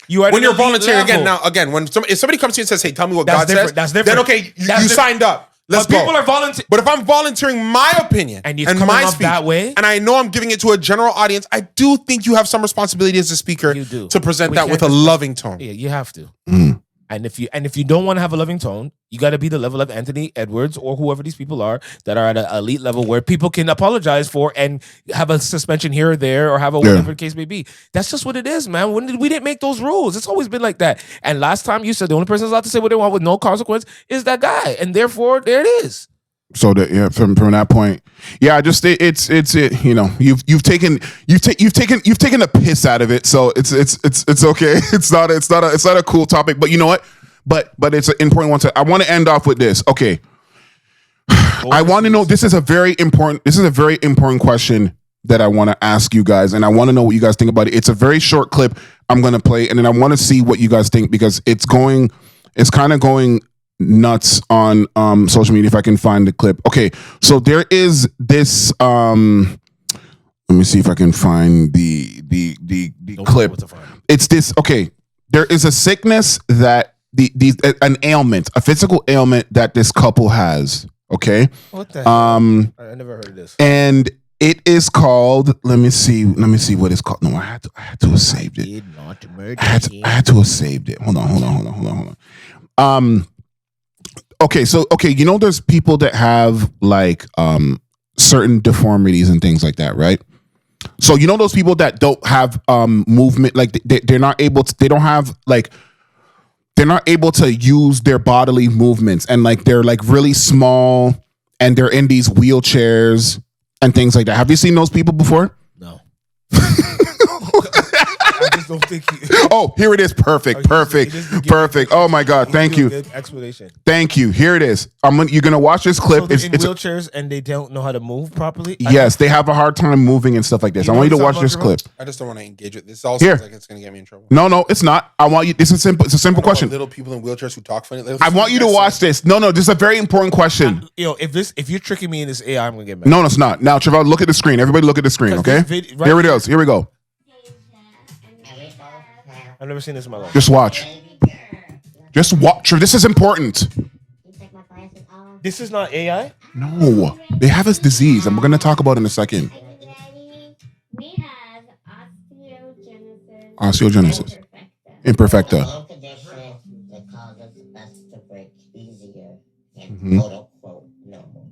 you are when you're volunteering again, if somebody comes to you and says, "Hey, tell me what God says," that's different. Then okay, you signed up. Let's go. People are volunteering. But if I'm volunteering my opinion and my speech that way, and I know I'm giving it to a general audience, I do think you have some responsibility as a speaker to present that with a loving tone. Yeah, you have to. And if you don't want to have a loving tone, you got to be the level of Anthony Edwards or whoever these people are that are at an elite level where people can apologize for and have a suspension here or there or have a whatever the case may be. That's just what it is, man. We didn't make those rules. It's always been like that. And last time you said the only person who's allowed to say what they want with no consequence is that guy, and therefore there it is. So that from that point, it's you know you've taken a piss out of it, so it's okay. It's not a cool topic, but you know what? But it's an important one. I want to end off with this. Okay, I want to know. This is a very important question that I want to ask you guys, and I want to know what you guys think about it. It's a very short clip I'm going to play, and then I want to see what you guys think because it's kind of going nuts on social media if I can find the clip. Okay, so there is this let me see if I can find the clip. It's this. Okay, there is a sickness that an ailment, a physical ailment that this couple has. Okay, what the hell? I never heard of this. And it is called. Let me see what it's called. No, I had to have saved it. I had to have saved it. Hold on. Okay, so you know there's people that have like certain deformities and things like that, right? So you know those people that don't have movement, like they're not able to, they're not able to use their bodily movements, and like they're like really small and they're in these wheelchairs and things like that. Have you seen those people before? No. I just don't think Oh, here it is. Perfect. Oh my God. Thank you. Explanation. Thank you. Here it is. You're gonna watch this clip. So they're in wheelchairs and they don't know how to move properly. Yes, they have a hard time moving and stuff like this. I want you to watch this clip. I just don't want to engage with this. All sounds like it's gonna get me in trouble. No, it's not. I want you. This is simple. It's a simple question. Little people in wheelchairs who talk funny. I want you to watch this. No, this is a very important question. If you're tricking me in this AI, I'm gonna get mad. No, it's not. Now, Trevor, look at the screen. Everybody, look at the screen. Okay. Here it is. Here we go. I've never seen this in my life. Just watch. This is important. This is not AI? No. They have this disease, and we're going to talk about it in a second. We have osteogenesis. Imperfecta. That causes us to break easier and quote unquote normal.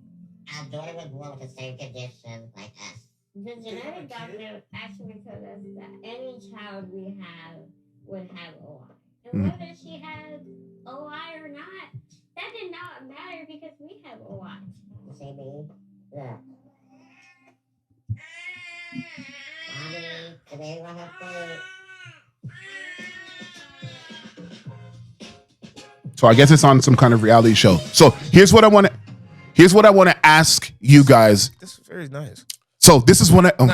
Our daughter was born with the same condition like us. The genetic doctor actually told us that any child we have would have OI. And whether she has OI or not, that did not matter because we have OI. See me? Look. Mommy, today I have food. So I guess it's on some kind of reality show. So here's what I want to ask you guys. This is very nice. So this is what No.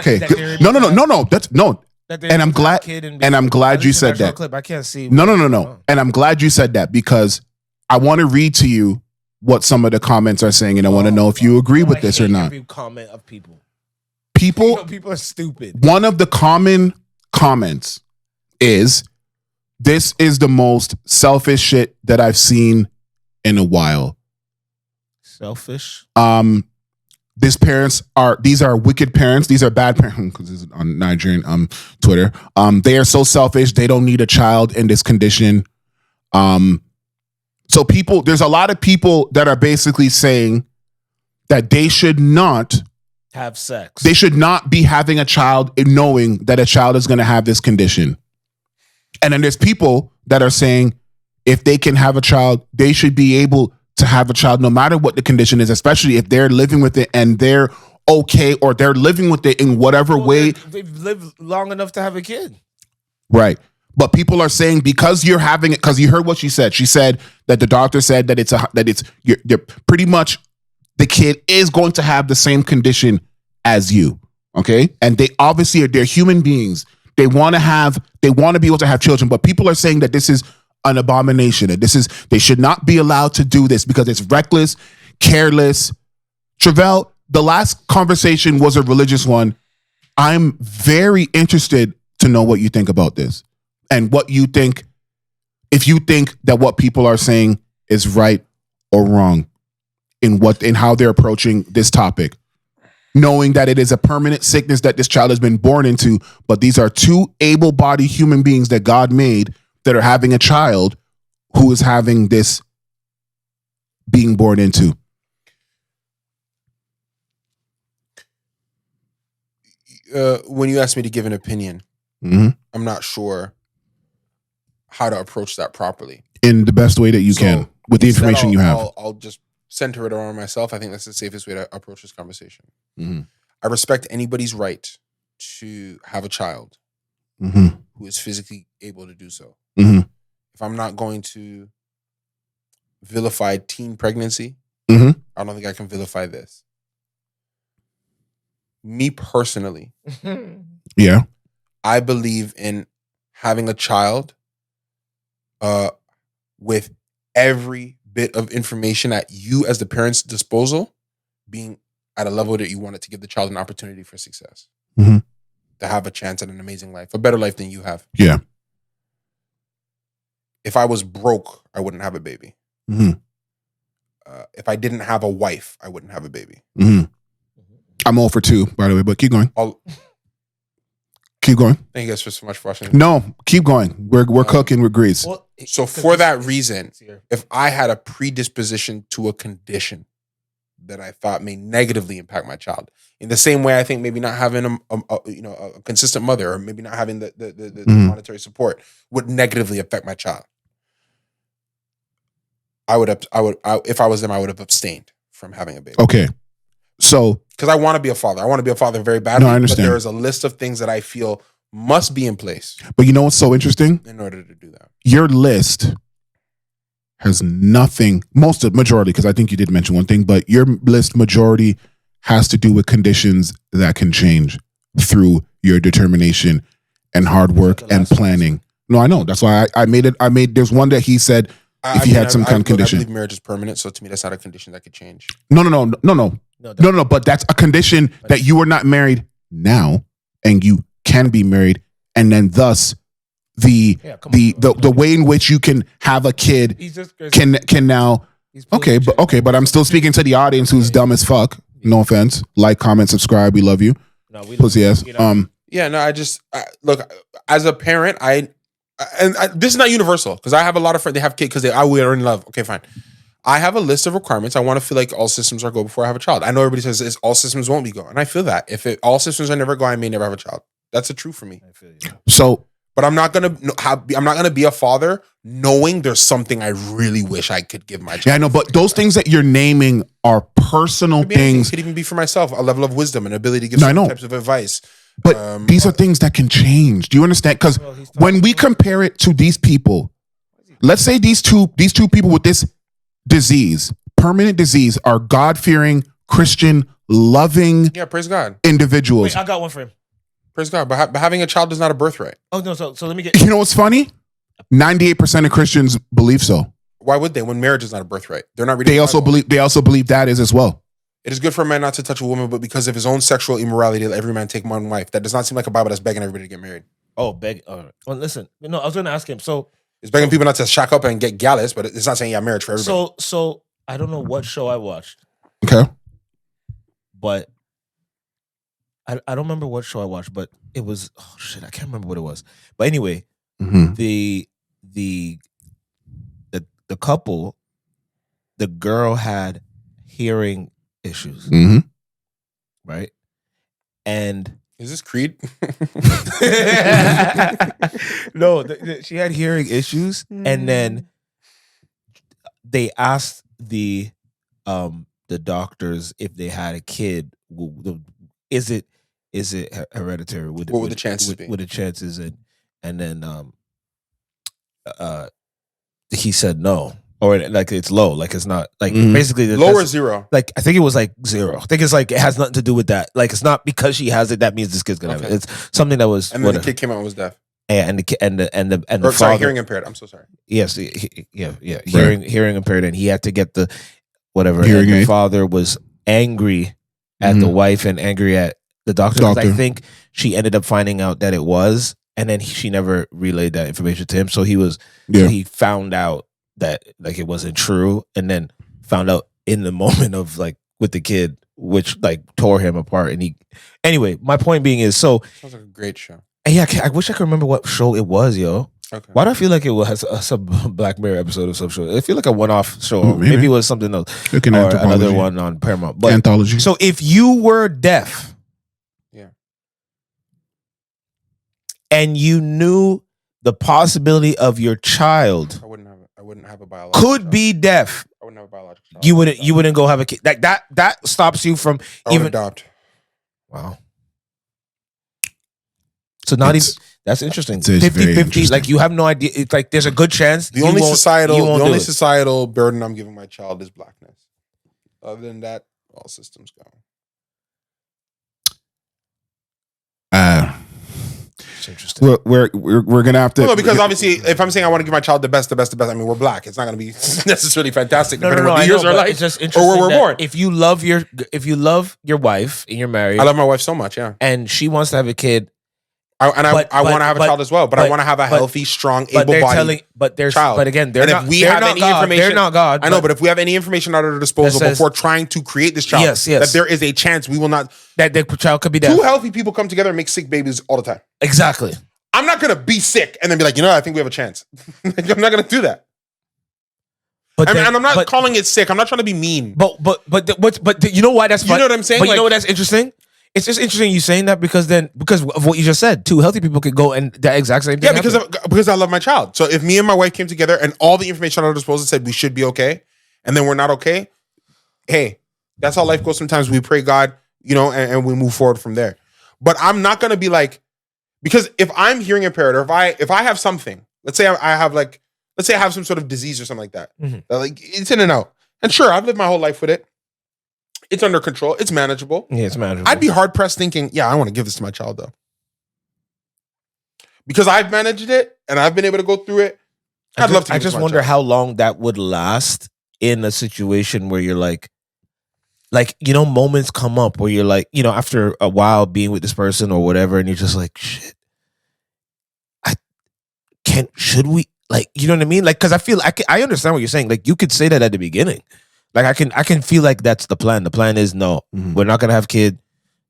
That's no. And I'm glad you said that. Clip. I can't see. No. And I'm glad you said that because I want to read to you what some of the comments are saying, and I want to know if you agree with this or not. Every comment of people. People are stupid. One of the common comments is, "This is the most selfish shit that I've seen in a while." Selfish. These are wicked parents. These are bad parents because this is on Nigerian Twitter. They are so selfish. They don't need a child in this condition. So there's a lot of people that are basically saying that they should not have sex. They should not be having a child knowing that a child is going to have this condition. And then there's people that are saying if they can have a child, they should be able to have a child no matter what the condition is, especially if they're living with it and they're okay, or they're living with it in whatever way. They've lived long enough to have a kid. Right. But people are saying because you're having it, because you heard what she said. She said that the doctor said that you're pretty much the kid is going to have the same condition as you. Okay. And they obviously they're human beings. They want to be able to have children, but people are saying that this is an abomination and they should not be allowed to do this because it's reckless, careless. Travell, the last conversation was a religious one. I'm very interested to know what you think about this and what you think, if you think that what people are saying is right or wrong in how they're approaching this topic, knowing that it is a permanent sickness that this child has been born into, but these are two able-bodied human beings that God made that are having a child who is having this being born into. When you ask me to give an opinion, I'm not sure how to approach that properly. In the best way that you can, with the information you have. I'll just center it around myself. I think that's the safest way to approach this conversation. I respect anybody's right to have a child who is physically able to do so. If I'm not going to vilify teen pregnancy, I don't think I can vilify this. Me personally, I believe in having a child with every bit of information at you as the parent's disposal being at a level that you want it to give the child an opportunity for success. To have a chance at an amazing life, a better life than you have. Yeah. If I was broke, I wouldn't have a baby. If I didn't have a wife, I wouldn't have a baby. I'm all for two, by the way, but keep going. Keep going. Thank you guys so much for watching. No, keep going. We're cooking with grease. Well, so for that reason, if I had a predisposition to a condition that I thought may negatively impact my child, in the same way I think maybe not having a consistent mother or maybe not having the monetary support would negatively affect my child, if I was them, I would have abstained from having a baby. Okay. So, because I want to be a father. I want to be a father very badly. No, I understand. But there is a list of things that I feel must be in place. But you know what's so interesting? In order to do that. Your list has nothing, majority, because I think you did mention one thing, but your list majority has to do with conditions that can change through your determination and hard work and planning. No, I know. That's why I made it. There's one that he said if he had some kind of condition. I believe marriage is permanent, so to me, that's not a condition that could change. No. No, but that's a condition that you are not married now and you can be married, and then thus the way in which you can have a kid can now but I'm still speaking to the audience who's dumb as fuck. No offense. Like, comment, subscribe. We love you. No, we pussy ass. Look, as a parent, this is not universal because I have a lot of friends. They have kids because we are in love. Okay, fine. I have a list of requirements. I want to feel like all systems are go before I have a child. I know everybody says all systems won't be go, and I feel that if all systems are never go, I may never have a child. That's the truth for me. I feel you. So, but I'm not gonna be a father knowing there's something I really wish I could give my child. Yeah, I know, but those things that you're naming are personal things. It could even be for myself, a level of wisdom and ability to give certain types of advice. But these are things that can change. Do you understand? Because when we compare it to these people, let's say these two people with this disease, permanent disease, are God-fearing, Christian, loving, praise God, individuals. Wait, I got one for him. Praise God, but having a child is not a birthright. Oh no, so let me get. You know what's funny? 98% of Christians believe so. Why would they? When marriage is not a birthright, they're not reading. They also believe that is as well. It is good for a man not to touch a woman, but because of his own sexual immorality, let every man take one wife. That does not seem like a Bible that's begging everybody to get married. Oh, beg. Well, listen. No, I was going to ask him. So it's begging people not to shack up and get gallus, but it's not saying marriage for everybody. So I don't know what show I watched. Okay. But I don't remember what show I watched, but it was I can't remember what it was. But anyway, the couple, the girl had hearing issues, right? And is this Creed? No, she had hearing issues, and then they asked the doctors if they had a kid. Is it hereditary? What would the chances be? What the chances? And then he said no. or like it's low, like it's not like basically lower 0. Like I think it was like 0. I think it's like it has nothing to do with that. Like it's not because she has it that means this kid's gonna have it. It's something that was. And then the kid came out and was deaf. And the kid and the or, sorry, hearing impaired. I'm so sorry. Yes, hearing impaired, and he had to get the whatever. Hearing and the aid. father was angry at the wife and angry at the doctor. 'Cause I think she ended up finding out that it was, and then she never relayed that information to him. So he was, so he found out that like it wasn't true, and then found out in the moment of like with the kid, which like tore him apart. And he, anyway, my point being is, so sounds like a great show. And yeah, I wish I could remember what show it was, yo. Okay. Why do I feel like it was a Black Mirror episode of some show? I feel like a one-off show. Maybe it was something else, or another one on Paramount. But Anthology. So if you were deaf, and you knew the possibility of your child, I wouldn't have a biological could be deaf. I wouldn't have a biological child. You wouldn't go have a kid. Like that stops you from even adopt. Wow. So not even that's interesting. It's very 50-50. interesting. Like you have no idea. It's like there's a good chance. The only societal societal burden I'm giving my child is blackness. Other than that, all systems go. It's interesting. We're gonna have to. No, because obviously, if I'm saying I want to give my child the best, I mean, we're black. It's not going to be necessarily fantastic depending on what the years are like, it's just or interesting where we're that born. If you love your wife and you're married, I love my wife so much, yeah, and she wants to have a kid. I want to have a child as well, but I want to have a healthy, strong, able-bodied child. But again, and if we have any information, they're not God. I know, but if we have any information at our disposal before trying to create this child, that there is a chance we will not. That the child could be deaf. 2 healthy people come together and make sick babies all the time. Exactly. I'm not gonna be sick and then be like, I think we have a chance. I'm not gonna do that. And I'm not calling it sick. I'm not trying to be mean. But you know why that's you know what I'm saying? But you know what that's interesting? It's just interesting you saying that because of what you just said. 2 healthy people could go and that exact same thing. Yeah, because I love my child. So if me and my wife came together and all the information at our disposal said we should be okay, and then we're not okay, hey, that's how life goes. Sometimes we pray God, and we move forward from there. But I'm not gonna be like, because if I'm hearing impaired, or if I have something, let's say I have some sort of disease or something like that, like it's in and out. And sure, I've lived my whole life with it. It's under control. It's manageable. Yeah, it's manageable. I'd be hard pressed thinking, I want to give this to my child though, because I've managed it and I've been able to go through it. I'd love to. I just wonder how long that would last in a situation where you're like, moments come up where you're like, after a while being with this person or whatever, and you're just like, shit, should we, like, you know what I mean? Like, because I understand what you're saying. Like, you could say that at the beginning. Like, I can feel like that's the plan. The plan is, no, we're not going to have kid.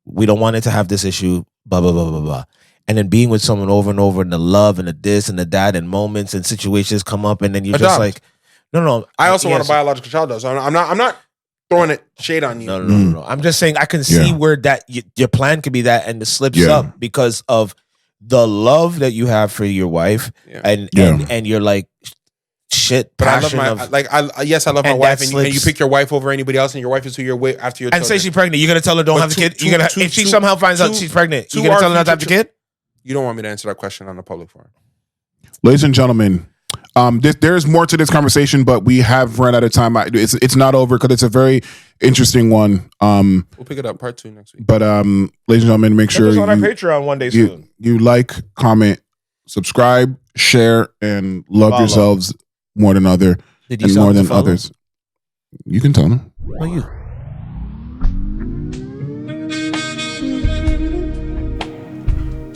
We don't want it to have this issue, blah, blah, blah, blah, blah. And then being with someone over and over, and the love and the this and the that, and moments and situations come up, and then you're just like, no. I also want a biological child though, so I'm not throwing it shade on you. No. I'm just saying I can see where that your plan could be that, and it slips up because of the love that you have for your wife, and you're like, shit. But I love my my wife, and you pick your wife over anybody else, and your wife is who you're with after your. And say she's pregnant, you're gonna tell her don't have the kid. If she somehow finds out she's pregnant, you're gonna tell her not to have the kid. You don't want me to answer that question on the public forum, ladies and gentlemen. There's more to this conversation, but we have run out of time. It's not over because it's a very interesting one. We'll pick it up part 2 next week. But ladies and gentlemen, make sure on our Patreon one day soon. You like, comment, subscribe, share, and love yourselves more than others. You can tell them. Oh, you.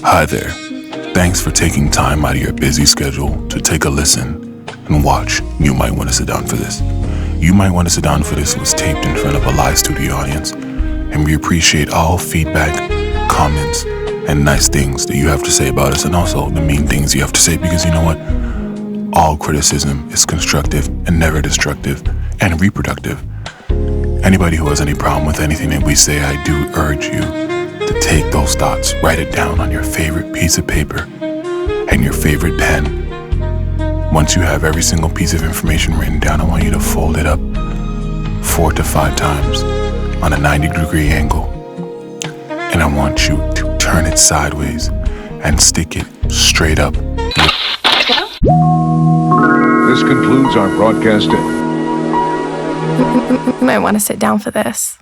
Hi there. Thanks for taking time out of your busy schedule to take a listen and watch. You might want to sit down for this. You Might Want to Sit Down for This was taped in front of a live studio audience, and we appreciate all feedback, comments, and nice things that you have to say about us, and also the mean things you have to say, because you know what? All criticism is constructive and never destructive and reproductive. Anybody who has any problem with anything that we say, I do urge you to take those thoughts, write it down on your favorite piece of paper and your favorite pen. Once you have every single piece of information written down, I want you to fold it up 4 to 5 times on a 90-degree angle. And I want you to turn it sideways and stick it straight up. This This concludes our broadcast day. You might want to sit down for this.